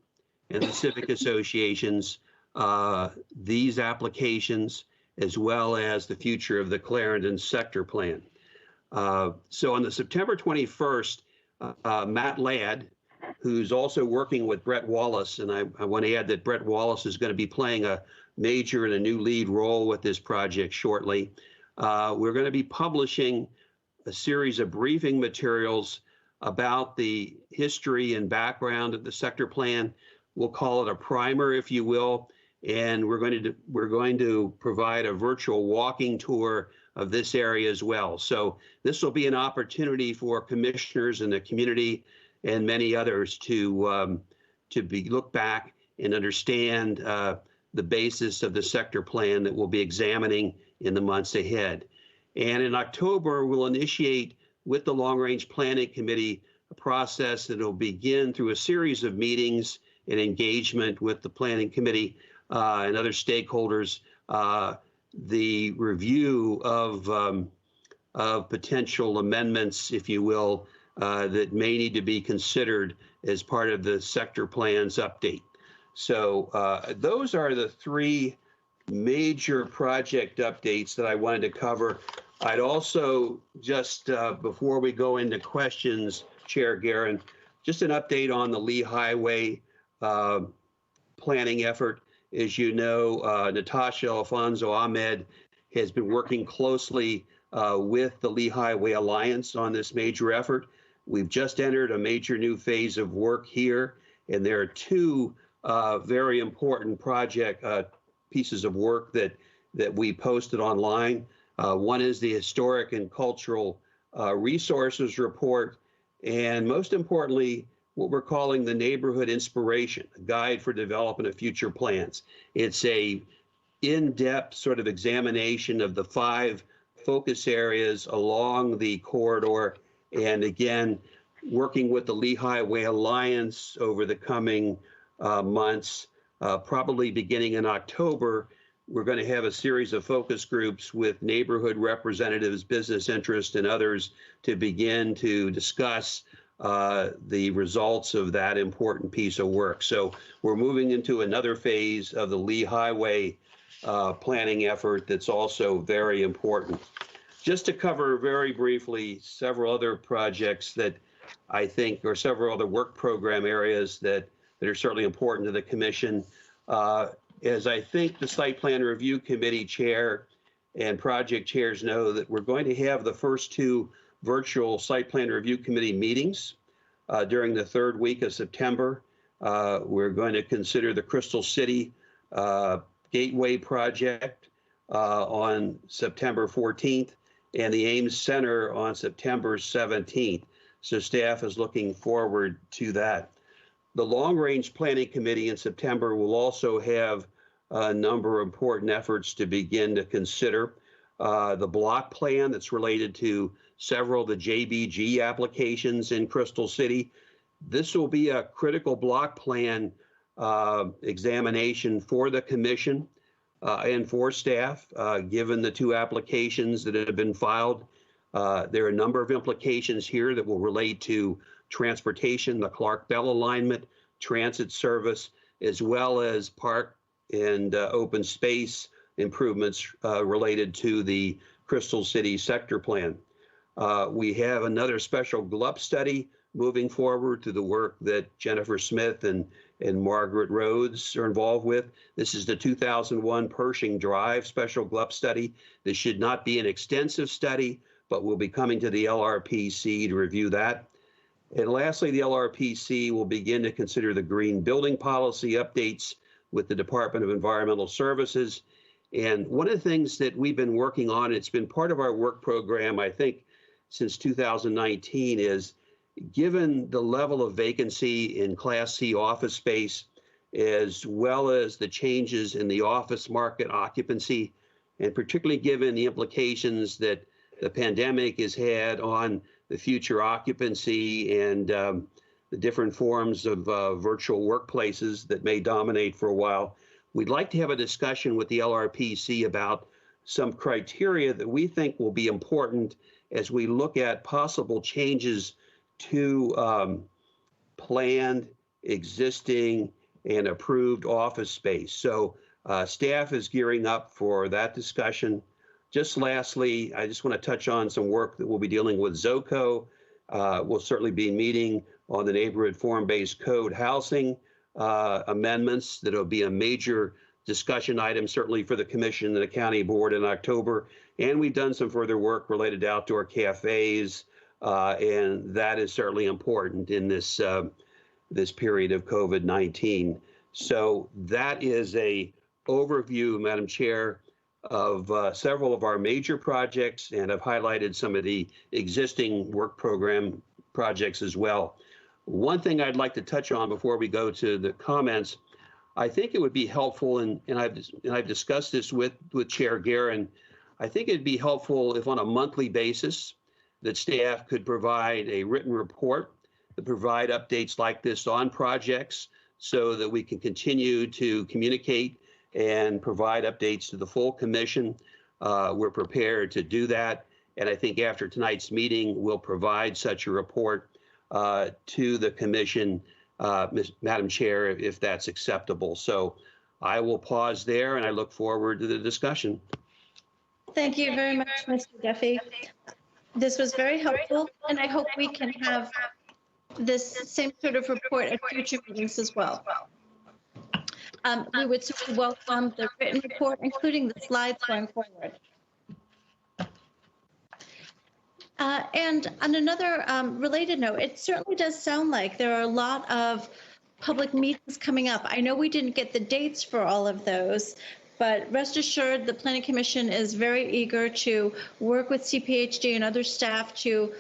and the civic associations these applications, as well as the future of the Clarendon Sector Plan. So on the September 21st, Matt Ladd, who's also working with Brett Wallace, and I want to add that Brett Wallace is going to be playing a major and a new lead role with this project shortly. We're going to be publishing a series of briefing materials about the history and background of the sector plan. We'll call it a primer, if you will, and we're going to provide a virtual walking tour of this area as well. So this will be an opportunity for commissioners in the community and many others to look back and understand the basis of the sector plan that we'll be examining in the months ahead. And in October, we'll initiate with the Long Range Planning Committee a process that will begin through a series of meetings and engagement with the Planning Committee and other stakeholders, the review of potential amendments, if you will, that may need to be considered as part of the sector plan's update. So those are the 3 major project updates that I wanted to cover. I'd also just, before we go into questions, Chair Guerin, just an update on the Lee Highway planning effort. As you know, Natasha Alfonso Ahmed has been working closely with the Lee Highway Alliance on this major effort. We've just entered a major new phase of work here, and there are 2 very important project pieces of work that we posted online. One is the Historic and Cultural Resources Report, and most importantly, what we're calling the Neighborhood Inspiration, a guide for development of future plans. It's a in-depth sort of examination of the 5 focus areas along the corridor, and again, working with the Lee Highway Alliance over the coming months, probably beginning in October. We're going to have a series of focus groups with neighborhood representatives, business interests, and others to begin to discuss the results of that important piece of work. So we're moving into another phase of the Lee Highway planning effort that's also very important. Just to cover very briefly several other projects that I think, or several other work program areas that are certainly important to the commission. As I think the Site Plan Review Committee chair and project chairs know, that we're going to have the first 2 virtual Site Plan Review Committee meetings during the 3rd week of September. We're going to consider the Crystal City Gateway project on September 14th and the Ames Center on September 17th. So staff is looking forward to that. The Long Range Planning Committee in September will also have a number of important efforts to begin to consider. The block plan that's related to several of the JBG applications in Crystal City. This will be a critical block plan examination for the commission and for staff, given the 2 applications that have been filed. There are a number of implications here that will relate to transportation, the Clark Bell alignment, transit service, as well as park and open space improvements related to the Crystal City sector plan. We have another special GLUP study moving forward through the work that Jennifer Smith and Margaret Rhodes are involved with. This is the 2001 Pershing Drive special GLUP study. This should not be an extensive study, but we'll be coming to the LRPC to review that. And lastly, the LRPC will begin to consider the green building policy updates with the Department of Environmental Services. And one of the things that we've been working on, it's been part of our work program, I think, since 2019, is given the level of vacancy in Class C office space, as well as the changes in the office market occupancy, and particularly given the implications that the pandemic has had on the future occupancy and the different forms of virtual workplaces that may dominate for a while, we'd like to have a discussion with the LRPC about some criteria that we think will be important as we look at possible changes to planned, existing, and approved office space. So staff is gearing up for that discussion. Just lastly, I just want to touch on some work that we'll be dealing with ZOCO. We'll certainly be meeting on the neighborhood form-based code housing amendments. That'll be a major discussion item, certainly for the commission and the county board in October. And we've done some further work related to outdoor cafes, and that is certainly important in this this period of COVID-19. So that is a overview, Madam Chair, of several of our major projects, and I've highlighted some of the existing work program projects as well. One thing I'd like to touch on before we go to the comments, I think it would be helpful, and I've discussed this with Chair Guerin. I think it'd be helpful if on a monthly basis that staff could provide a written report to provide updates like this on projects so that we can continue to communicate and provide updates to the full commission. We're prepared to do that. And I think after tonight's meeting, we'll provide such a report to the commission, Madam Chair, if that's acceptable. So I will pause there and I look forward to the discussion. Thank you very much, Mr. Duffy. This was very helpful, and I hope we can have this same sort of report at future meetings as well. We would certainly welcome the written report, including the slides going forward. And on another related note, it certainly does sound like there are a lot of public meetings coming up. I know we didn't get the dates for all of those, but rest assured the Planning Commission is very eager to work with CPHD and other staff to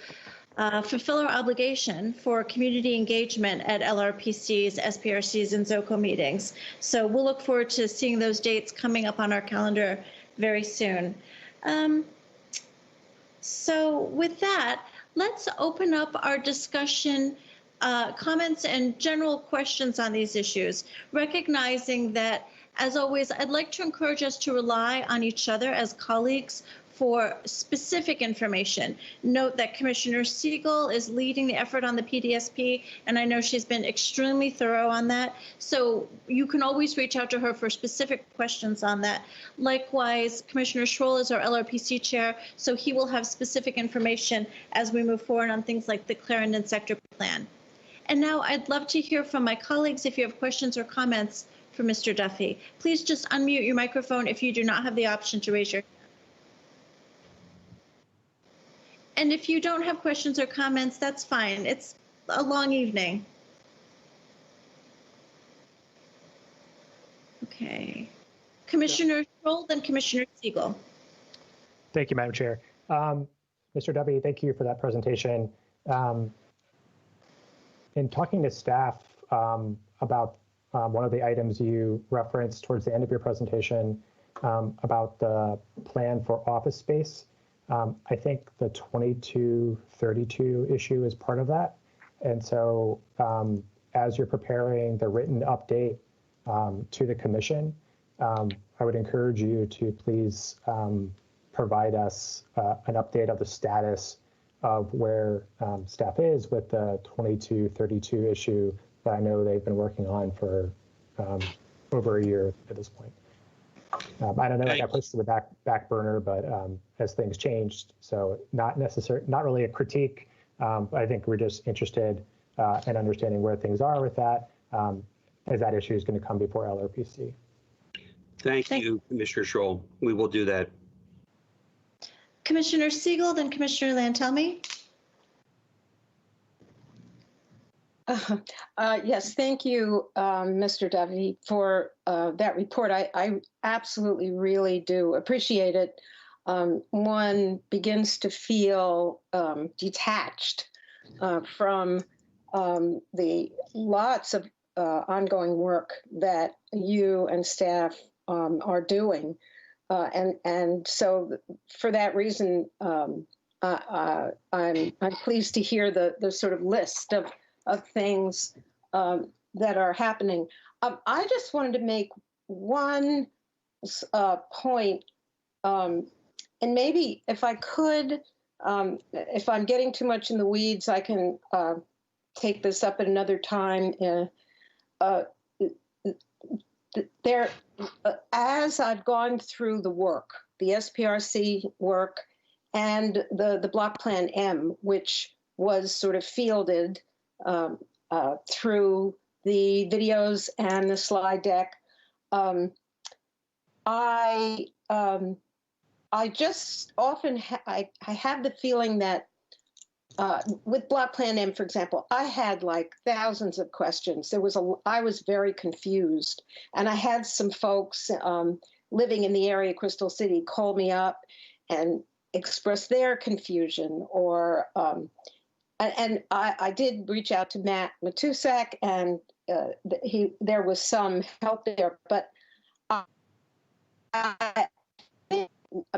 fulfill our obligation for community engagement at LRPCs, SPRCs, and ZOCO meetings. So we'll look forward to seeing those dates coming up on our calendar very soon. So with that, let's open up our discussion, comments and general questions on these issues, recognizing that, as always, I'd like to encourage us to rely on each other as colleagues for specific information. Note that Commissioner Siegel is leading the effort on the PDSP, and I know she's been extremely thorough on that. So you can always reach out to her for specific questions on that. Likewise, Commissioner Schroll is our LRPC chair, so he will have specific information as we move forward on things like the Clarendon sector plan. And now I'd love to hear from my colleagues if you have questions or comments for Mr. Duffy. Please just unmute your microphone if you do not have the option to raise your hand. And if you don't have questions or comments, that's fine. It's a long evening. Okay. Commissioner Schroll, then Commissioner Siegel. Thank you, Madam Chair. Mr. Duffy, thank you for that presentation. In talking to staff about one of the items you referenced towards the end of your presentation about the plan for office space, I think the 2232 issue is part of that. And so as you're preparing the written update to the commission, I would encourage you to please provide us an update of the status of where staff is with the 2232 issue that I know they've been working on for over a year at this point. I don't know, I got pushed to the back burner, but as things changed, so not really a critique. I think we're just interested in understanding where things are with that, as that issue is going to come before LRPC. Thank you, Commissioner Schroll. We will do that. Commissioner Siegel, then Commissioner Lantelmi. Yes, thank you, Mr. Duffy, for that report. I absolutely really do appreciate it. One begins to feel detached from the lots of ongoing work that you and staff are doing. And so for that reason, I'm pleased to hear the sort of list of things that are happening. I just wanted to make one point, and maybe if I could, if I'm getting too much in the weeds, I can take this up at another time. As I've gone through the work, the SPRC work and the Block Plan M, which was sort of fielded through the videos and the slide deck, I just often I have the feeling that with Block Plan M, for example, I had like thousands of questions. I was very confused, and I had some folks living in the area, Crystal City, call me up and express their confusion, or and I did reach out to Matt Matusak, and there was some help there, but I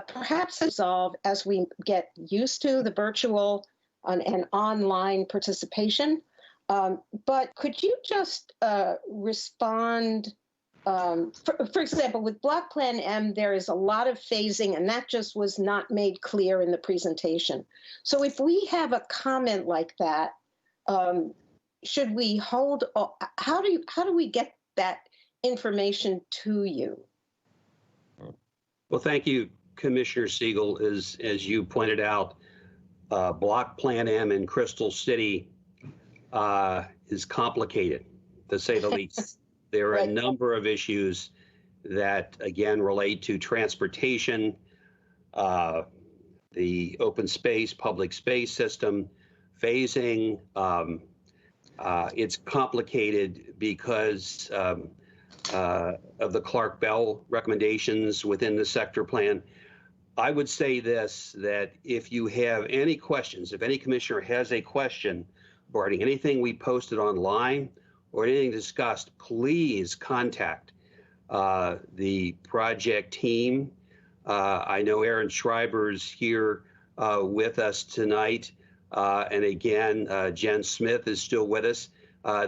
perhaps resolve as we get used to the virtual and online participation. But could you just respond? For example, with Block Plan M, there is a lot of phasing, and that just was not made clear in the presentation. So if we have a comment like that, should we hold? How do we get that information to you? Well, thank you, Commissioner Siegel. As you pointed out, Block Plan M in Crystal City is complicated, to say the least. There are a number of issues that, again, relate to transportation, the open space, public space system, phasing. It's complicated because of the Clark Bell recommendations within the sector plan. I would say this, that if you have any questions, if any commissioner has a question regarding anything we posted online or anything discussed, please contact the project team. I know Aaron Schreiber's here with us tonight. And again, Jen Smith is still with us.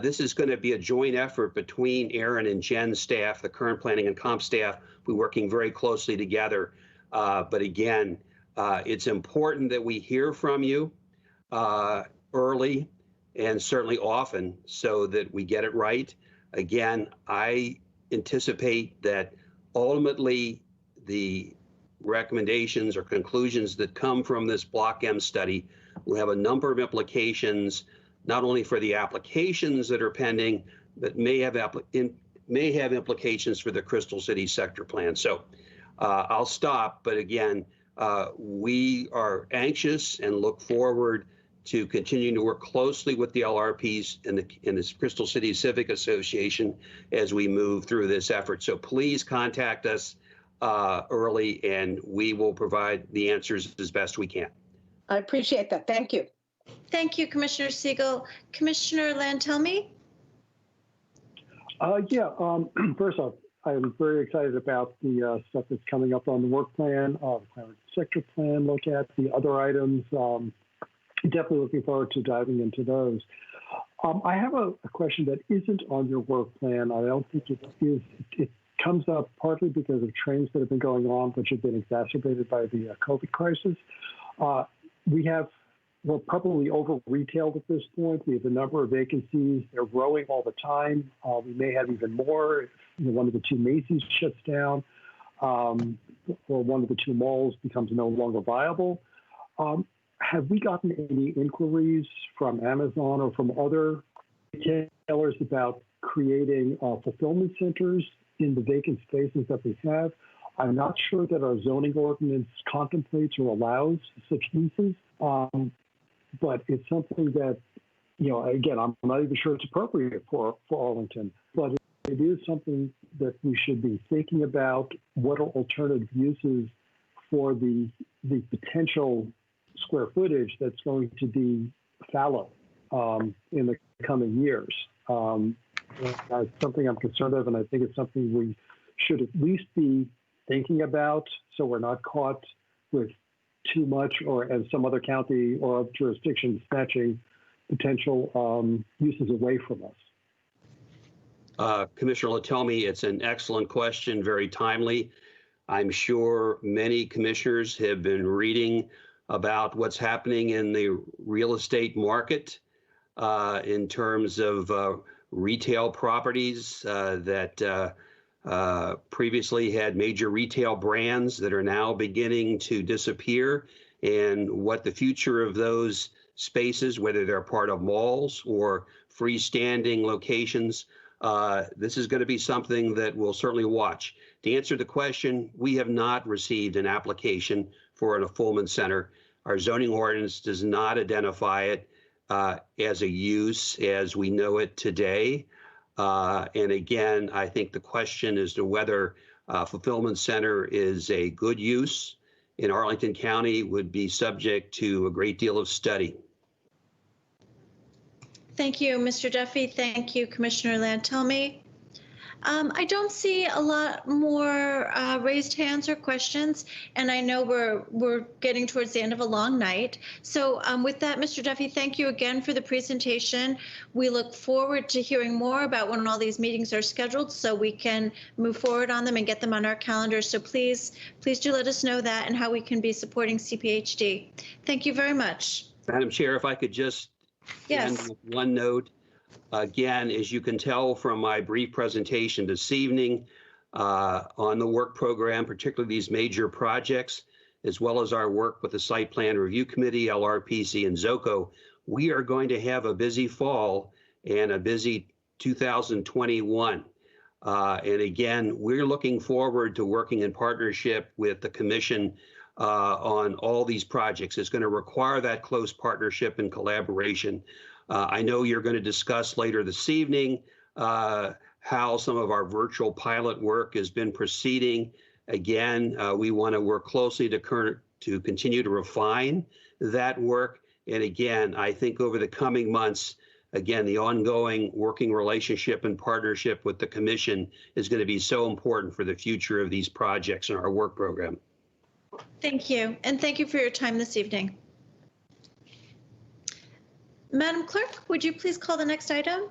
This is going to be a joint effort between Aaron and Jen's staff, the current planning and comp staff. We're working very closely together. But again, It's important that we hear from you early and certainly often so that we get it right. Again, I anticipate that ultimately the recommendations or conclusions that come from this Block M study will have a number of implications, not only for the applications that are pending, but may have implications for the Crystal City sector plan. So I'll stop, but again, we are anxious and look forward to continuing to work closely with the LRPs and the Crystal City Civic Association as we move through this effort. So please contact us early, and we will provide the answers as best we can. I appreciate that. Thank you. Thank you, Commissioner Siegel. Commissioner Lantelmi? First off, I'm very excited about the stuff that's coming up on the work plan, the climate sector plan, look at the other items. Definitely looking forward to diving into those. I have a question that isn't on your work plan. I don't think it is. It comes up partly because of trends that have been going on, which have been exacerbated by the COVID crisis. We're probably over-retailed at this point. We have a number of vacancies. They're growing all the time. We may have even more if one of the two Macy's shuts down or one of the two malls becomes no longer viable. Have we gotten any inquiries from Amazon or from other retailers about creating fulfillment centers in the vacant spaces that we have? I'm not sure that our zoning ordinance contemplates or allows such uses, but it's something that, again, I'm not even sure it's appropriate for Arlington, but it is something that we should be thinking about. What are alternative uses for the potential square footage that's going to be fallow in the coming years? That's something I'm concerned of, and I think it's something we should at least be thinking about so we're not caught with too much or, as some other county or jurisdiction, snatching potential uses away from us. Commissioner Lantelmi, it's an excellent question, very timely. I'm sure many commissioners have been reading about what's happening in the real estate market in terms of retail properties that previously had major retail brands that are now beginning to disappear, and what the future of those spaces, whether they're part of malls or freestanding locations, this is going to be something that we'll certainly watch. To answer the question, we have not received an application for a fulfillment center. Our zoning ordinance does not identify it as a use as we know it today. And again, I think the question as to whether fulfillment center is a good use in Arlington County would be subject to a great deal of study. Thank you, Mr. Duffy. Thank you, Commissioner Lantelmi. I don't see a lot more raised hands or questions, and I know we're getting towards the end of a long night. So with that, Mr. Duffy, thank you again for the presentation. We look forward to hearing more about when all these meetings are scheduled so we can move forward on them and get them on our calendar. So please do let us know that and how we can be supporting CPHD. Thank you very much. Madam Chair, if I could just end with one note. Again, as you can tell from my brief presentation this evening on the work program, particularly these major projects, as well as our work with the Site Plan Review Committee, LRPC, and ZOCO, we are going to have a busy fall and a busy 2021. And again, we're looking forward to working in partnership with the Commission on all these projects. It's going to require that close partnership and collaboration. I know you're going to discuss later this evening how some of our virtual pilot work has been proceeding. Again, we want to work closely to continue to refine that work. And again, I think over the coming months, again, the ongoing working relationship and partnership with the Commission is going to be so important for the future of these projects and our work program. Thank you. And thank you for your time this evening. Madam Clerk, would you please call the next item?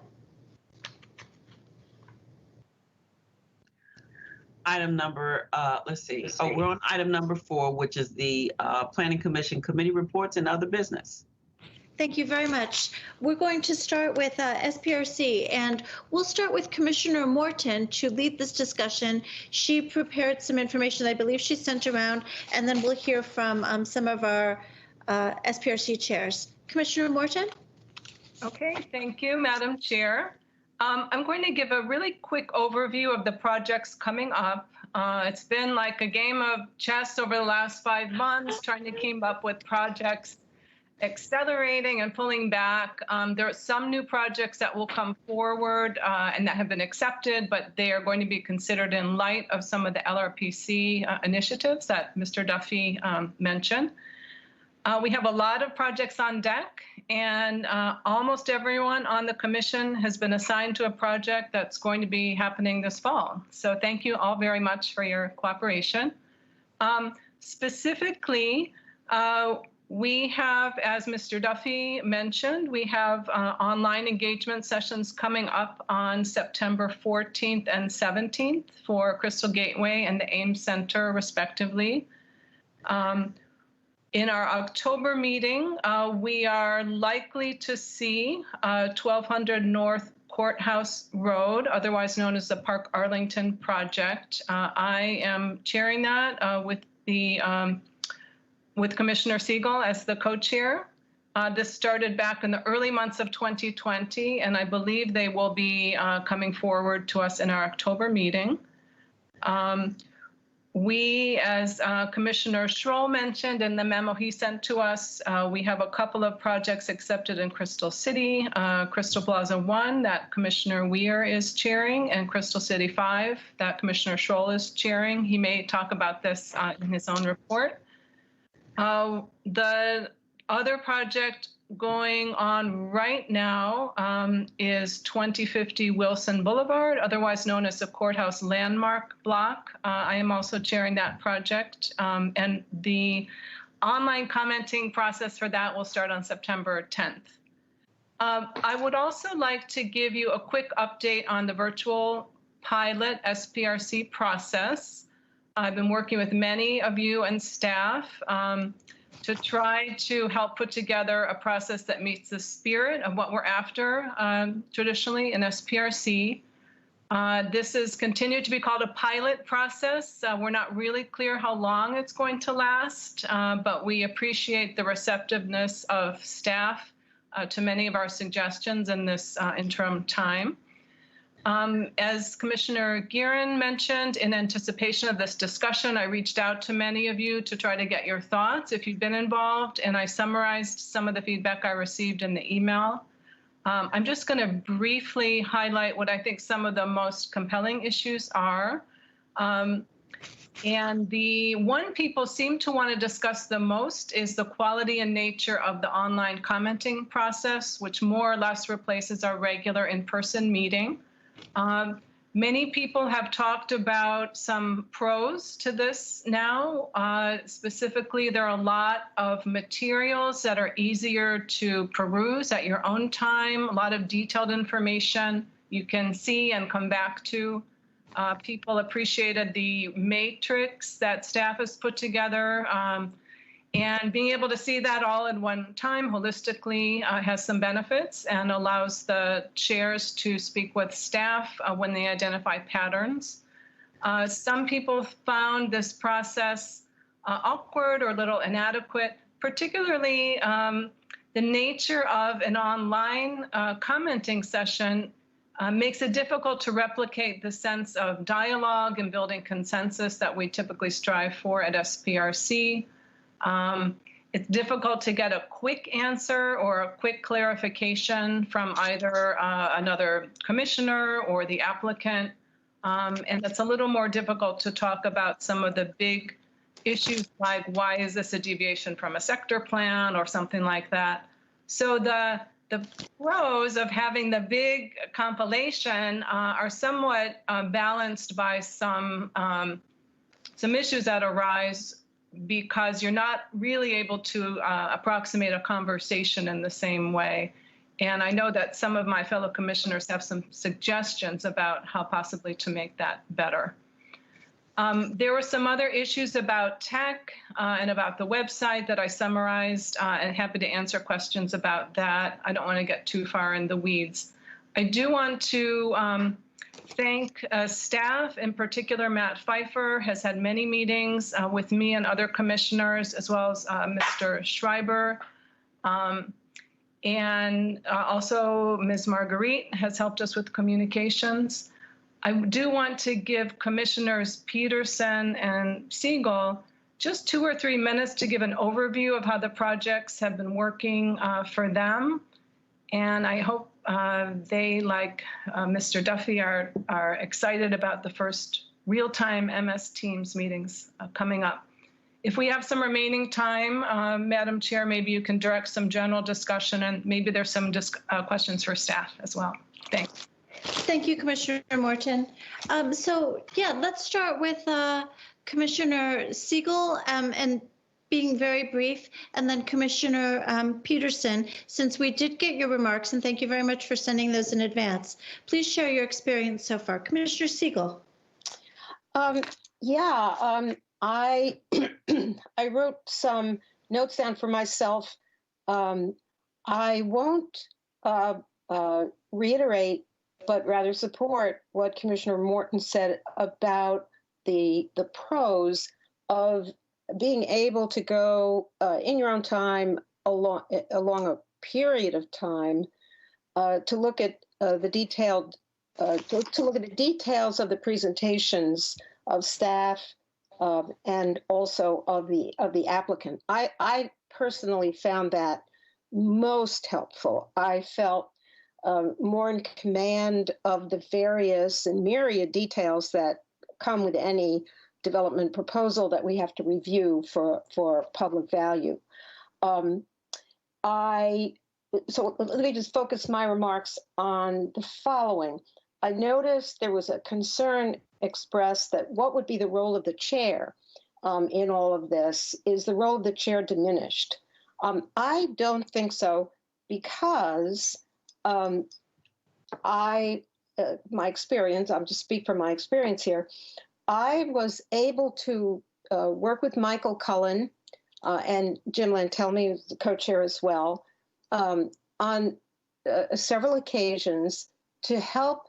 item number, let's see. Oh, we're on item number 4, which is the Planning Commission committee reports and other business. Thank you very much. We're going to start with SPRC, and we'll start with Commissioner Morton to lead this discussion. She prepared some information that I believe she sent around, and then we'll hear from some of our SPRC chairs. Commissioner Morton? Okay, thank you, Madam Chair. I'm going to give a really quick overview of the projects coming up. It's been like a game of chess over the last 5 months, trying to keep up with projects accelerating and pulling back. There are some new projects that will come forward and that have been accepted, but they are going to be considered in light of some of the LRPC initiatives that Mr. Duffy mentioned. We have a lot of projects on deck, and almost everyone on the commission has been assigned to a project that's going to be happening this fall. So thank you all very much for your cooperation. Specifically, we have, as Mr. Duffy mentioned, we have online engagement sessions coming up on September 14th and 17th for Crystal Gateway and the Ames Center, respectively. In our October meeting, we are likely to see 1200 North Courthouse Road, otherwise known as the Park Arlington project. I am chairing that with Commissioner Siegel as the co-chair. This started back in the early months of 2020, and I believe they will be coming forward to us in our October meeting. We, as Commissioner Schroll mentioned in the memo he sent to us, we have a couple of projects accepted in Crystal City, Crystal Plaza 1 that Commissioner Weir is chairing, and Crystal City 5 that Commissioner Schroll is chairing. He may talk about this in his own report. The other project going on right now is 2050 Wilson Boulevard, otherwise known as the Courthouse Landmark Block. I am also chairing that project, and the online commenting process for that will start on September 10th. I would also like to give you a quick update on the virtual pilot SPRC process. I've been working with many of you and staff to try to help put together a process that meets the spirit of what we're after traditionally in SPRC. This has continued to be called a pilot process. We're not really clear how long it's going to last, but we appreciate the receptiveness of staff to many of our suggestions in this interim time. As Commissioner Gearin mentioned, in anticipation of this discussion, I reached out to many of you to try to get your thoughts if you've been involved, and I summarized some of the feedback I received in the email. I'm just going to briefly highlight what I think some of the most compelling issues are. And the one people seem to want to discuss the most is the quality and nature of the online commenting process, which more or less replaces our regular in-person meeting. Many people have talked about some pros to this now. Specifically, there are a lot of materials that are easier to peruse at your own time, a lot of detailed information you can see and come back to. People appreciated the matrix that staff has put together. And being able to see that all in one time holistically has some benefits and allows the chairs to speak with staff when they identify patterns. Some people found this process awkward or a little inadequate, particularly the nature of an online commenting session makes it difficult to replicate the sense of dialogue and building consensus that we typically strive for at SPRC. It's difficult to get a quick answer or a quick clarification from either another commissioner or the applicant. And it's a little more difficult to talk about some of the big issues like why is this a deviation from a sector plan or something like that. So the pros of having the big compilation are somewhat balanced by some issues that arise because you're not really able to approximate a conversation in the same way. And I know that some of my fellow commissioners have some suggestions about how possibly to make that better. There were some other issues about tech and about the website that I summarized, and happy to answer questions about that. I don't want to get too far in the weeds. I do want to thank staff, in particular Matt Pfeiffer has had many meetings with me and other commissioners, as well as Mr. Schreiber. And also Ms. Marguerite has helped us with communications. I do want to give Commissioners Peterson and Siegel just 2 or 3 minutes to give an overview of how the projects have been working for them. And I hope they, like Mr. Duffy, are excited about the first real-time MS Teams meetings coming up. If we have some remaining time, Madam Chair, maybe you can direct some general discussion, and maybe there's some questions for staff as well. Thanks. Thank you, Commissioner Morton. So yeah, let's start with Commissioner Siegel and being very brief, and then Commissioner Peterson, since we did get your remarks, and thank you very much for sending those in advance. Please share your experience so far. Commissioner Siegel. I I wrote some notes down for myself. I won't reiterate, but rather support what Commissioner Morton said about the pros of being able to go in your own time along a period of time to look at the detailed to look at the details of the presentations of staff and also of the applicant. I personally found that most helpful. I felt more in command of the various and myriad details that come with any development proposal that we have to review for public value. So let me just focus my remarks on the following. I noticed there was a concern expressed that what would be the role of the chair in all of this? Is the role of the chair diminished? I don't think so, because my experience, I'm just speak from my experience here, I was able to work with Michael Cullen and Jim Lantelmi, who's the co-chair as well, on several occasions to help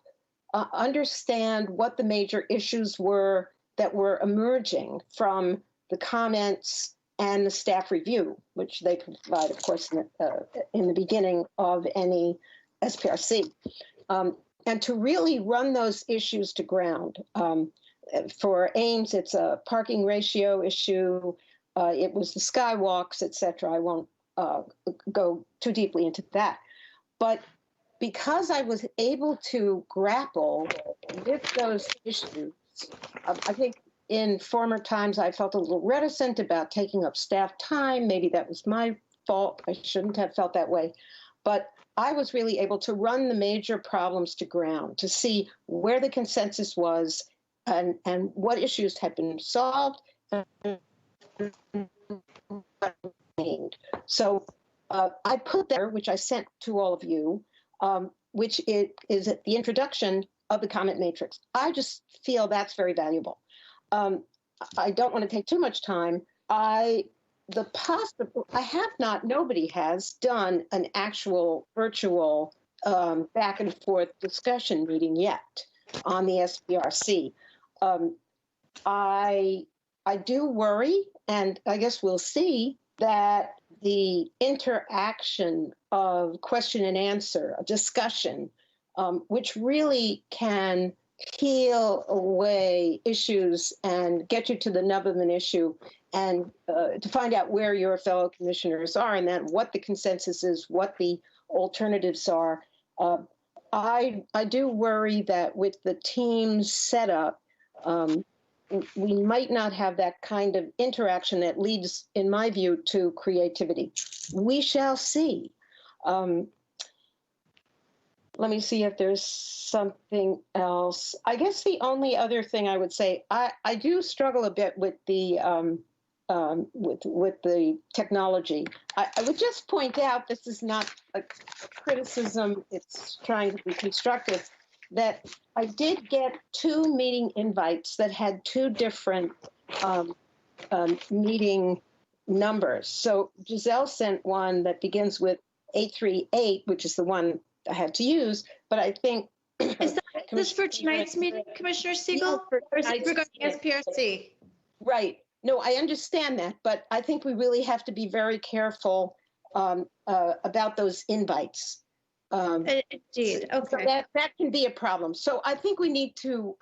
understand what the major issues were that were emerging from the comments and the staff review, which they provide, of course, in the beginning of any SPRC, and to really run those issues to ground. For Ames, it's a parking ratio issue. It was the skywalks, et cetera. I won't go too deeply into that. But because I was able to grapple with those issues, I think in former times I felt a little reticent about taking up staff time. Maybe that was my fault. I shouldn't have felt that way. But I was really able to run the major problems to ground, to see where the consensus was and what issues had been solved. So I put there, which I sent to all of you, which is the introduction of the comment matrix. I just feel that's very valuable. I don't want to take too much time. Nobody has done an actual virtual back and forth discussion meeting yet on the SPRC. I do worry, and I guess we'll see, that the interaction of question and answer, a discussion, which really can peel away issues and get you to the nub of an issue, and to find out where your fellow commissioners are, and then what the consensus is, what the alternatives are. I do worry that with the team setup, we might not have that kind of interaction that leads, in my view, to creativity. We shall see. Let me see if there's something else. I guess the only other thing I would say, I do struggle a bit with the technology. I would just point out, this is not a criticism, it's trying to be constructive. that I did get 2 meeting invites that had 2 different meeting numbers. So Giselle sent one that begins with 838, which is the one I had to use, but I think. Is this for tonight's meeting, Commissioner Siegel? Or is it regarding SPRC? Right. No, I understand that, but I think we really have to be very careful about those invites. Indeed. Okay. So that can be a problem. So I think we need to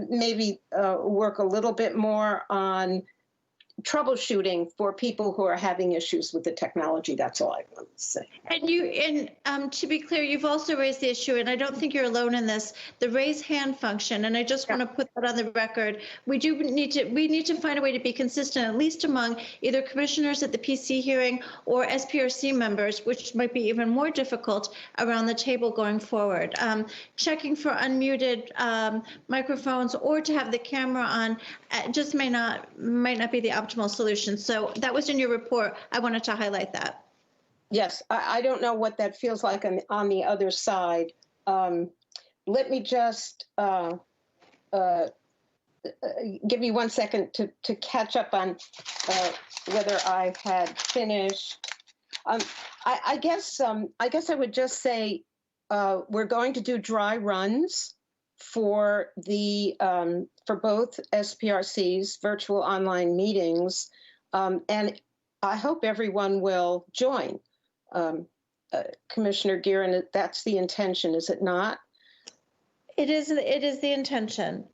maybe work a little bit more on troubleshooting for people who are having issues with the technology. That's all I want to say. And to be clear, you've also raised the issue, and I don't think you're alone in this, the raise hand function. And I just want to put that on the record. We need to find a way to be consistent, at least among either commissioners at the PC hearing or SPRC members, which might be even more difficult around the table going forward. Checking for unmuted microphones or to have the camera on just might not be the optimal solution. So that was in your report. I wanted to highlight that. Yes, I don't know what that feels like on the other side. Let me just give me 1 second to catch up on whether I had finished. I guess I would just say we're going to do dry runs for both SPRC's virtual online meetings, and I hope everyone will join. Commissioner Giron, that's the intention, is it not? It is the intention.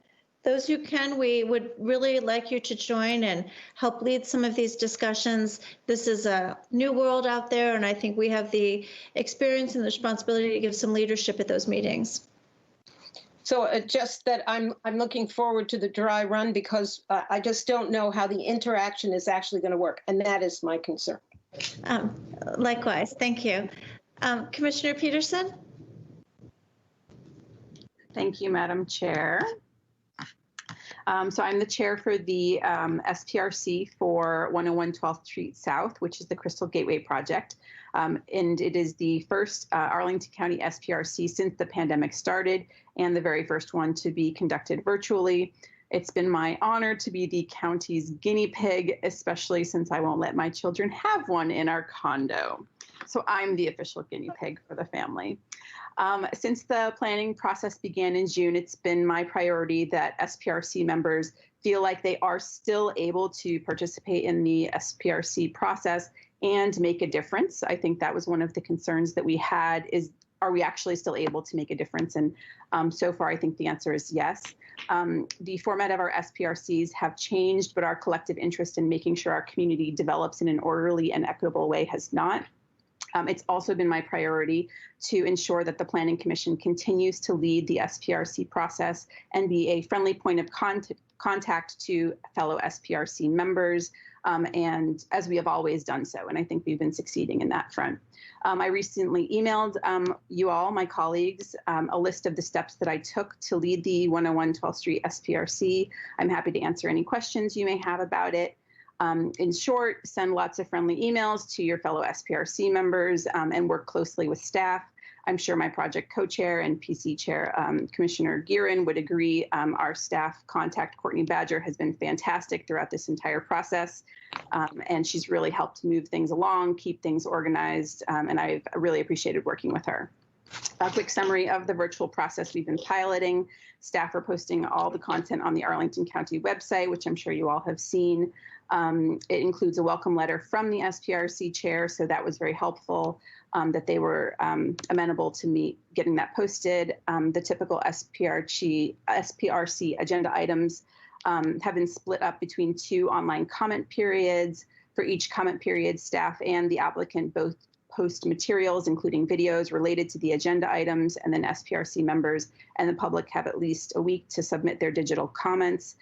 Those who can, we would really like you to join and help lead some of these discussions. This is a new world out there, and I think we have the experience and the responsibility to give some leadership at those meetings. So just that I'm looking forward to the dry run because I just don't know how the interaction is actually going to work, and that is my concern. Likewise, thank you. Commissioner Peterson? Thank you, Madam Chair. So I'm the chair for the SPRC for 101 12th Street South, which is the Crystal Gateway project. And it is the first Arlington County SPRC since the pandemic started and the very first one to be conducted virtually. It's been my honor to be the county's guinea pig, especially since I won't let my children have one in our condo. So I'm the official guinea pig for the family. Since the planning process began in June, it's been my priority that SPRC members feel like they are still able to participate in the SPRC process and make a difference. I think that was one of the concerns that we had is, are we actually still able to make a difference? And so far, I think the answer is yes. The format of our SPRCs have changed, but our collective interest in making sure our community develops in an orderly and equitable way has not. It's also been my priority to ensure that the Planning Commission continues to lead the SPRC process and be a friendly point of contact to fellow SPRC members, and as we have always done so. And I think we've been succeeding in that front. I recently emailed you all, my colleagues, a list of the steps that I took to lead the 101 12th Street SPRC. I'm happy to answer any questions you may have about it. In short, send lots of friendly emails to your fellow SPRC members and work closely with staff. I'm sure my project co-chair and PC chair, Commissioner Giron, would agree. Our staff contact, Courtney Badger, has been fantastic throughout this entire process. And she's really helped move things along, keep things organized, and I've really appreciated working with her. A quick summary of the virtual process we've been piloting. Staff are posting all the content on the Arlington County website, which I'm sure you all have seen. It includes a welcome letter from the SPRC chair, so that was very helpful that they were amenable to me getting that posted. The typical SPRC agenda items have been split up between 2 online comment periods. For each comment period, staff and the applicant both post materials, including videos related to the agenda items, and then SPRC members and the public have at least a week to submit their digital comments.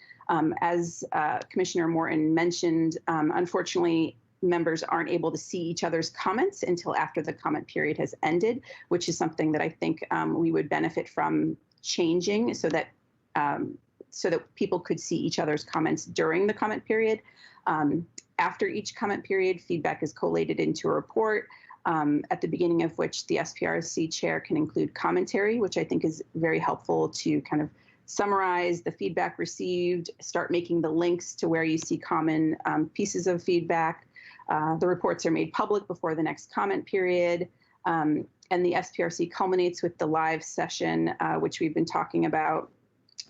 As Commissioner Morton mentioned, unfortunately, members aren't able to see each other's comments until after the comment period has ended, which is something that I think we would benefit from changing so that people could see each other's comments during the comment period. After each comment period, feedback is collated into a report. at the beginning of which the SPRC chair can include commentary, which I think is very helpful to kind of summarize the feedback received, start making the links to where you see common pieces of feedback. The reports are made public before the next comment period. And the SPRC culminates with the live session, which we've been talking about,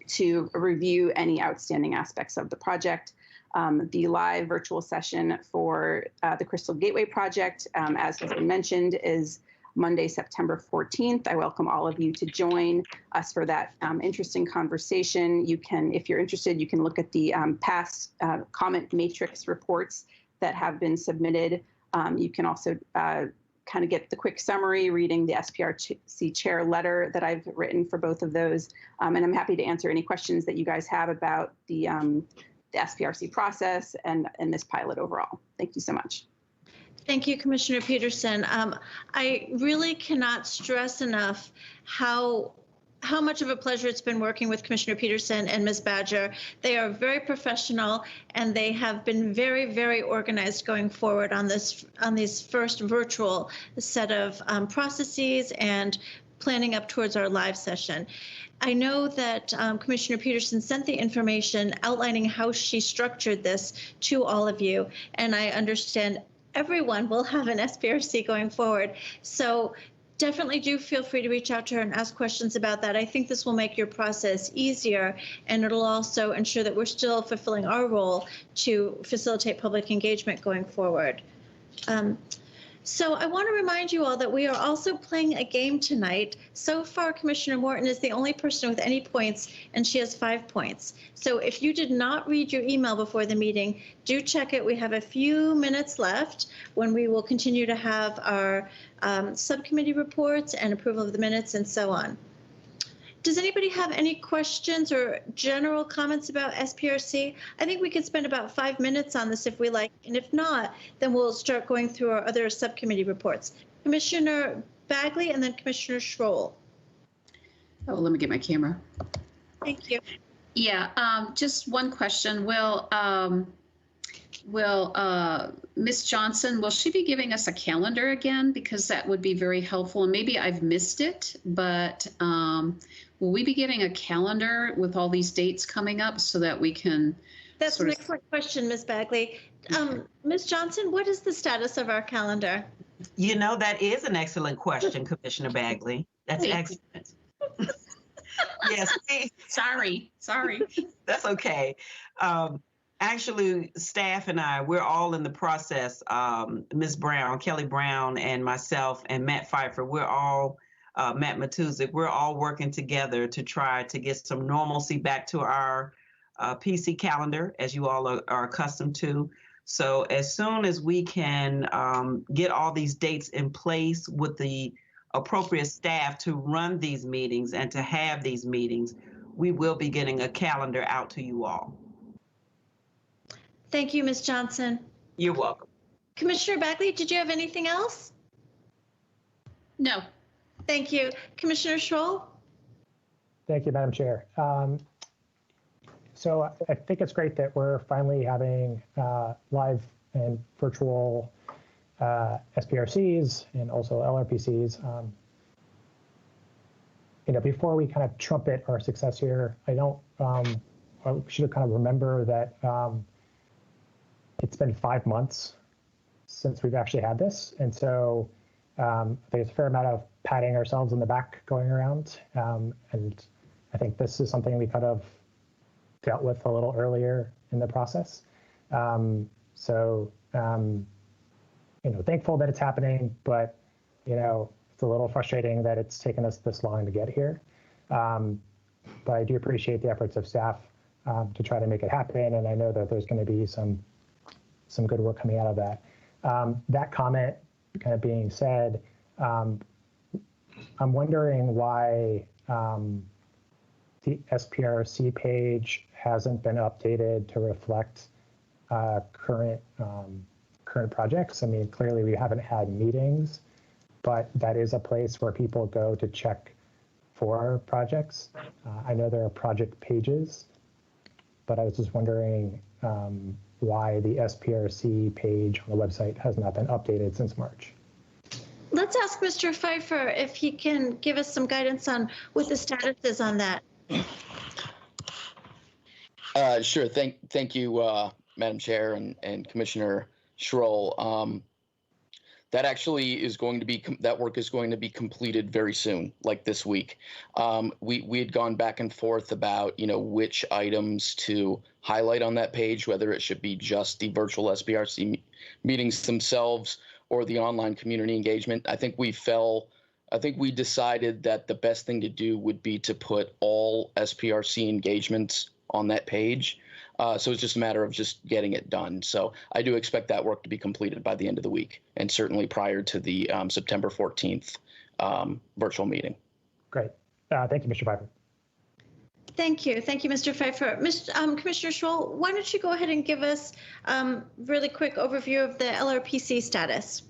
to review any outstanding aspects of the project. The live virtual session for the Crystal Gateway project, as has been mentioned, is Monday, September 14th. I welcome all of you to join us for that interesting conversation. You can, if you're interested, you can look at the past comment matrix reports that have been submitted. You can also kind of get the quick summary reading the SPRC chair letter that I've written for both of those. And I'm happy to answer any questions that you guys have about the SPRC process and this pilot overall. Thank you so much. Thank you, Commissioner Peterson. I really cannot stress enough how much of a pleasure it's been working with Commissioner Peterson and Ms. Badger. They are very professional, and they have been very, very organized going forward on these first virtual set of processes and planning up towards our live session. I know that Commissioner Peterson sent the information outlining how she structured this to all of you, and I understand everyone will have an SPRC going forward. So definitely do feel free to reach out to her and ask questions about that. I think this will make your process easier, and it'll also ensure that we're still fulfilling our role to facilitate public engagement going forward. So I want to remind you all that we are also playing a game tonight. So far, Commissioner Morton is the only person with any points, and she has 5 points. So if you did not read your email before the meeting, do check it. We have a few minutes left when we will continue to have our subcommittee reports and approval of the minutes and so on. Does anybody have any questions or general comments about SPRC? I think we could spend about 5 minutes on this if we like, and if not, then we'll start going through our other subcommittee reports. Commissioner Bagley and then Commissioner Schroll. Oh, let me get my camera. Thank you. Yeah, just one question. Will Ms. Johnson, will she be giving us a calendar again? Because that would be very helpful. And maybe I've missed it, but will we be getting a calendar with all these dates coming up so that we can? That's an excellent question, Ms. Bagley. Ms. Johnson, what is the status of our calendar? You know, that is an excellent question, Commissioner Bagley. That's excellent. Yes. Sorry. That's okay. Actually, staff and I, we're all in the process. Ms. Brown, Kelly Brown, and myself, and Matt Pfeiffer, we're all, Matt Matuzik, we're all working together to try to get some normalcy back to our PC calendar, as you all are accustomed to. So as soon as we can get all these dates in place with the appropriate staff to run these meetings and to have these meetings, we will be getting a calendar out to you all. Thank you, Ms. Johnson. You're welcome. Commissioner Bagley, did you have anything else? No. Thank you. Commissioner Schroll? Thank you, Madam Chair. So I think it's great that we're finally having live and virtual SPRCs and also LRPCs. Before we kind of trumpet our success here, I should kind of remember that it's been 5 months since we've actually had this. And so there's a fair amount of patting ourselves on the back going around. And I think this is something we kind of dealt with a little earlier in the process. Thankful that it's happening, but, it's a little frustrating that it's taken us this long to get here. But I do appreciate the efforts of staff to try to make it happen. And I know that there's going to be some good work coming out of that. That comment kind of being said, I'm wondering why the SPRC page hasn't been updated to reflect current projects. I mean, clearly we haven't had meetings, but that is a place where people go to check for projects. I know there are project pages, but I was just wondering why the SPRC page on the website has not been updated since March. Let's ask Mr. Pfeiffer if he can give us some guidance on what the status is on that. Sure. Thank you, Madam Chair and Commissioner Schroll. That actually is going to be, that work is going to be completed very soon, like this week. We had gone back and forth about, which items to highlight on that page, whether it should be just the virtual SBRC meetings themselves or the online community engagement. I think we decided that the best thing to do would be to put all SPRC engagements on that page. So it's just a matter of just getting it done. So I do expect that work to be completed by the end of the week, and certainly prior to the September 14th virtual meeting. Great. Thank you, Mr. Pfeiffer. Thank you, Mr. Pfeiffer. Commissioner Schroll, why don't you go ahead and give us really quick overview of the LRPC status?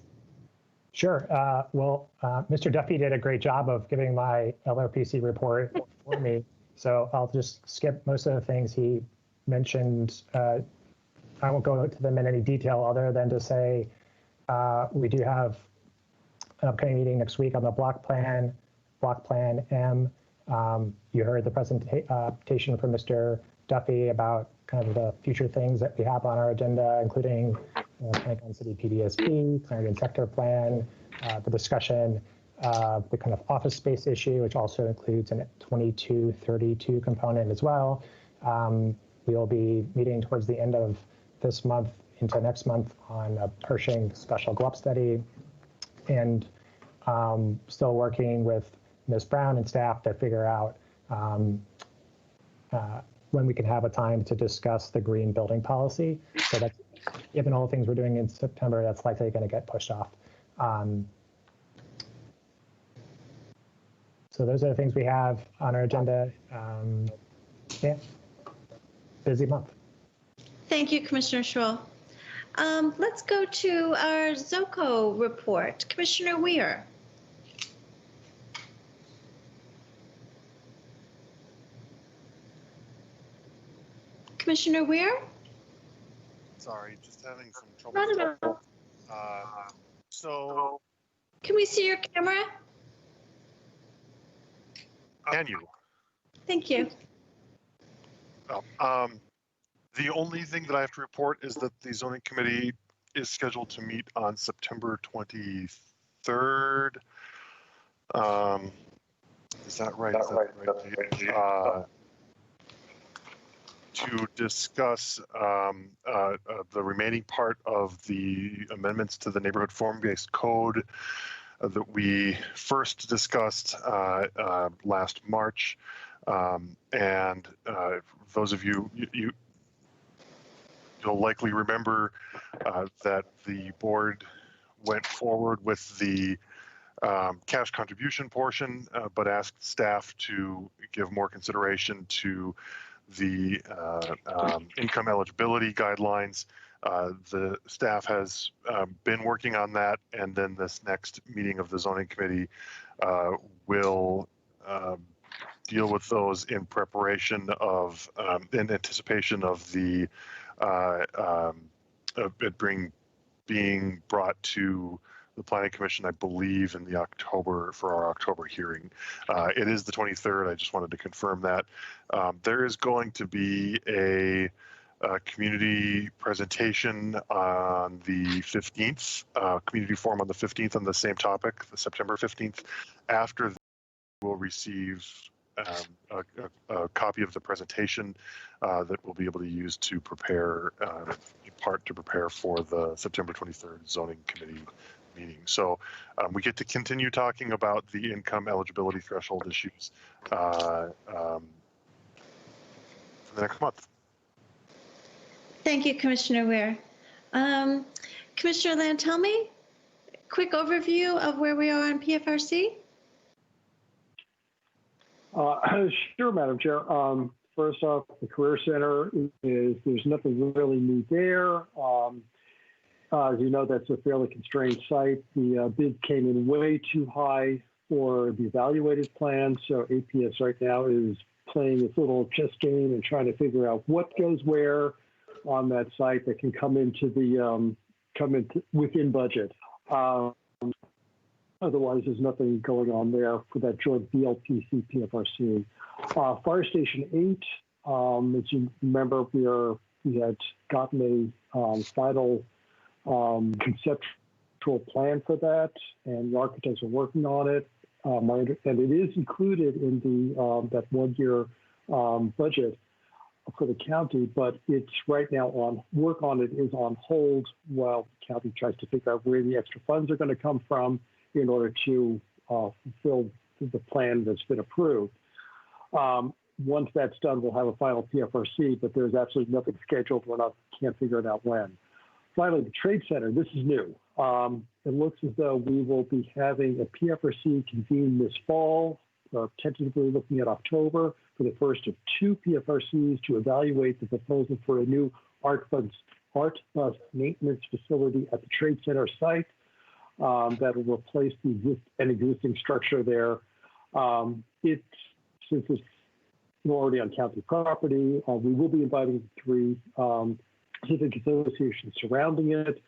Sure. Mr. Duffy did a great job of giving my LRPC report for me, so I'll just skip most of the things he mentioned. I won't go into them in any detail other than to say we do have an upcoming meeting next week on the block plan M. You heard the presentation from Mr. Duffy about kind of the future things that we have on our agenda, including Franklin City PDSP, Clarendon Sector Plan, the discussion of the kind of office space issue, which also includes a 2232 component as well. We will be meeting towards the end of this month into next month on a Pershing special GLUP study, and still working with Ms. Brown and staff to figure out when we can have a time to discuss the green building policy. So that's, given all the things we're doing in September, that's likely going to get pushed off. So those are the things we have on our agenda. Yeah, busy month. Thank you, Commissioner Schroll. Let's go to our ZOCO report. Commissioner Weir. Commissioner Weir? Sorry, just having some trouble. Not at all. So. Can we see your camera? Can you? Thank you. The only thing that I have to report is that the zoning committee is scheduled to meet on September 23rd. Is that right? To discuss the remaining part of the amendments to the neighborhood form-based code that we first discussed last March. And those of you'll likely remember that the board went forward with the cash contribution portion, but asked staff to give more consideration to the income eligibility guidelines. The staff has been working on that, and then this next meeting of the zoning committee will deal with those in preparation of, in anticipation of the it being brought to the Planning Commission, I believe, in the for our October hearing. It is the 23rd. I just wanted to confirm that. There is going to be a community presentation on the 15th, community forum on the 15th on the same topic, the September 15th. After that, we'll receive a copy of the presentation that we'll be able to use to prepare, in part to prepare for the September 23rd zoning committee meeting. So we get to continue talking about the income eligibility threshold issues for the next month. Thank you, Commissioner Weir. Commissioner Lantelmi, quick overview of where we are on PFRC? Sure, Madam Chair. First off, the Career Center there's nothing really new there. As you know, that's a fairly constrained site. The bid came in way too high for the evaluated plan, so APS right now is playing this little chess game and trying to figure out what goes where on that site that can come into within budget. otherwise, there's nothing going on there for that joint BLPC PFRC. Fire Station 8, as you remember, we had gotten a final conceptual plan for that, and the architects are working on it. And it is included in the that 1-year budget for the county, but it's right now work on it is on hold while the county tries to figure out where the extra funds are going to come from in order to fulfill the plan that's been approved. Once that's done, we'll have a final PFRC, but there's absolutely nothing scheduled. Can't figure it out when. Finally, the Trade Center. This is new. It looks as though we will be having a PFRC convened this fall, tentatively looking at October, for the first of 2 PFRCs to evaluate the proposal for a new art bus maintenance facility at the Trade Center site that will replace an existing structure there. Since it's already on county property, we will be inviting 3 civic associations surrounding it.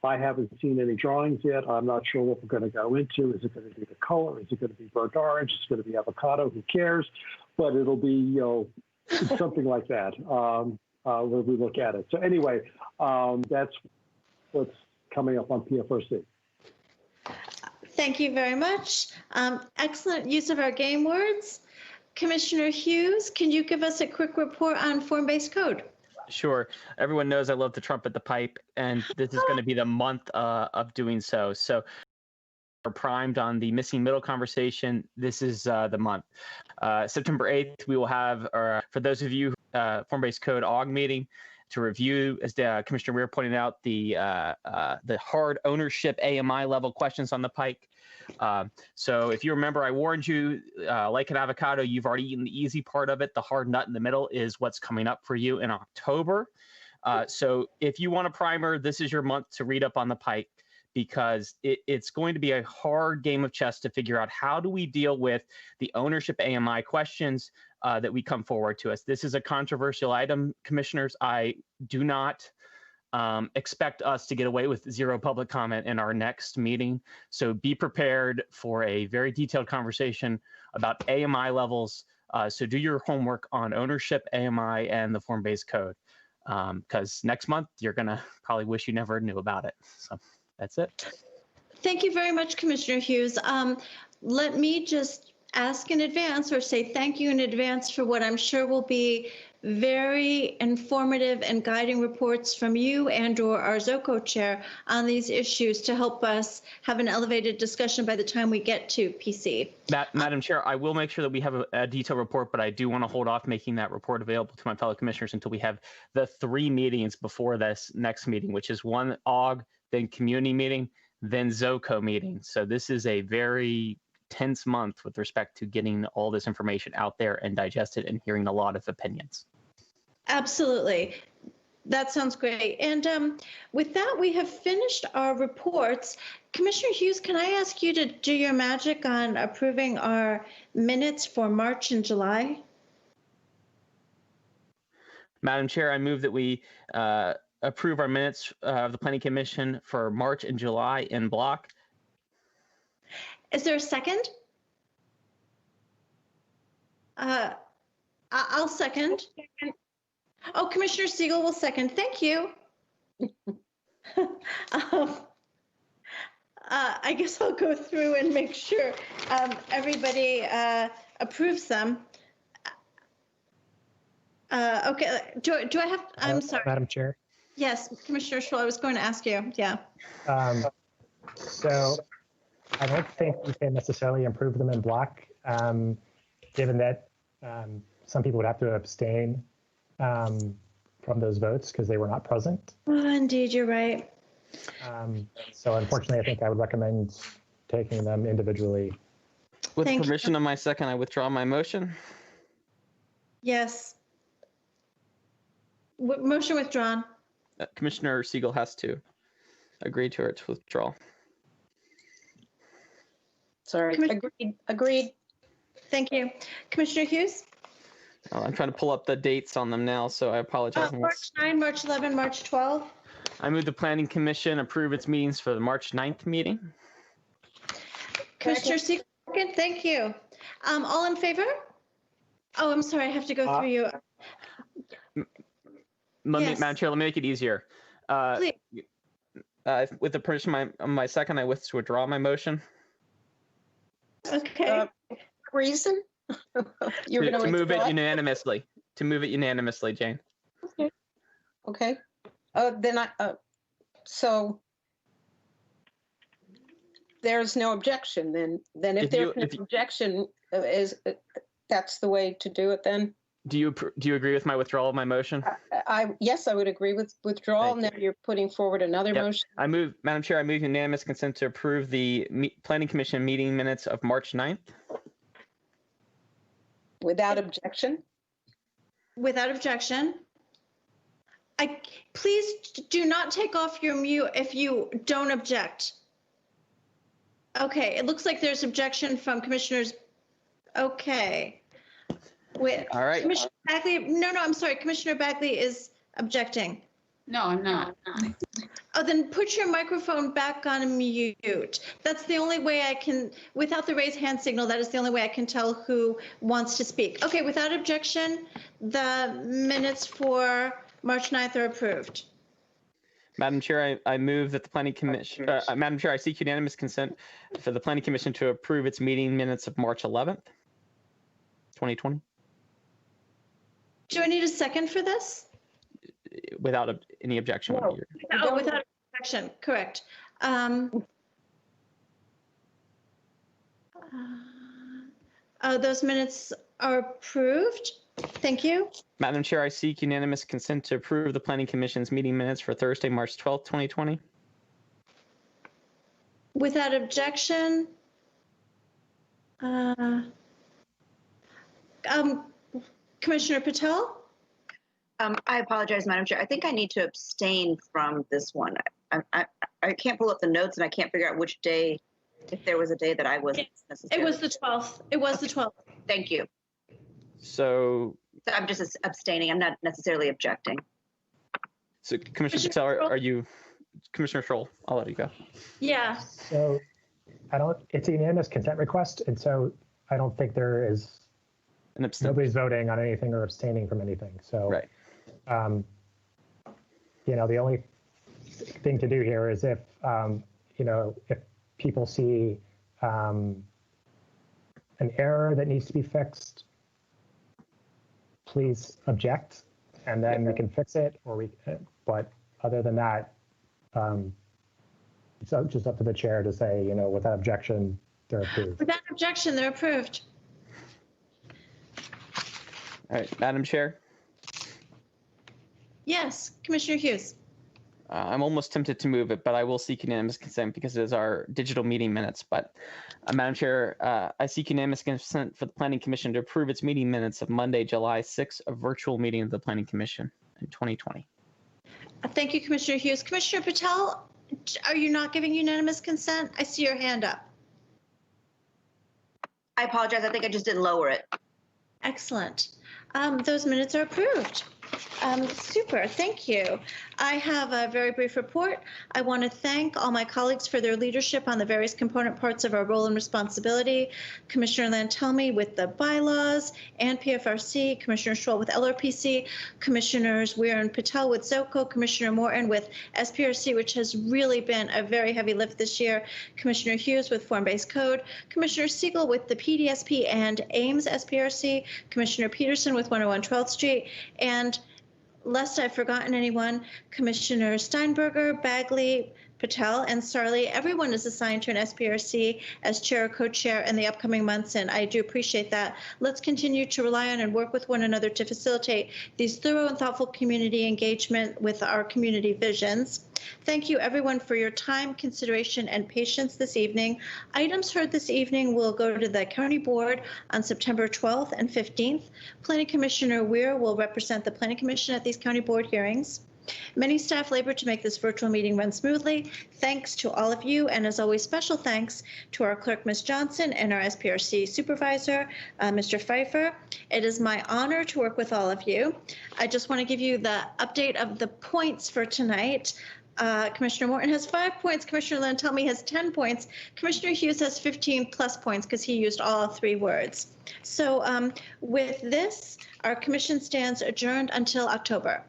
I haven't seen any drawings yet. I'm not sure what we're going to go into. Is it going to be the color? Is it going to be burnt orange? Is it going to be avocado? Who cares? But it'll be something like that when we look at it. So anyway, that's what's coming up on PFRC. Thank you very much. Excellent use of our game words. Commissioner Hughes, can you give us a quick report on form-based code? Sure. Everyone knows I love to trumpet the pipe, and this is going to be the month of doing so. So we're primed on the missing middle conversation. This is the month. September 8th, we will have, for those of you, form-based code AUG meeting to review, as Commissioner Weir pointed out, the hard ownership AMI level questions on the pike. So if you remember, I warned you, like an avocado, you've already eaten the easy part of it. The hard nut in the middle is what's coming up for you in October. So if you want a primer, this is your month to read up on the pike, because it's going to be a hard game of chess to figure out how do we deal with the ownership AMI questions that we come forward to us. This is a controversial item, commissioners. I do not expect us to get away with 0 public comment in our next meeting. So be prepared for a very detailed conversation about AMI levels. So do your homework on ownership, AMI, and the form-based code, because next month you're going to probably wish you never knew about it. So that's it. Thank you very much, Commissioner Hughes. Let me just ask in advance, or say thank you in advance, for what I'm sure will be very informative and guiding reports from you and/or our ZOCO chair on these issues to help us have an elevated discussion by the time we get to PC. Madam Chair, I will make sure that we have a detailed report, but I do want to hold off making that report available to my fellow commissioners until we have the 3 meetings before this next meeting, which is 1 AUG, then community meeting, then ZOCO meeting. So this is a very tense month with respect to getting all this information out there and digested and hearing a lot of opinions. Absolutely. That sounds great. And with that, we have finished our reports. Commissioner Hughes, can I ask you to do your magic on approving our minutes for March and July? Madam Chair, I move that we approve our minutes of the Planning Commission for March and July in block. Is there a second? I'll second. Oh, Commissioner Siegel will second. Thank you. I guess I'll go through and make sure everybody approves them. Okay, do I have, I'm sorry. Madam Chair? Yes, Commissioner Schroll, I was going to ask you, yeah. So I don't think we can necessarily approve them in block, given that some people would have to abstain from those votes because they were not present. Oh, indeed, you're right. So unfortunately, I think I would recommend taking them individually. With permission of my second, I withdraw my motion. Yes. Motion withdrawn. Commissioner Siegel has to agree to its withdrawal. Sorry, agreed. Thank you. Commissioner Hughes? I'm trying to pull up the dates on them now, so I apologize. March 9, March 11, March 12. I move the Planning Commission approve its meetings for the March 9th meeting. Commissioner Siegel, second. Thank you. All in favor? Oh, I'm sorry. I have to go through you. Yes. Madam Chair, let me make it easier. Please. With the permission of my second, I wish to withdraw my motion. Okay. Reason? You're going to move it unanimously. To move it unanimously, Jane. Okay. Okay. Then so there's no objection. Then if there's no objection, that's the way to do it. Then. Do you agree with my withdrawal of my motion? Yes, I would agree with withdrawal. Now you're putting forward another motion. Madam Chair, I move unanimous consent to approve the Planning Commission meeting minutes of March 9th. Without objection? Without objection. Please do not take off your mute if you don't object. Okay, it looks like there's objection from commissioners. Okay. All right. Commissioner Bagley, no, I'm sorry. Commissioner Bagley is objecting. No, I'm not. Oh, then put your microphone back on mute. That's the only way I can, without the raise hand signal, that is the only way I can tell who wants to speak. Okay, without objection, the minutes for March 9th are approved. Madam Chair, I move that the Planning Commission, Madam Chair, I seek unanimous consent for the Planning Commission to approve its meeting minutes of March 11th, 2020. Do I need a second for this? Without any objection. No. Oh, without objection, correct. Those minutes are approved. Thank you. Madam Chair, I seek unanimous consent to approve the Planning Commission's meeting minutes for Thursday, March 12th, 2020. Without objection. Commissioner Patel? I apologize, Madam Chair. I think I need to abstain from this one. I can't pull up the notes and I can't figure out which day, if there was a day that I wasn't necessarily. It was the 12th. It was the 12th. Thank you. So I'm just abstaining. I'm not necessarily objecting. So Commissioner Patel, are you, Commissioner Schroll, I'll let you go. Yeah. So it's a unanimous consent request. And so I don't think there is, nobody's voting on anything or abstaining from anything. So, right. The only thing to do here is if, if people see an error that needs to be fixed, please object, and then we can fix it. But other than that, it's just up to the chair to say, without objection, they're approved. Without objection, they're approved. All right, Madam Chair. Yes, Commissioner Hughes. I'm almost tempted to move it, but I will seek unanimous consent because it is our digital meeting minutes. But Madam Chair, I seek unanimous consent for the Planning Commission to approve its meeting minutes of Monday, July 6th, a virtual meeting of the Planning Commission in 2020. Thank you, Commissioner Hughes. Commissioner Patel, are you not giving unanimous consent? I see your hand up. I apologize. I think I just didn't lower it. Excellent. Those minutes are approved. Super, thank you. I have a very brief report. I want to thank all my colleagues for their leadership on the various component parts of our role and responsibility. Commissioner Lantelmi with the bylaws and PFRC, Commissioner Schroll with LRPC, Commissioners Weir and Patel with ZOCO, Commissioner Morton with SPRC, which has really been a very heavy lift this year, Commissioner Hughes with Form-Based Code, Commissioner Siegel with the PDSP and Ames SPRC, Commissioner Peterson with 101 12th Street, and lest I've forgotten anyone, Commissioner Steinberger, Bagley, Patel, and Sarli. Everyone is assigned to an SPRC as chair or co-chair in the upcoming months, and I do appreciate that. Let's continue to rely on and work with one another to facilitate these thorough and thoughtful community engagement with our community visions. Thank you, everyone, for your time, consideration, and patience this evening. Items heard this evening will go to the County Board on September 12th and 15th. Planning Commissioner Weir will represent the Planning Commission at these County Board hearings. Many staff labor to make this virtual meeting run smoothly. Thanks to all of you, and as always, special thanks to our clerk, Ms. Johnson, and our SPRC supervisor, Mr. Pfeiffer. It is my honor to work with all of you. I just want to give you the update of the points for tonight. Commissioner Morton has 5 points. Commissioner Lantelmi has 10 points. Commissioner Hughes has 15 plus points because he used all 3 words. So with this, our commission stands adjourned until October.